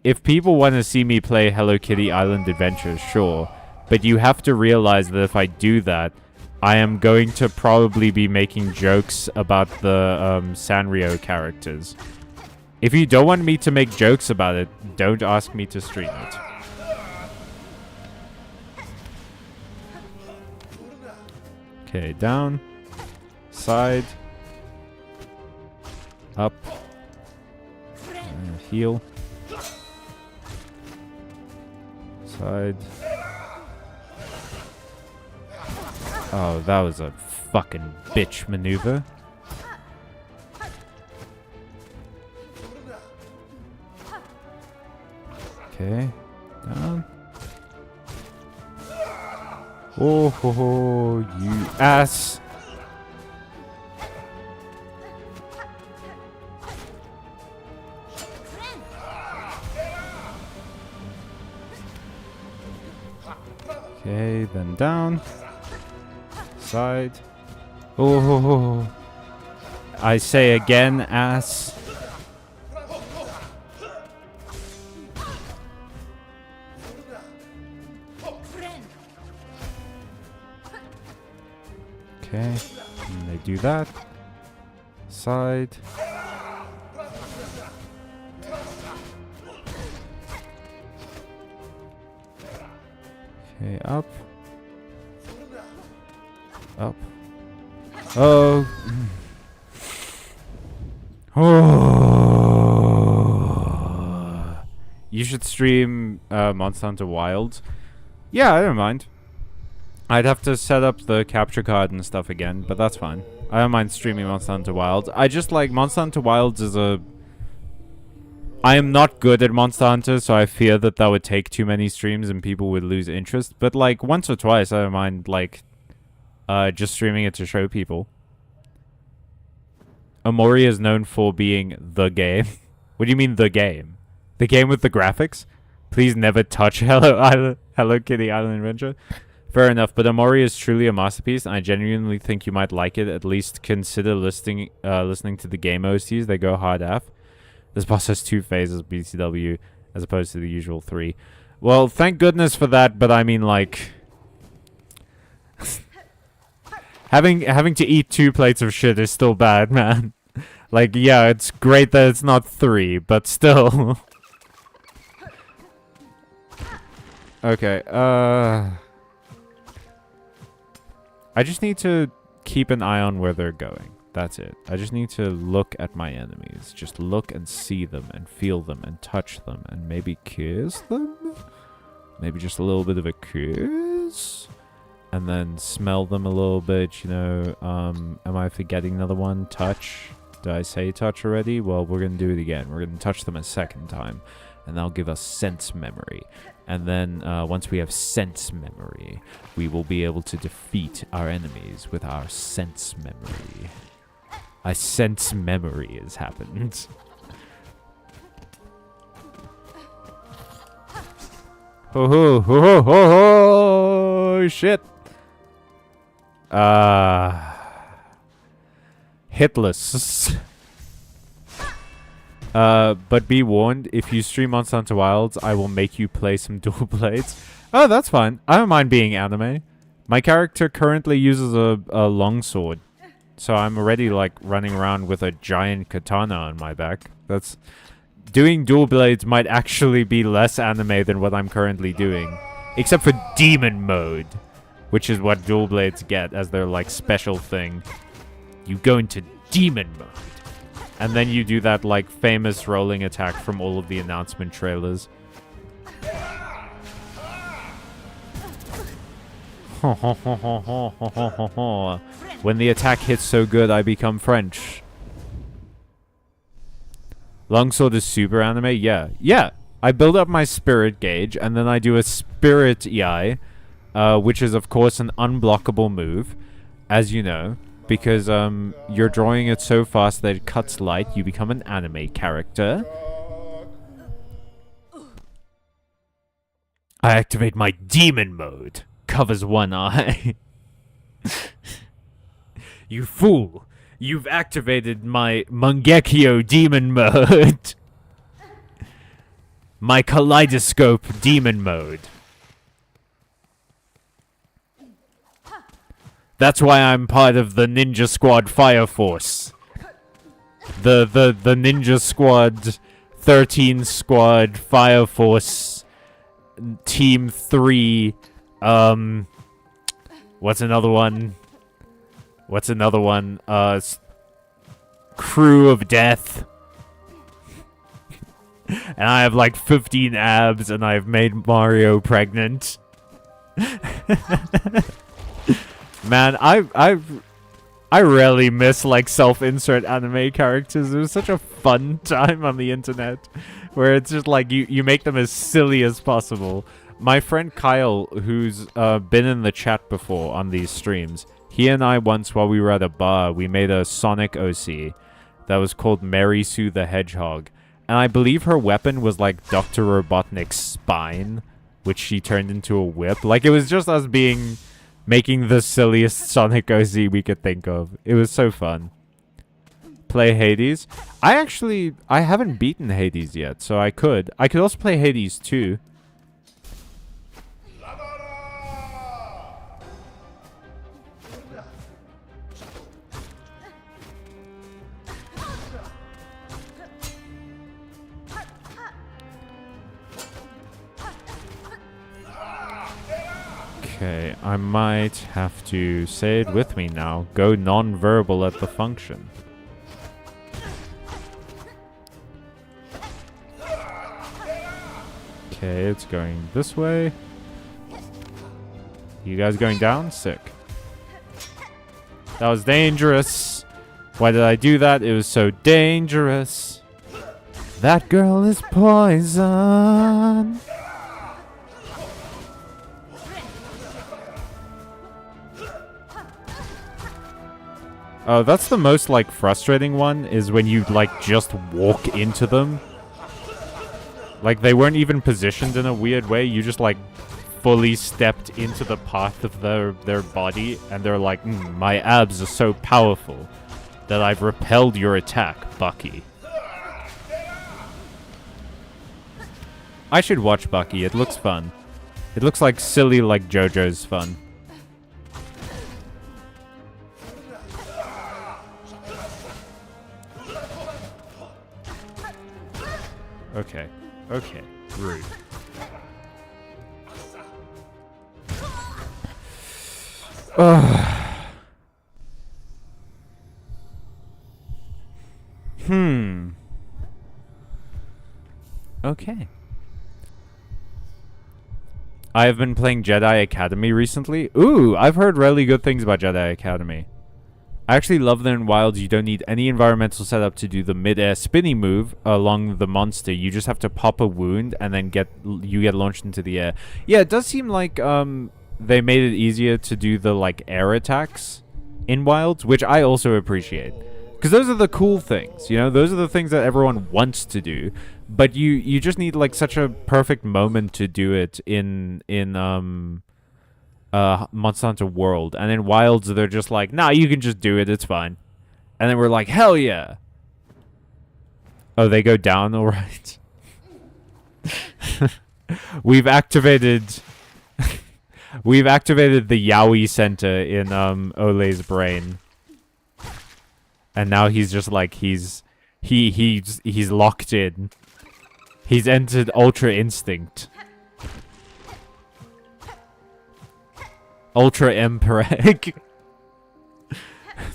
if people want to see me play Hello Kitty Island Adventures, sure. But you have to realize that if I do that, I am going to probably be making jokes about the Sanrio characters. If you don't want me to make jokes about it, don't ask me to stream it. Okay, down, side, up, heal, side. Oh, that was a fucking bitch maneuver. Okay, down. Oh, ho, ho, you ass. Okay, then down. Side. Oh, ho, ho. I say again, ass. Okay, and they do that. Side. Okay, up. Up. Oh. Oh. You should stream Monster Hunter Wilds. Yeah, I don't mind. I'd have to set up the capture card and stuff again, but that's fine. I don't mind streaming Monster Hunter Wilds. I just like Monster Hunter Wilds is a... I am not good at Monster Hunter, so I fear that would take too many streams and people would lose interest. But like once or twice, I don't mind like just streaming it to show people. Omori is known for being the game. What do you mean the game? The game with the graphics? Please never touch Hello Kitty Island Adventure. Fair enough, but Omori is truly a masterpiece, and I genuinely think you might like it. At least consider listening to the game OSTs. They go hard af. This boss has 2 phases BTW, as opposed to the usual 3. Well, thank goodness for that, but I mean, like... having to eat 2 plates of shit is still bad, man. Like, yeah, it's great that it's not 3, but still. Okay, I just need to keep an eye on where they're going. That's it. I just need to look at my enemies. Just look and see them and feel them and touch them and maybe kiss them? Maybe just a little bit of a kiss? And then smell them a little bit, you know. Am I forgetting another one? Touch. Did I say touch already? Well, we're going to do it again. We're going to touch them a second time. And that'll give us sense memory. And then once we have sense memory, we will be able to defeat our enemies with our sense memory. A sense memory has happened. Ho ho ho ho ho ho! Shit! Hitless. But be warned, if you stream Monster Hunter Wilds, I will make you play some dual blades. Oh, that's fine. I don't mind being anime. My character currently uses a longsword. So I'm already, like, running around with a giant katana on my back. That's... Doing dual blades might actually be less anime than what I'm currently doing. Except for demon mode. Which is what dual blades get as their, like, special thing. You go into demon mode. And then you do that, like, famous rolling attack from all of the announcement trailers. When the attack hits so good, I become French. Longsword is super anime? Yeah. Yeah! I build up my spirit gauge, and then I do a spirit EI, which is, of course, an unblockable move, as you know. Because you're drawing it so fast that it cuts light, you become an anime character. I activate my demon mode. Covers one eye. You fool! You've activated my Mangekyo demon mode. My kaleidoscope demon mode. That's why I'm part of the Ninja Squad Fire Force. The Ninja Squad 13 Squad Fire Force Team 3. What's another one? Crew of Death. And I have like 15 abs and I've made Mario pregnant. Man, I rarely miss like self-insert anime characters. It was such a fun time on the internet where it's just like you make them as silly as possible. My friend Kyle, who's been in the chat before on these streams, he and I once, while we were at a bar, we made a Sonic OC that was called Mary Sue the Hedgehog. And I believe her weapon was like Dr. Robotnik's spine, which she turned into a whip. Like, it was just us making the silliest Sonic OC we could think of. It was so fun. Play Hades. I haven't beaten Hades yet, so I could. I could also play Hades 2. Okay, I might have to say it with me now. Go non-verbal at the function. Okay, it's going this way. You guys going down? Sick. That was dangerous. Why did I do that? It was so dangerous. That girl is poison. Oh, that's the most, like, frustrating one, is when you, like, just walk into them. Like, they weren't even positioned in a weird way. You just, like, fully stepped into the path of their body, and they're like, my abs are so powerful that I've repelled your attack, Bucky. I should watch Bucky. It looks fun. It looks like silly, like JoJo's fun. Okay. Okay. Rude. Okay. I have been playing Jedi Academy recently. Ooh, I've heard really good things about Jedi Academy. I actually love that in Wilds you don't need any environmental setup to do the mid-air spinny move along the monster. You just have to pop a wound and then you get launched into the air. Yeah, it does seem like they made it easier to do the like air attacks in Wilds, which I also appreciate. Because those are the cool things, you know? Those are the things that everyone wants to do. But you just need like such a perfect moment to do it in Monster Hunter World, and in Wilds they're just like, nah, you can just do it, it's fine. And then we're like, hell yeah. Oh, they go down, alright. We've activated the Yowie Center in Ole's brain. And now he's just like he's locked in. He's entered Ultra Instinct. Ultra Empereg.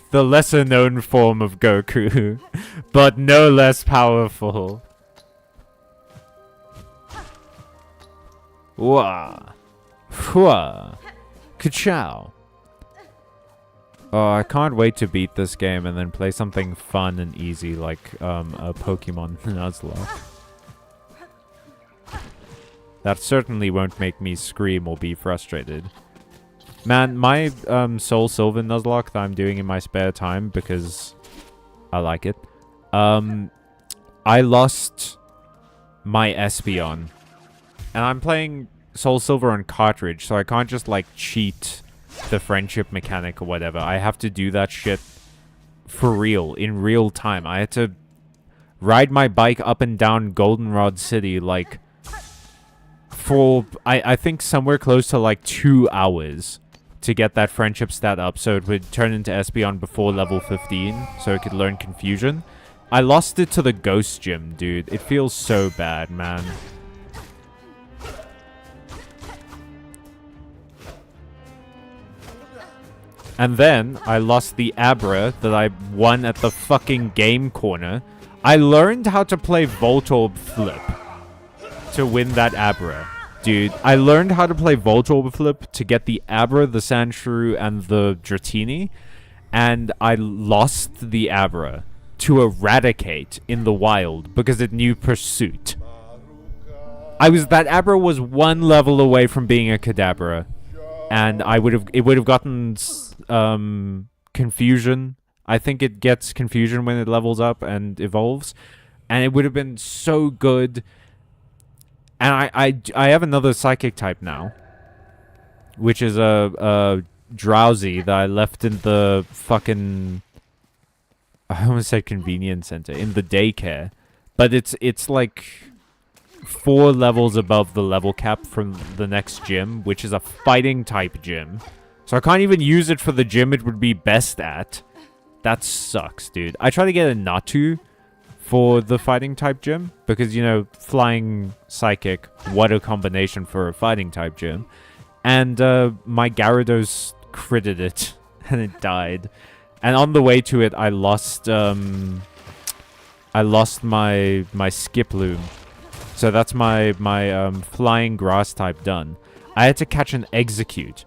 The lesser known form of Goku, but no less powerful. Wah. Hua. Ka-chow. Oh, I can't wait to beat this game and then play something fun and easy like a Pokemon Nuzlocke. That certainly won't make me scream or be frustrated. Man, my Soul Silver Nuzlocke that I'm doing in my spare time because I like it. I lost my Espeon. And I'm playing Soul Silver on cartridge, so I can't just like cheat the friendship mechanic or whatever. I have to do that shit for real, in real time. I had to ride my bike up and down Goldenrod City like for, I think, somewhere close to like 2 hours to get that friendship stat up so it would turn into Espeon before level 15 so it could learn Confusion. I lost it to the Ghost Gym, dude. It feels so bad, man. And then I lost the Abra that I won at the fucking game corner. I learned how to play Voltorb Flip to win that Abra. Dude, I learned how to play Voltorb Flip to get the Abra, the Sandshrew, and the Dratini. And I lost the Abra to Eradicate in the wild because it knew Pursuit. That Abra was 1 level away from being a Kadabra. And it would have gotten Confusion. I think it gets Confusion when it levels up and evolves. And it would have been so good. And I have another Psychic type now, which is a Drowsy that I left in the fucking, I almost said convenience center, in the daycare. But it's like 4 levels above the level cap from the next gym, which is a fighting type gym. So I can't even use it for the gym it would be best at. That sucks, dude. I try to get a Natu for the fighting type gym because, you know, flying Psychic, what a combination for a fighting type gym. And my Gyarados critted it and it died. And on the way to it, I lost my Skiploom. So that's my flying grass type done. I had to catch an Execute.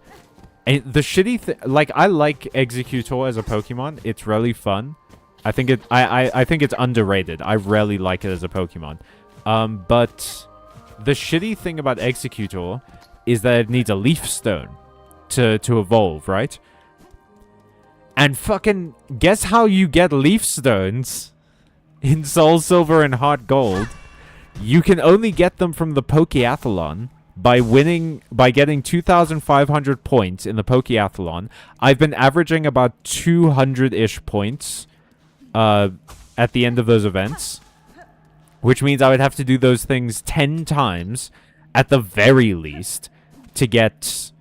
And the shitty thing, like, I like Executor as a Pokemon. It's really fun. I think it's underrated. I really like it as a Pokemon. But the shitty thing about Executor is that it needs a Leaf Stone to evolve, right? And fucking guess how you get Leaf Stones in Soul Silver and Heart Gold? You can only get them from the Pokeathlon by getting 2,500 points in the Pokeathlon. I've been averaging about 200-ish points at the end of those events, which means I would have to do those things 10 times at the very least to get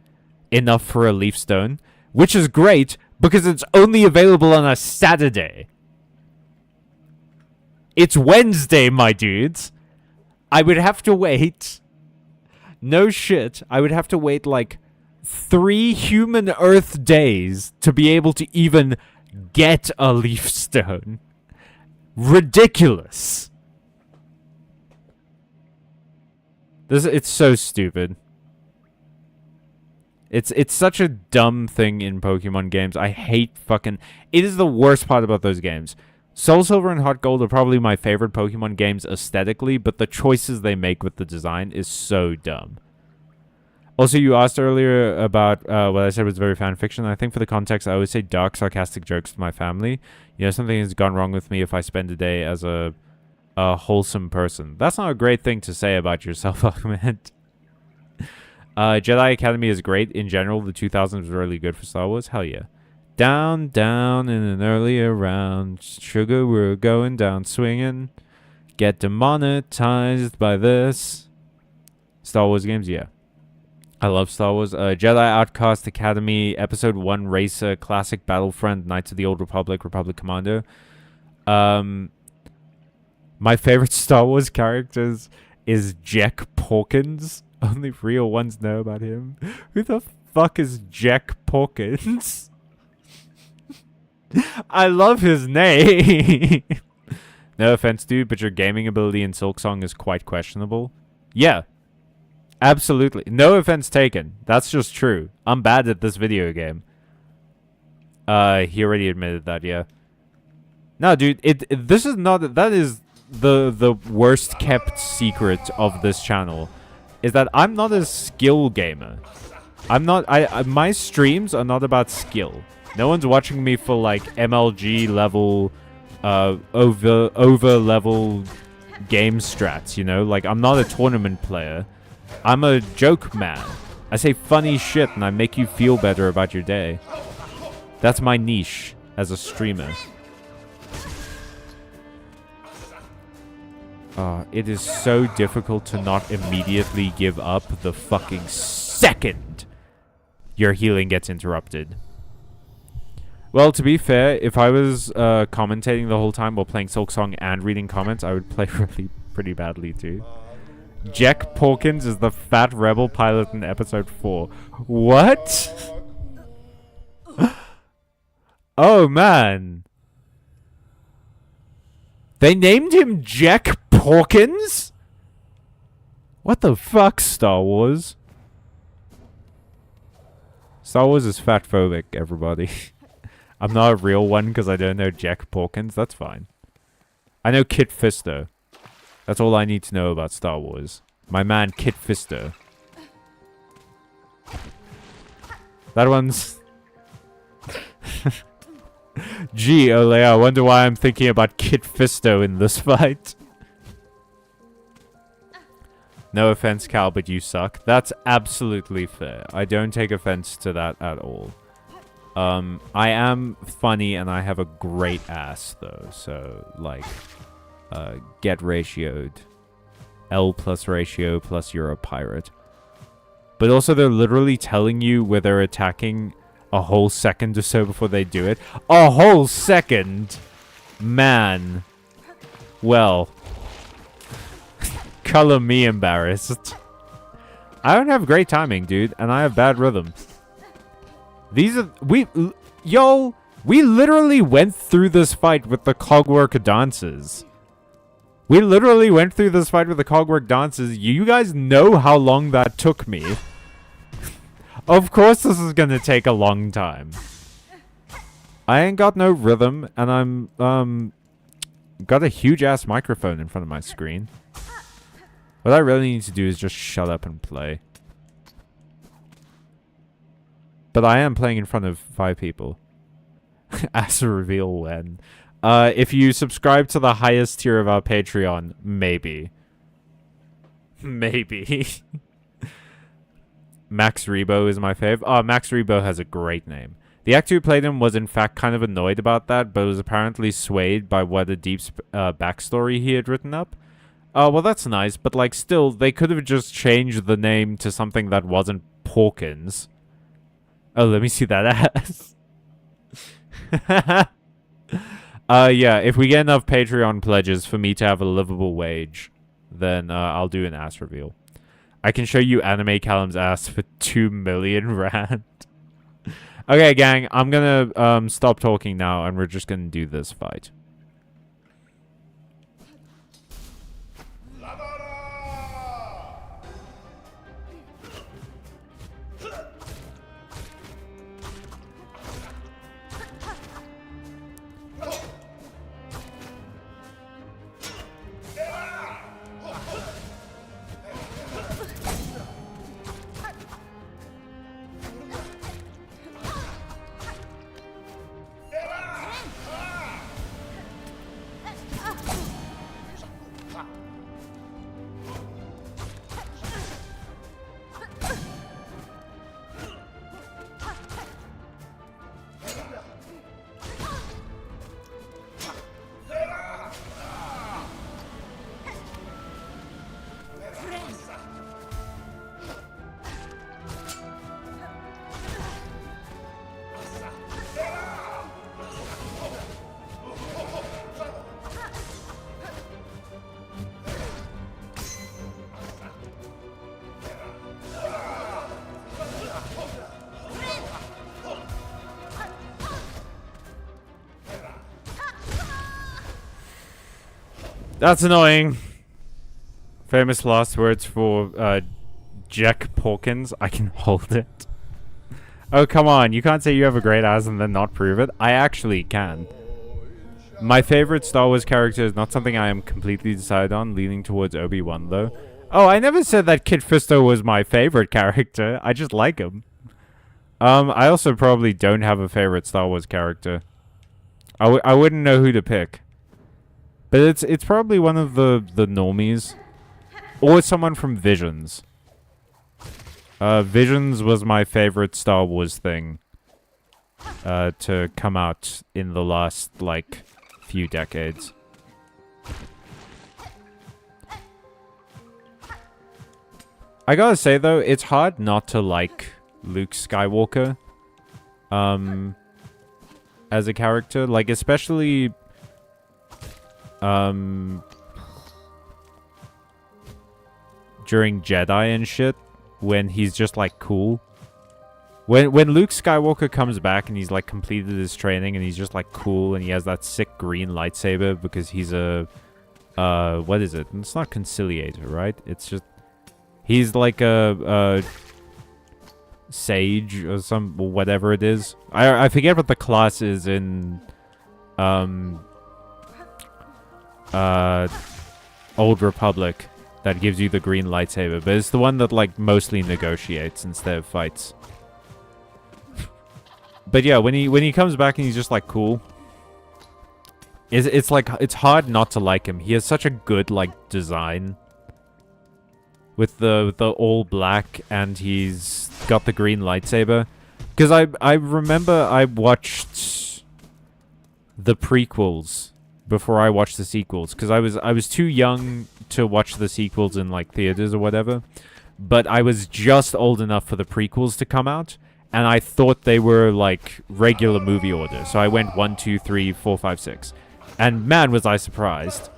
enough for a Leaf Stone, which is great because it's only available on a Saturday. It's Wednesday, my dudes. I would have to wait. No shit. I would have to wait like 3 human Earth days to be able to even get a Leaf Stone. Ridiculous. It's so stupid. It's such a dumb thing in Pokemon games. I hate fucking... It is the worst part about those games. Soul Silver and Heart Gold are probably my favorite Pokemon games aesthetically, but the choices they make with the design is so dumb. Also, you asked earlier about what I said was very fan fiction. I think for the context, I always say dark, sarcastic jokes to my family. You know, something has gone wrong with me if I spend a day as a wholesome person. That's not a great thing to say about yourself, Ahmed. Jedi Academy is great in general. The 2000s was really good for Star Wars. Hell yeah. Down, down in an earlier round. Sugar, we're going down swinging. Get demonetized by this. Star Wars games, yeah. I love Star Wars. Jedi Outcast Academy, Episode 1 Racer, Classic Battlefront, Knights of the Old Republic, Republic Commando. My favorite Star Wars characters is Jack Porkins. Only real ones know about him. Who the fuck is Jack Porkins? I love his name. No offense, dude, but your gaming ability in Silksong is quite questionable. Yeah. Absolutely. No offense taken. That's just true. I'm bad at this video game. He already admitted that, yeah. No, dude, this is not... That is the worst kept secret of this channel. Is that I'm not a skill gamer. I'm not... my streams are not about skill. No one's watching me for, like, MLG level... over level game strats, you know? Like, I'm not a tournament player. I'm a joke man. I say funny shit and I make you feel better about your day. That's my niche as a streamer. It is so difficult to not immediately give up the fucking second your healing gets interrupted. Well, to be fair, if I was commentating the whole time while playing Silksong and reading comments, I would play pretty badly too. Jack Porkins is the fat rebel pilot in episode 4. What? Oh, man. They named him Jack Porkins? What the fuck, Star Wars? Star Wars is fat phobic, everybody. I'm not a real one because I don't know Jack Porkins. That's fine. I know Kit Fisto. That's all I need to know about Star Wars. My man, Kit Fisto. That one's... Gee, Ole, I wonder why I'm thinking about Kit Fisto in this fight. No offense, Cal, but you suck. That's absolutely fair. I don't take offense to that at all. I am funny and I have a great ass, though. So, like, get ratioed. L plus ratio plus you're a pirate. But also, they're literally telling you where they're attacking a whole second or so before they do it. A whole second? Man. Well. Color me embarrassed. I don't have great timing, dude, and I have bad rhythm. These are... we literally went through this fight with the cogwork dances. We literally went through this fight with the cogwork dances. You guys know how long that took me. Of course this is gonna take a long time. I ain't got no rhythm, and I'm, got a huge-ass microphone in front of my screen. What I really need to do is just shut up and play. But I am playing in front of 5 people. As a reveal when. If you subscribe to the highest tier of our Patreon, maybe. Maybe. Max Rebo is my fave. Oh, Max Rebo has a great name. The actor who played him was in fact kind of annoyed about that, but was apparently swayed by what a deep backstory he had written up. Well, that's nice, but like still, they could have just changed the name to something that wasn't Porkins. Oh, let me see that ass. Yeah, if we get enough Patreon pledges for me to have a livable wage, then I'll do an ass reveal. I can show you Anime Callum's ass for 2 million rand. Okay, gang, I'm gonna stop talking now, and we're just gonna do this fight. That's annoying. Famous last words for Jack Porkins. I can hold it. Oh, come on. You can't say you have a great ass and then not prove it. I actually can. My favorite Star Wars character is not something I am completely decided on, leaning towards Obi-Wan, though. Oh, I never said that Kit Fisto was my favorite character. I just like him. I also probably don't have a favorite Star Wars character. I wouldn't know who to pick. But it's probably one of the normies. Or someone from Visions. Visions was my favorite Star Wars thing. To come out in the last, like, few decades. I gotta say though, it's hard not to like Luke Skywalker as a character, like especially during Jedi and shit, when he's just like cool. When Luke Skywalker comes back and he's like completed his training and he's just like cool and he has that sick green lightsaber because he's a what is it? It's not conciliator, right? It's just he's like a sage or some whatever it is. I forget what the class is in Old Republic that gives you the green lightsaber, but it's the one that like mostly negotiates instead of fights. But yeah, when he comes back and he's just like cool, it's like it's hard not to like him. He has such a good like design with the all black, and he's got the green lightsaber. Because I remember I watched the prequels before I watched the sequels, because I was too young to watch the sequels in like theaters or whatever, but I was just old enough for the prequels to come out. And I thought they were like regular movie order. So I went 1, 2, 3, 4, 5, 6. And man, was I surprised.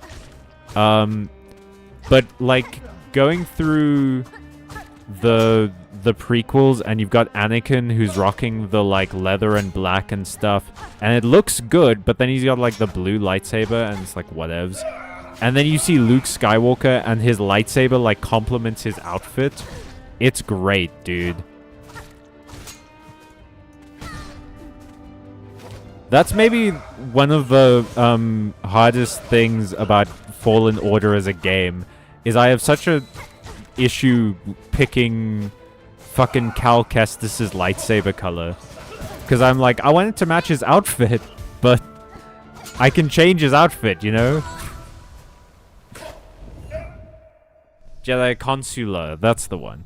But like going through the prequels, and you've got Anakin who's rocking the like leather and black and stuff. And it looks good, but then he's got like the blue lightsaber and it's like whatevs. And then you see Luke Skywalker and his lightsaber like complements his outfit. It's great, dude. That's maybe one of the hardest things about Fallen Order as a game, is I have such a issue picking fucking Cal Kestis' lightsaber color. Because I'm like, I want it to match his outfit, but I can change his outfit, you know? Jedi Consular, that's the one.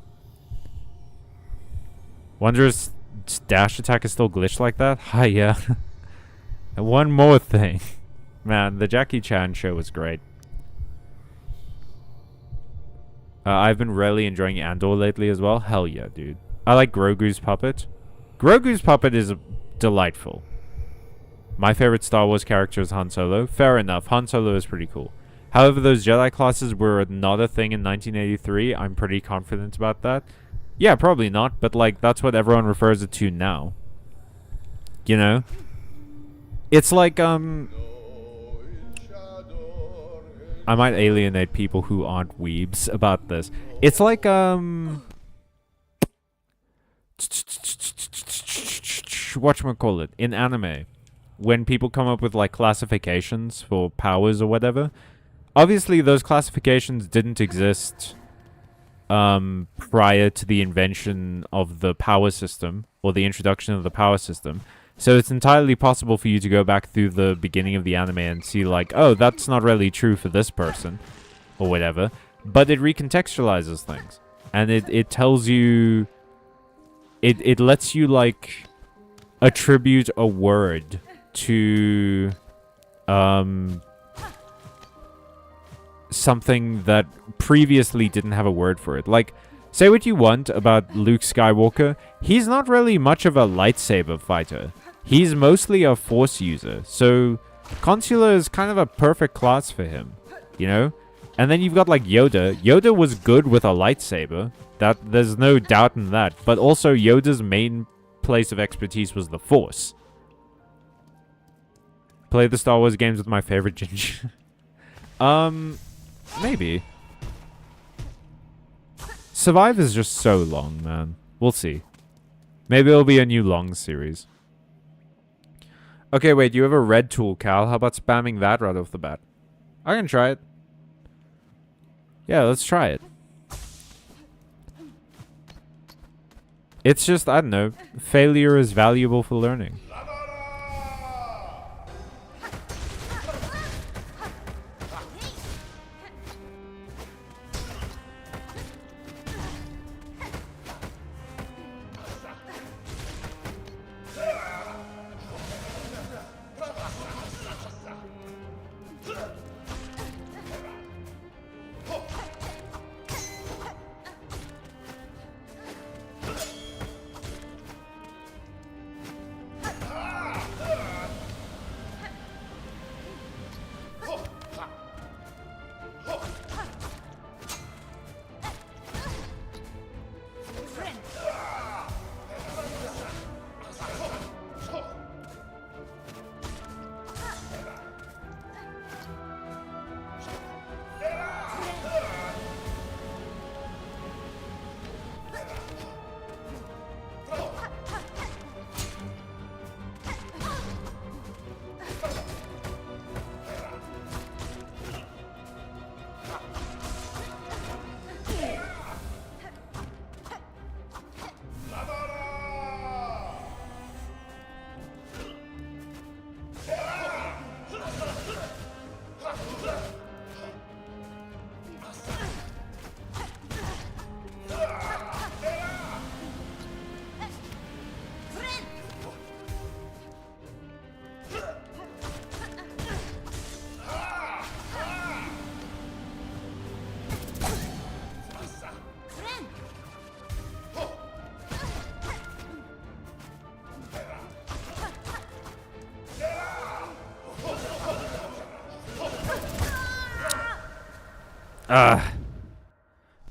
Wonder if dash attack is still glitched like that? Hi, yeah. And one more thing. Man, the Jackie Chan show was great. I've been really enjoying Andor lately as well. Hell yeah, dude. I like Grogu's puppet. Grogu's puppet is delightful. My favorite Star Wars character is Han Solo. Fair enough, Han Solo is pretty cool. However, those Jedi classes were not a thing in 1983. I'm pretty confident about that. Yeah, probably not, but like, that's what everyone refers it to now. You know? It's like, I might alienate people who aren't weebs about this. It's like, whatchamacallit, in anime, when people come up with, like, classifications for powers or whatever, obviously those classifications didn't exist, prior to the invention of the power system, or the introduction of the power system. So it's entirely possible for you to go back through the beginning of the anime and see like, oh, that's not really true for this person, or whatever. But it recontextualizes things. And it tells you... It lets you, like, attribute a word to... something that previously didn't have a word for it. Like, say what you want about Luke Skywalker, he's not really much of a lightsaber fighter. He's mostly a Force user, so Consular is kind of a perfect class for him, you know? And then you've got, like, Yoda. Yoda was good with a lightsaber. There's no doubt in that. But also, Yoda's main place of expertise was the Force. Play the Star Wars games with my favorite ginger. Maybe. Survive is just so long, man. We'll see. Maybe it'll be a new long series. Okay, wait, you have a red tool, Cal. How about spamming that right off the bat? I can try it. Yeah, let's try it. It's just, I don't know, failure is valuable for learning.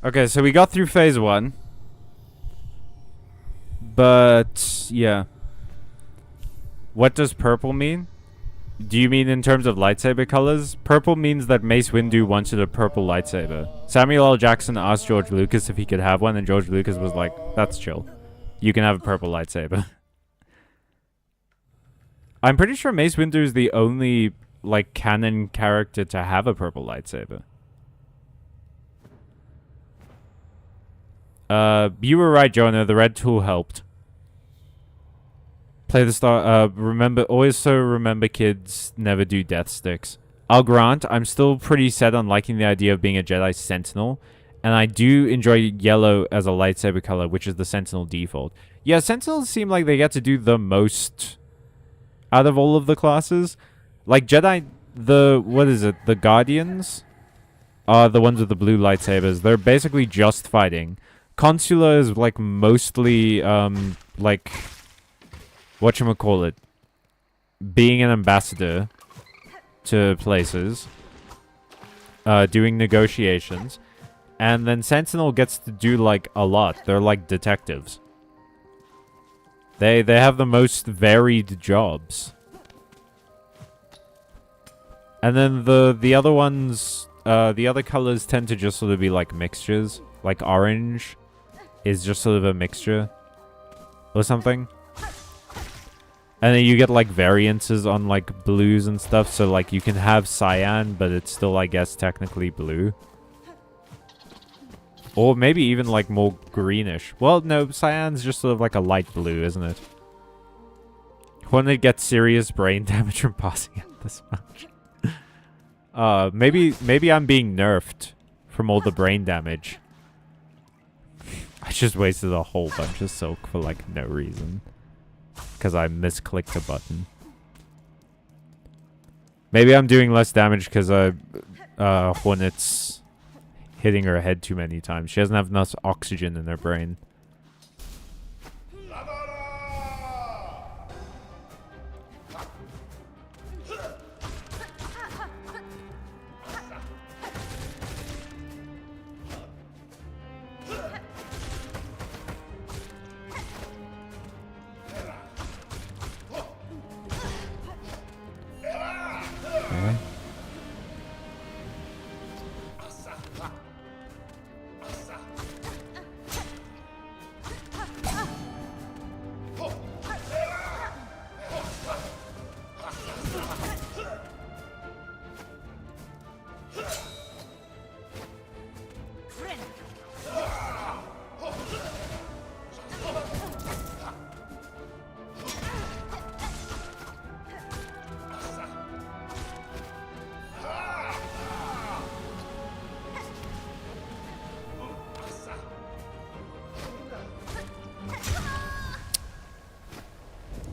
Okay, so we got through phase 1. But, yeah. What does purple mean? Do you mean in terms of lightsaber colors? Purple means that Mace Windu wanted a purple lightsaber. Samuel L. Jackson asked George Lucas if he could have one, and George Lucas was like, that's chill. You can have a purple lightsaber. I'm pretty sure Mace Windu is the only, like, canon character to have a purple lightsaber. You were right, Jonah. The red tool helped. Play the star. Remember, kids never do death sticks. I'll grant, I'm still pretty set on liking the idea of being a Jedi Sentinel, and I do enjoy yellow as a lightsaber color, which is the Sentinel default. Yeah, Sentinels seem like they get to do the most out of all of the classes. Like Jedi, the Guardians are the ones with the blue lightsabers. They're basically just fighting. Consular is like mostly like whatchamacallit, being an ambassador to places, doing negotiations, and then Sentinel gets to do like a lot. They're like detectives. They have the most varied jobs. And then the other ones, the other colors tend to just sort of be like mixtures. Like orange is just sort of a mixture or something. And then you get like variances on like blues and stuff. So like you can have cyan, but it's still, I guess, technically blue. Or maybe even like more greenish. Well, no, cyan's just sort of like a light blue, isn't it? When it gets serious brain damage from passing out this much. Maybe I'm being nerfed from all the brain damage. I just wasted a whole bunch of silk for like no reason. Because I misclicked a button. Maybe I'm doing less damage because Hornet's hitting her head too many times. She doesn't have enough oxygen in her brain.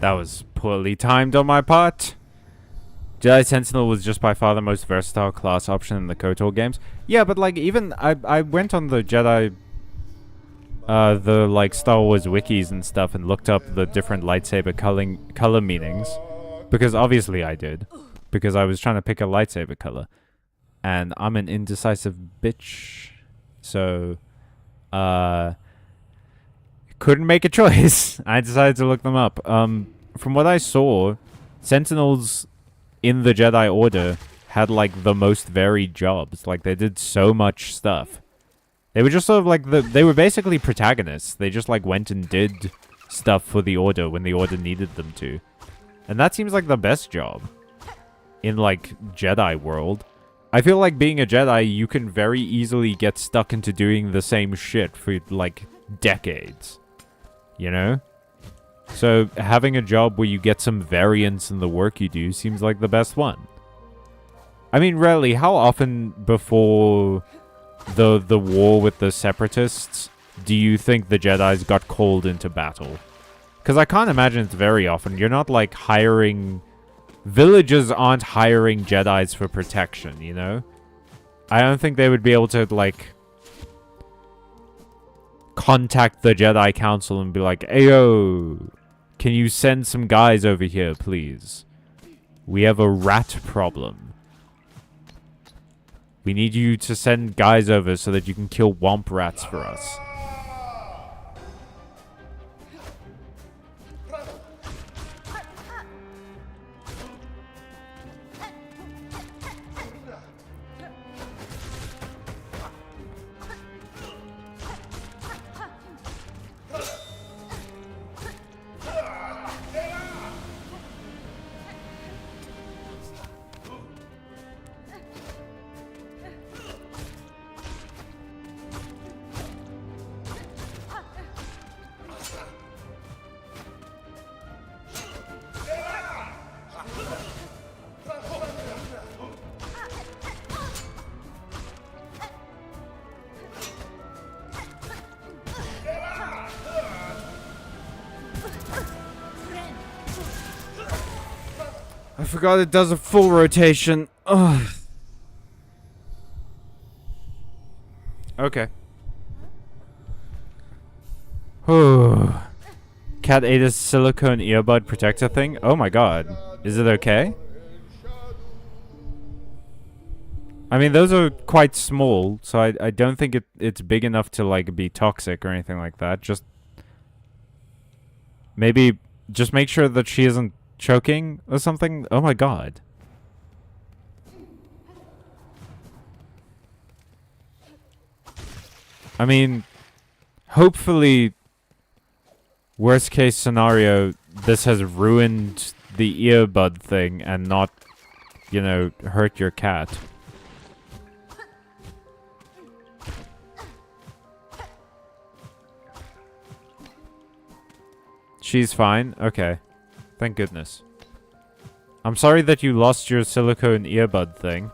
That was poorly timed on my part. Jedi Sentinel was just by far the most versatile class option in the KOTOR games. Yeah, but like even I went on the Jedi the like Star Wars wikis and stuff and looked up the different lightsaber color meanings, because obviously I did, because I was trying to pick a lightsaber color, and I'm an indecisive bitch, so couldn't make a choice. I decided to look them up. From what I saw, Sentinels in the Jedi Order had like the most varied jobs. Like they did so much stuff. They were just sort of like they were basically protagonists. They just like went and did stuff for the Order when the Order needed them to. And that seems like the best job in like Jedi world. I feel like being a Jedi, you can very easily get stuck into doing the same shit for like decades. You know? So having a job where you get some variance in the work you do seems like the best one. I mean, really, how often before the war with the Separatists do you think the Jedis got called into battle? Because I can't imagine it's very often. You're not like hiring... Villagers aren't hiring Jedis for protection, you know? I don't think they would be able to like contact the Jedi Council and be like, "Ayo, can you send some guys over here, please? We have a rat problem." We need you to send guys over so that you can kill womp rats for us. I forgot it does a full rotation. Ugh. Okay. Cat ate a silicone earbud protector thing? Oh my god. Is it okay? I mean, those are quite small, so I don't think it's big enough to, like, be toxic or anything like that. Just... maybe just make sure that she isn't choking or something. Oh my god. I mean, hopefully, worst case scenario, this has ruined the earbud thing and not, you know, hurt your cat. She's fine? Okay. Thank goodness. I'm sorry that you lost your silicone earbud thing.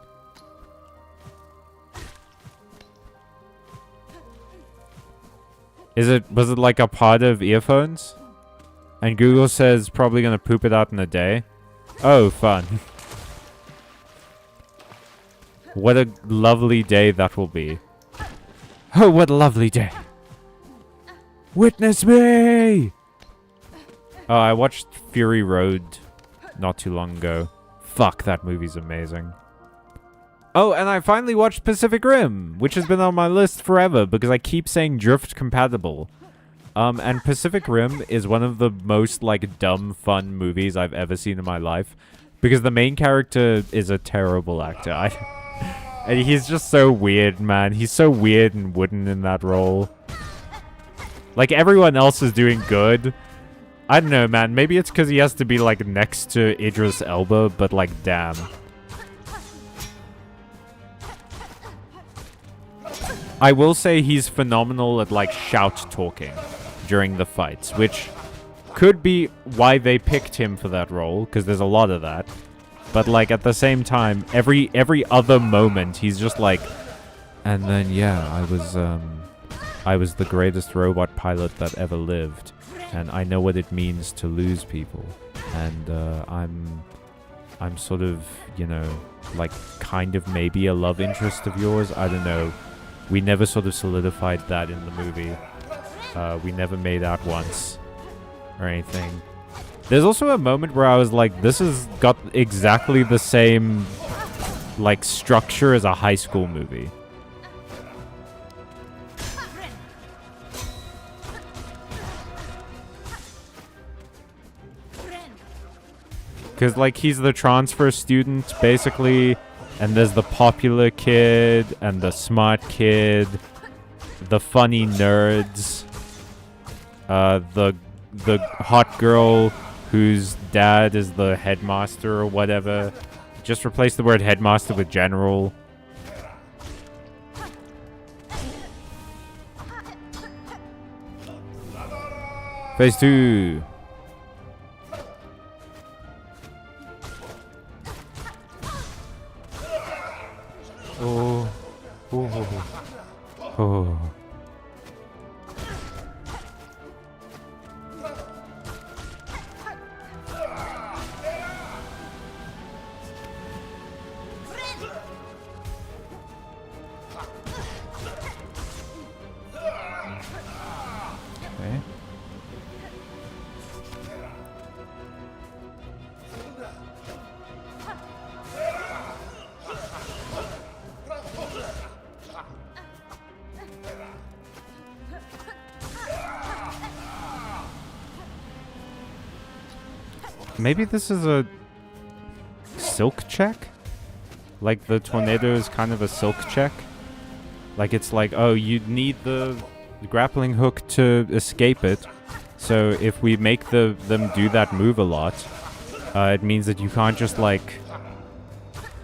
Was it like a pod of earphones? And Google says probably gonna poop it out in a day. Oh, fun. What a lovely day that will be. Oh, what a lovely day. Witness me! Oh, I watched Fury Road not too long ago. Fuck, that movie's amazing. Oh, and I finally watched Pacific Rim, which has been on my list forever because I keep saying drift compatible. And Pacific Rim is one of the most, like, dumb, fun movies I've ever seen in my life. Because the main character is a terrible actor. And he's just so weird, man. He's so weird and wooden in that role. Like, everyone else is doing good. I don't know, man. Maybe it's because he has to be, like, next to Idris Elba, but, like, damn. I will say he's phenomenal at, like, shout talking during the fights, which could be why they picked him for that role, because there's a lot of that. But, like, at the same time, every other moment, he's just like, and then, yeah, I was the greatest robot pilot that ever lived. And I know what it means to lose people. And I'm sort of, you know, like kind of maybe a love interest of yours. I don't know. We never sort of solidified that in the movie. We never made out once or anything. There's also a moment where I was like, this has got exactly the same, like, structure as a high school movie. Because, like, he's the transfer student, basically, and there's the popular kid, and the smart kid, the funny nerds, the hot girl whose dad is the headmaster or whatever. Just replace the word headmaster with general. Phase 2. Oh. Oh. Oh. Okay. Maybe this is a silk check? Like the tornado is kind of a silk check? Like it's like, oh, you need the grappling hook to escape it. So if we make them do that move a lot, it means that you can't just like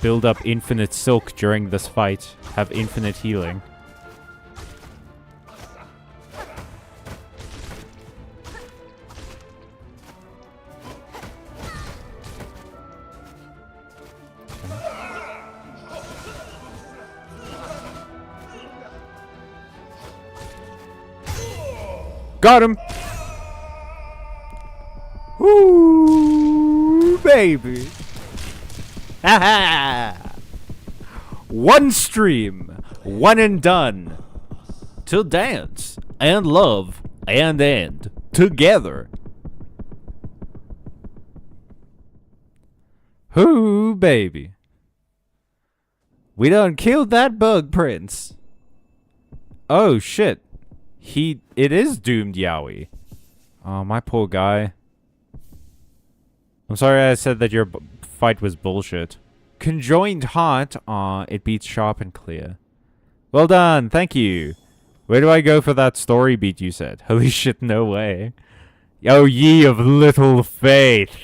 build up infinite silk during this fight, have infinite healing. Got him! Woo, baby! Ha ha! One stream, one and done. To dance and love and end together. Whoo, baby. We done killed that bug prince. Oh, shit. It is doomed Yowie. Oh, my poor guy. I'm sorry I said that your fight was bullshit. Conjoined heart. Aw, it beats sharp and clear. Well done, thank you. Where do I go for that story beat you said? Holy shit, no way. Oh, ye of little faith.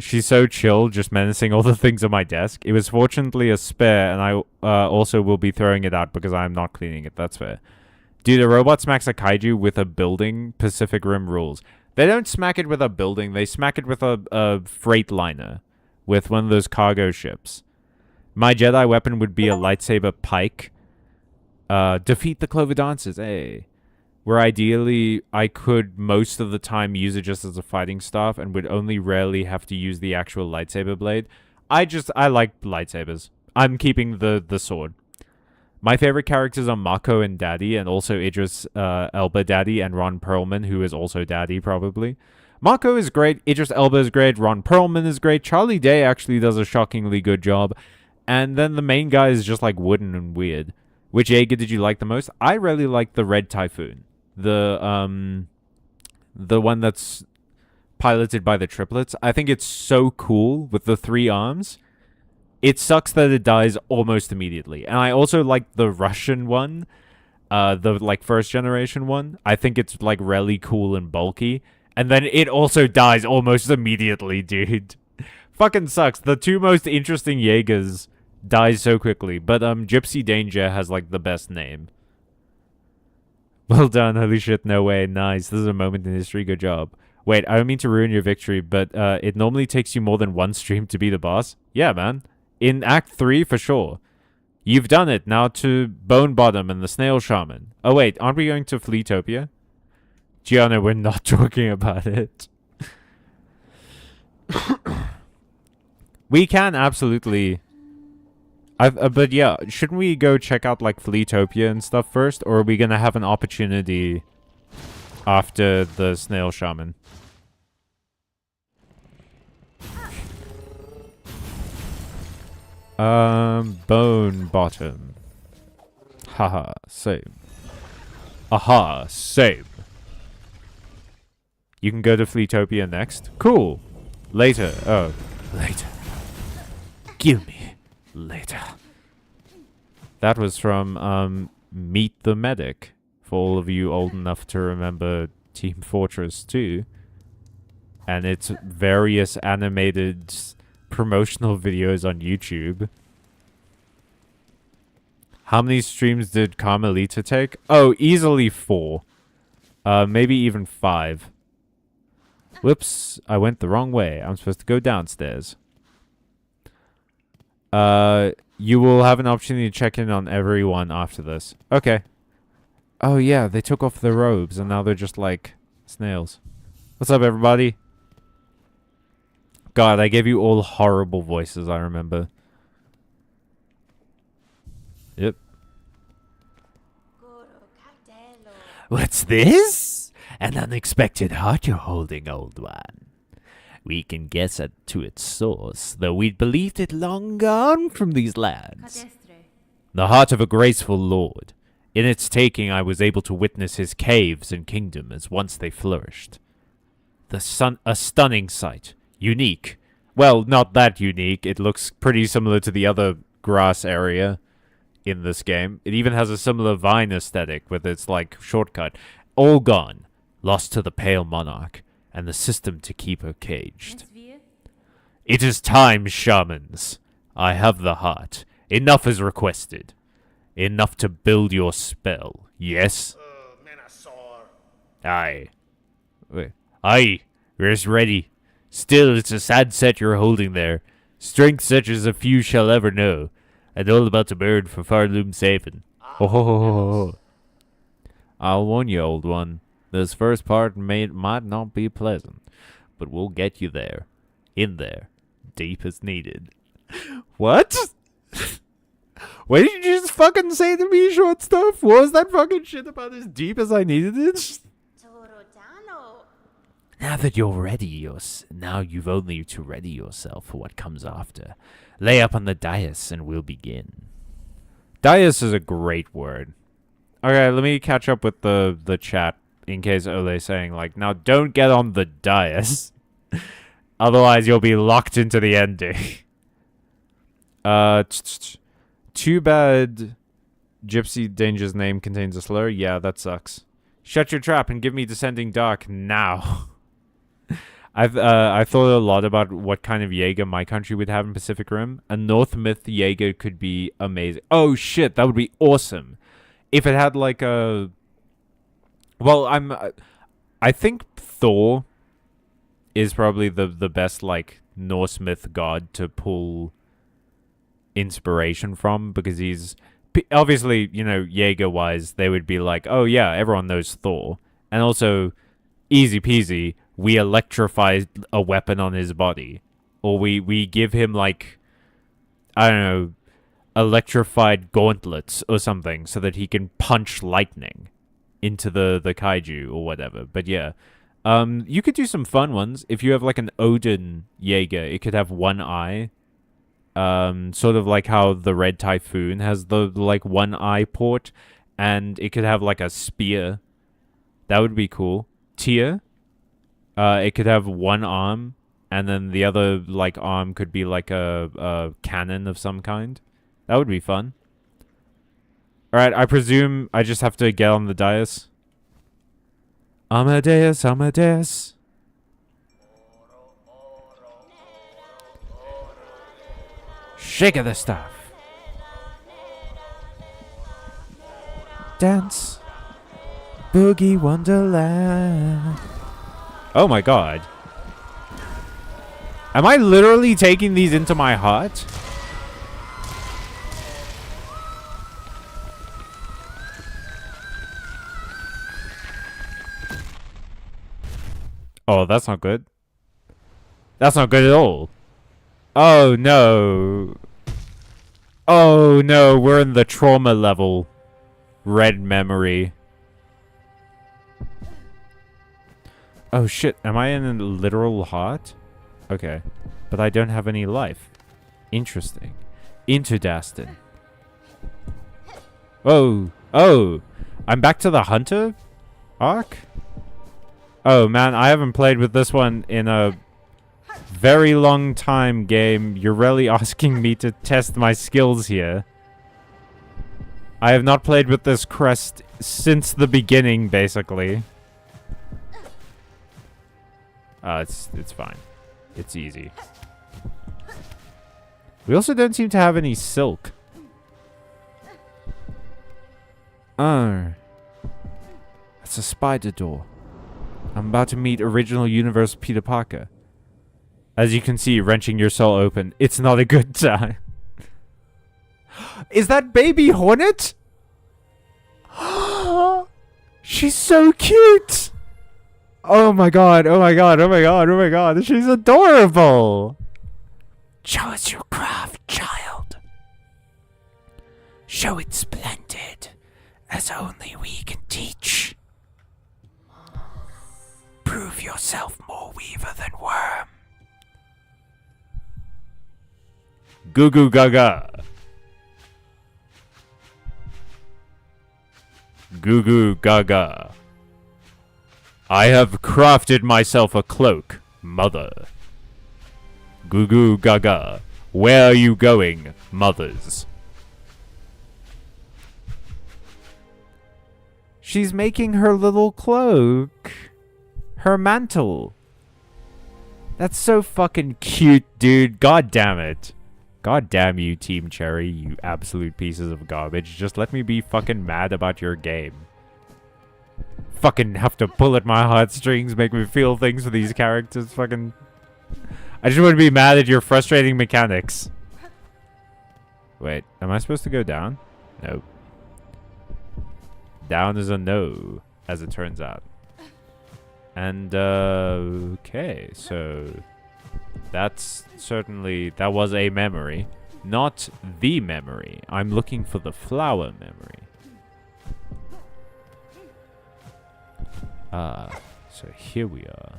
She's so chill, just menacing all the things on my desk. It was fortunately a spare, and I also will be throwing it out because I'm not cleaning it. That's fair. Dude, a robot smacks a kaiju with a building. Pacific Rim rules. They don't smack it with a building. They smack it with a freight liner. With one of those cargo ships. My Jedi weapon would be a lightsaber pike. Defeat the Clover Dancers, hey. Where ideally, I could most of the time use it just as a fighting staff and would only rarely have to use the actual lightsaber blade. I like lightsabers. I'm keeping the sword. My favorite characters are Mako and Daddy, and also Idris Elba Daddy and Ron Perlman, who is also Daddy, probably. Mako is great, Idris Elba is great, Ron Perlman is great, Charlie Day actually does a shockingly good job, and then the main guy is just like wooden and weird. Which Jaeger did you like the most? I really like the Red Typhoon. The one that's piloted by the triplets. I think it's so cool with the 3 arms. It sucks that it dies almost immediately. And I also like the Russian one, the like first generation one. I think it's like really cool and bulky. And then it also dies almost immediately, dude. Fucking sucks. The 2 most interesting Jaegers dies so quickly. But Gypsy Danger has like the best name. Well done, holy shit, no way, nice. This is a moment in history, good job. Wait, I don't mean to ruin your victory, but it normally takes you more than 1 stream to be the boss. Yeah, man. In Act 3, for sure. You've done it, now to Bone Bottom and the Snail Shaman. Oh wait, aren't we going to Fleetopia? Gianna, we're not talking about it. We can absolutely... but yeah, shouldn't we go check out like Fleetopia and stuff first? Or are we going to have an opportunity after the Snail Shaman? Bone Bottom. Haha, same. Aha, same. You can go to Fleetopia next. Cool. Later. Oh, later. Kill me. Later. That was from Meet the Medic. For all of you old enough to remember Team Fortress 2. And its various animated promotional videos on YouTube. How many streams did Carmelita take? Oh, easily 4. Maybe even 5. Whoops, I went the wrong way. I'm supposed to go downstairs. You will have an opportunity to check in on everyone after this. Okay. Oh yeah, they took off their robes and now they're just like snails. What's up, everybody? God, I gave you all horrible voices, I remember. Yep. What's this? An unexpected heart you're holding, old one. We can guess to its source, though we'd believed it long gone from these lands. The heart of a graceful lord. In its taking, I was able to witness his caves and kingdom as once they flourished. A stunning sight. Unique. Well, not that unique. It looks pretty similar to the other grass area in this game. It even has a similar vine aesthetic with its, like, shortcut. All gone. Lost to the pale monarch and the system to keep her caged. It is time, shamans. I have the heart. Enough is requested. Enough to build your spell. Yes? Aye. Aye. We're ready. Still, it's a sad set you're holding there. Strength such as a few shall ever know. And all about to burn for Farloom Safen. Ho ho ho ho ho. I'll warn you, old one. This first part might not be pleasant. But we'll get you there. In there. Deep as needed. What? What did you just fucking say to me, short stuff? What was that fucking shit about as deep as I needed it? Now that you're ready, now you've only to ready yourself for what comes after. Lay up on the dais and we'll begin. Dais is a great word. Okay, let me catch up with the chat in case Ole's saying, like, now don't get on the dais. Otherwise you'll be locked into the ending. Too bad Gypsy Danger's name contains a slur. Yeah, that sucks. Shut your trap and give me Descending Dark now. I've thought a lot about what kind of Jaeger my country would have in Pacific Rim. A North Myth Jaeger could be amazing. Oh shit, that would be awesome. If it had like a... Well, I think Thor is probably the best like Norse myth god to pull inspiration from, because he's obviously, you know, Jaeger wise, they would be like, oh yeah, everyone knows Thor. And also, easy peasy, we electrify a weapon on his body. Or we give him, like, I don't know, electrified gauntlets or something so that he can punch lightning into the kaiju or whatever. But yeah, you could do some fun ones. If you have, like, an Odin Jaeger, it could have one eye. Sort of like how the Red Typhoon has the, like, one eye port. And it could have, like, a spear. That would be cool. Tyr. It could have one arm, and then the other, like, arm could be like a cannon of some kind. That would be fun. Alright, I presume I just have to get on the dais. Amadeus, Amadeus. Shake of the stuff. Dance. Boogie Wonderland. Oh my god. Am I literally taking these into my heart? Oh, that's not good. That's not good at all. Oh no. Oh no, we're in the trauma level. Red memory. Oh shit, am I in a literal heart? Okay. But I don't have any life. Interesting. Interdastin. Oh. Oh. I'm back to the hunter arc? Oh man, I haven't played with this one in a very long time, game. You're really asking me to test my skills here. I have not played with this crest since the beginning, basically. It's fine. It's easy. We also don't seem to have any silk. That's a spider door. I'm about to meet original universe Peter Parker. As you can see, wrenching your soul open, it's not a good time. Is that baby Hornet? She's so cute! Oh my god, oh my god, oh my god, oh my god, she's adorable! Show us your craft, child. Show it splendid, as only we can teach. Prove yourself more weaver than worm. Goo goo gaga. Goo goo gaga. I have crafted myself a cloak, mother. Goo goo gaga. Where are you going, mothers? She's making her little cloak. Her mantle. That's so fucking cute, dude. God damn it. God damn you, Team Cherry, you absolute pieces of garbage. Just let me be fucking mad about your game. Fucking have to pull at my heartstrings, make me feel things for these characters. Fucking... I just want to be mad at your frustrating mechanics. Wait, am I supposed to go down? Nope. Down is a no, as it turns out. And, okay, so... That's certainly... That was a memory. Not the memory. I'm looking for the flower memory. Ah, so here we are.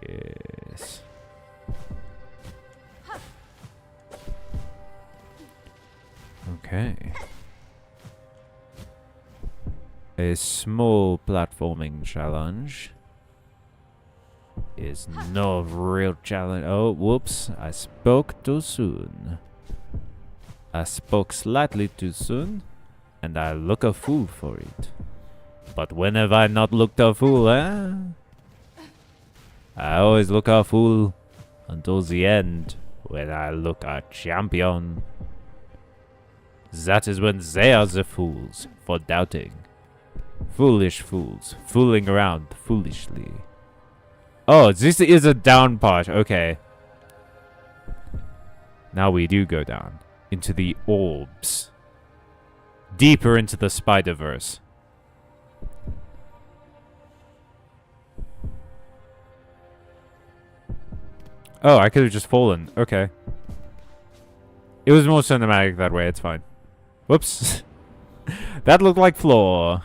Yes. Okay. A small platforming challenge is no real challenge. Oh, whoops. I spoke too soon. I spoke slightly too soon, and I look a fool for it. But when have I not looked a fool, eh? I always look a fool until the end, when I look a champion. That is when they are the fools for doubting. Foolish fools, fooling around foolishly. Oh, this is a down part. Okay. Now we do go down into the orbs. Deeper into the Spider-Verse. Oh, I could have just fallen. Okay. It was more cinematic that way. It's fine. Whoops. That looked like floor.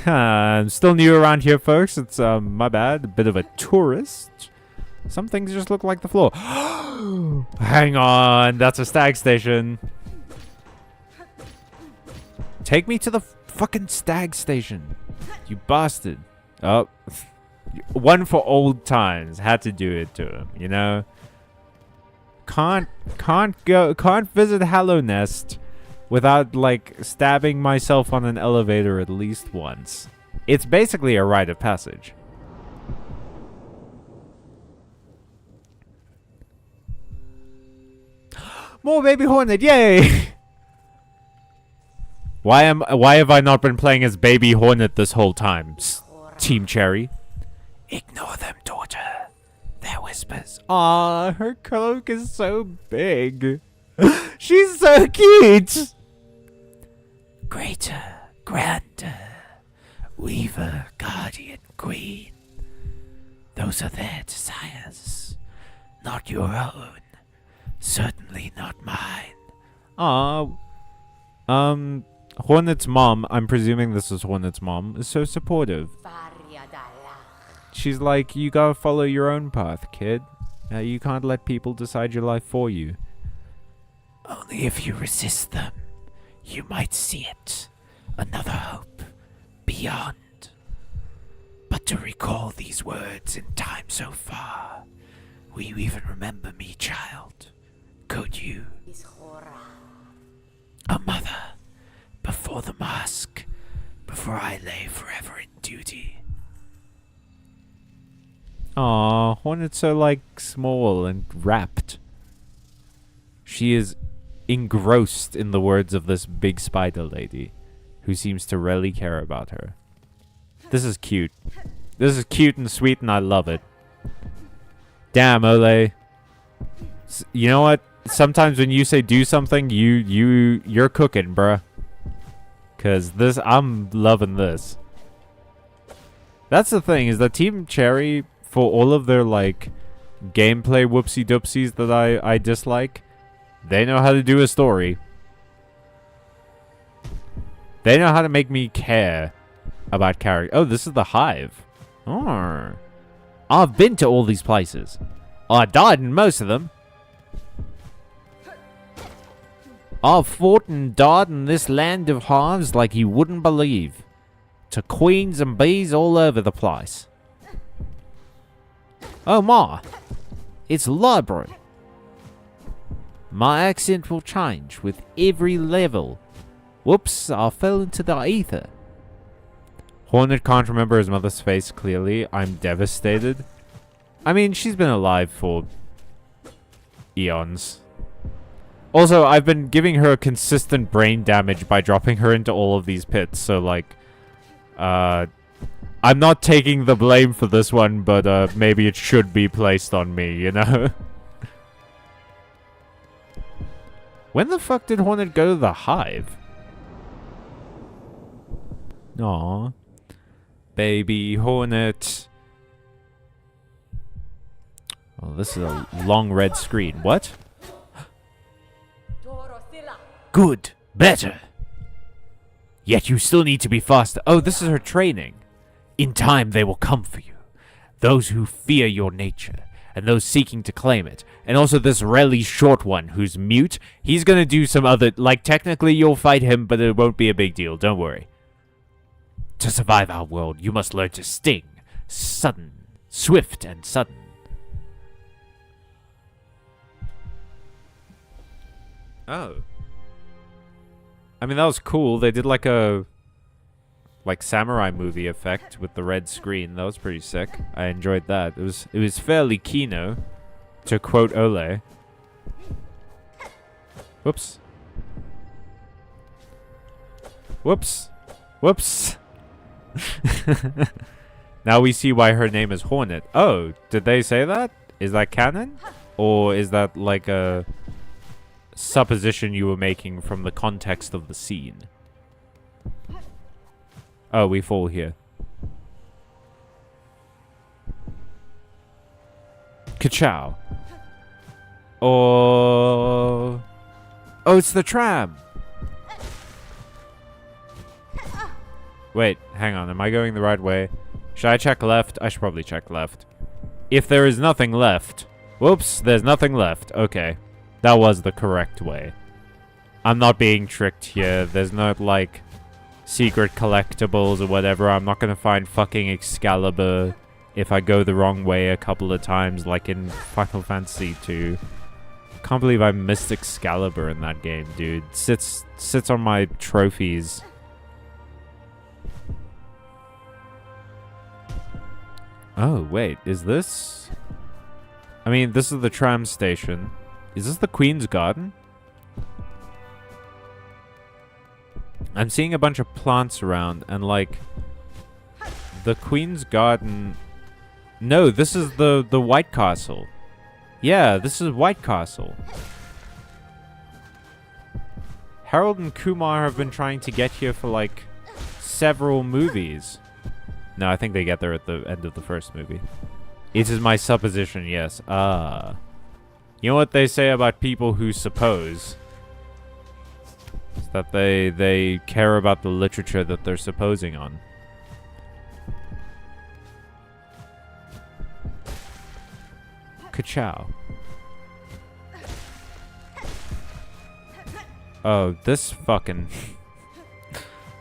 I'm still new around here, folks. It's, my bad. A bit of a tourist. Some things just look like the floor. Hang on. That's a stag station. Take me to the fucking stag station. You bastard. Oh. One for old times. Had to do it to him, you know? Can't visit Hallow Nest without, like, stabbing myself on an elevator at least once. It's basically a rite of passage. More Baby Hornet, yay! Why have I not been playing as Baby Hornet this whole time, Team Cherry? Ignore them, daughter. They're whispers. Aw, her cloak is so big. She's so cute! Greater, grander, weaver, guardian, queen. Those are their desires. Not your own. Certainly not mine. Hornet's mom, I'm presuming this is Hornet's mom, is so supportive. She's like, you gotta follow your own path, kid. You can't let people decide your life for you. Only if you resist them, you might see it. Another hope. Beyond. But to recall these words in time so far, will you even remember me, child? Could you? A mother, before the mask, before I lay forever in duty. Aw, Hornet's so, like, small and wrapped. She is engrossed in the words of this big spider lady, who seems to really care about her. This is cute. This is cute and sweet, and I love it. Damn, Ole. You know what? Sometimes when you say do something, you're cooking, bruh. Cause this, I'm loving this. That's the thing, is that Team Cherry, for all of their, like, gameplay whoopsie-doopsies that I dislike, they know how to do a story. They know how to make me care about character. Oh, this is the Hive. Oh. I've been to all these places. I died in most of them. I've fought and died in this land of hives like you wouldn't believe. To queens and bees all over the place. Oh my, it's a library. My accent will change with every level. Whoops, I fell into the ether. Hornet can't remember his mother's face clearly. I'm devastated. I mean, she's been alive for eons. Also, I've been giving her consistent brain damage by dropping her into all of these pits, so like, I'm not taking the blame for this one, but maybe it should be placed on me, you know? When the fuck did Hornet go to the hive? Aww. Baby Hornet. Oh, this is a long red screen. What? Good. Better. Yet you still need to be faster. Oh, this is her training. In time they will come for you. Those who fear your nature, and those seeking to claim it. And also this really short one who's mute. He's gonna do some other... Like, technically you'll fight him, but it won't be a big deal. Don't worry. To survive our world, you must learn to sting. Sudden. Swift and sudden. Oh. I mean, that was cool. They did like a... like samurai movie effect with the red screen. That was pretty sick. I enjoyed that. It was fairly kino, to quote Ole. Whoops. Whoops. Whoops. Now we see why her name is Hornet. Oh, did they say that? Is that canon? Or is that like a supposition you were making from the context of the scene? Oh, we fall here. Ka-chow. Oh, it's the tram. Wait, hang on. Am I going the right way? Should I check left? I should probably check left. If there is nothing left... Whoops, there's nothing left. Okay. That was the correct way. I'm not being tricked here. There's no, like, secret collectibles or whatever. I'm not gonna find fucking Excalibur if I go the wrong way a couple of times, like in Final Fantasy 2. Can't believe I missed Excalibur in that game, dude. Sits on my trophies. Oh, wait. Is this... I mean, this is the tram station. Is this the Queen's Garden? I'm seeing a bunch of plants around, and like... the Queen's Garden... No, this is the White Castle. Yeah, this is White Castle. Harold and Kumar have been trying to get here for like several movies. No, I think they get there at the end of the first movie. It is my supposition, yes. Ah. You know what they say about people who suppose? It's that they care about the literature that they're supposing on. Ka-chow. Oh, this fucking...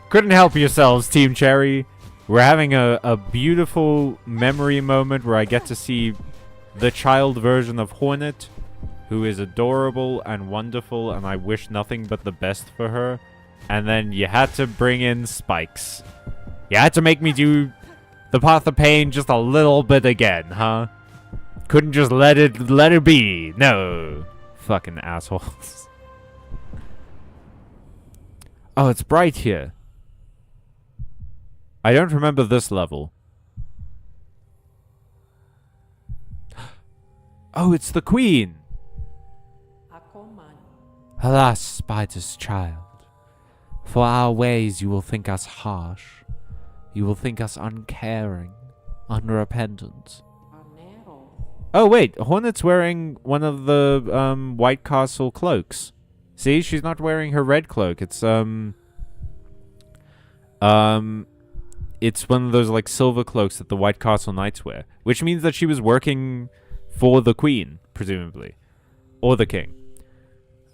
Couldn't help yourselves, Team Cherry. We're having a beautiful memory moment where I get to see the child version of Hornet, who is adorable and wonderful, and I wish nothing but the best for her. And then you had to bring in Spikes. You had to make me do the Path of Pain just a little bit again, huh? Couldn't just let it be. No. Fucking assholes. Oh, it's bright here. I don't remember this level. Oh, it's the Queen. Alas, Spider's child, for our ways you will think us harsh. You will think us uncaring, unrepentant. Oh, wait, Hornet's wearing one of the White Castle cloaks. See, she's not wearing her red cloak. It's it's one of those, like, silver cloaks that the White Castle Knights wear. Which means that she was working for the Queen, presumably. Or the King.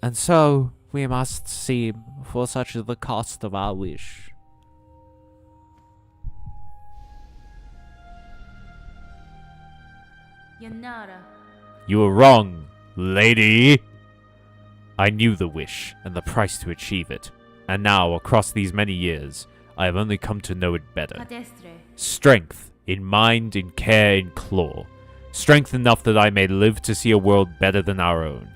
And so, we must seem, for such is the cost of our wish. Yanara. You were wrong, lady. I knew the wish and the price to achieve it, and now, across these many years, I have only come to know it better. Padestre. Strength, in mind, in care, in claw. Strength enough that I may live to see a world better than our own,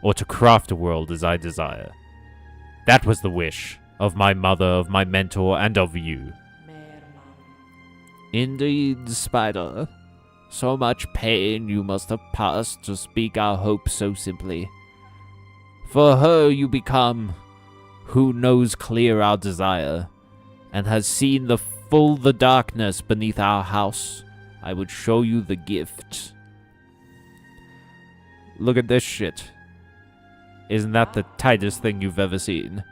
or to craft a world as I desire. That was the wish of my mother, of my mentor, and of you. Indeed, Spider. So much pain you must have passed to speak our hope so simply. For her you become, who knows clear our desire, and has seen the darkness beneath our house. I would show you the gift. Look at this shit. Isn't that the tightest thing you've ever seen?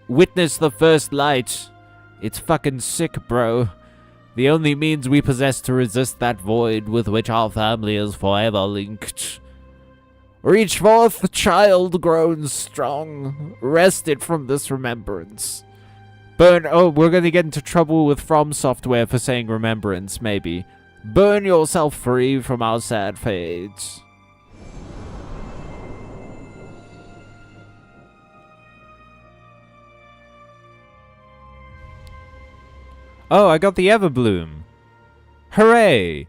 Witness the first light. It's fucking sick, bro. The only means we possess to resist that void with which our family is forever linked. Reach forth, child grown strong, wrested from this remembrance. Burn. Oh, we're gonna get into trouble with From Software for saying remembrance, maybe. Burn yourself free from our sad fates. Oh, I got the Everbloom. Hooray!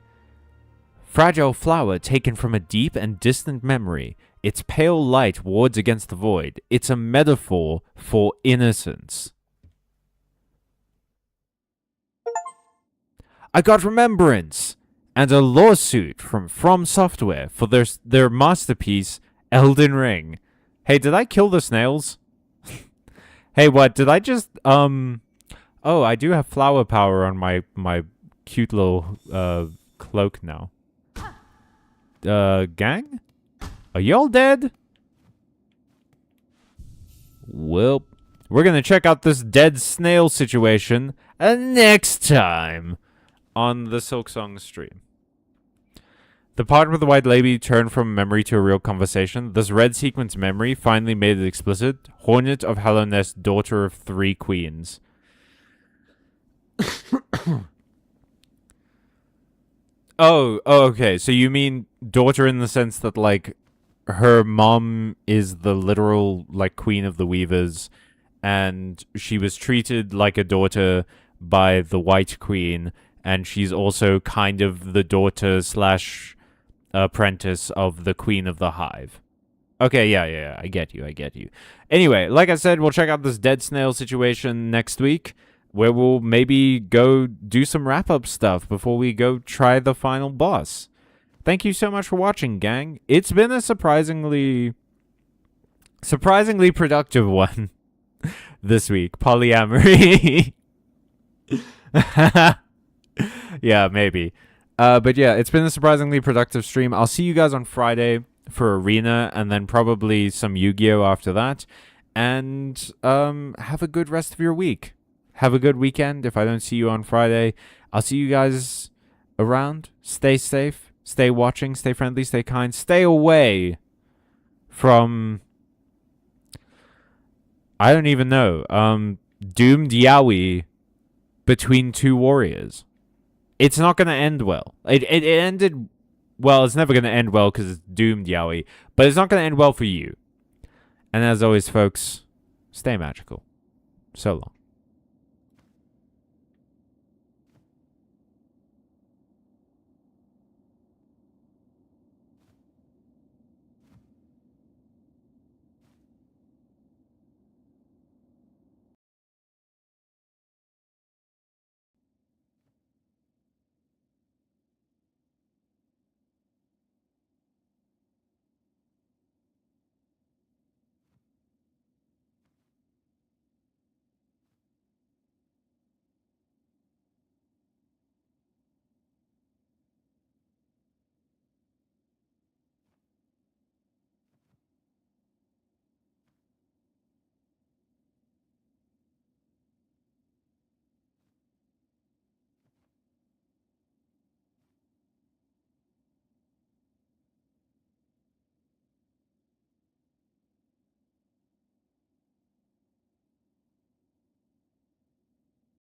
Fragile flower taken from a deep and distant memory. Its pale light wards against the void. It's a metaphor for innocence. I got remembrance! And a lawsuit from Software for their masterpiece, Elden Ring. Hey, did I kill the snails? Hey, what? Did I just, Oh, I do have flower power on my cute little cloak now. Gang? Are y'all dead? Well, we're gonna check out this dead snail situation next time on the Silksong stream. The part where the white lady turned from memory to a real conversation. This red sequence memory finally made it explicit. Hornet of Hallownest, daughter of 3 queens. Oh, okay. So you mean daughter in the sense that, like, her mom is the literal, like, queen of the weavers, and she was treated like a daughter by the white queen, and she's also kind of the daughter slash apprentice of the queen of the hive. Okay, yeah, I get you. Anyway, like I said, we'll check out this dead snail situation next week, where we'll maybe go do some wrap-up stuff before we go try the final boss. Thank you so much for watching, gang. It's been a surprisingly productive one this week. Polyamory. Yeah, maybe. But yeah, it's been a surprisingly productive stream. I'll see you guys on Friday for Arena, and then probably some Yu-Gi-Oh! After that. And have a good rest of your week. Have a good weekend. If I don't see you on Friday, I'll see you guys around. Stay safe. Stay watching. Stay friendly. Stay kind. Stay away from... I don't even know. Doomed Yaoi between 2 warriors. It's not going to end well. It ended... Well, it's never going to end well because it's Doomed Yaoi. But it's not going to end well for you. And as always, folks, stay magical. So long.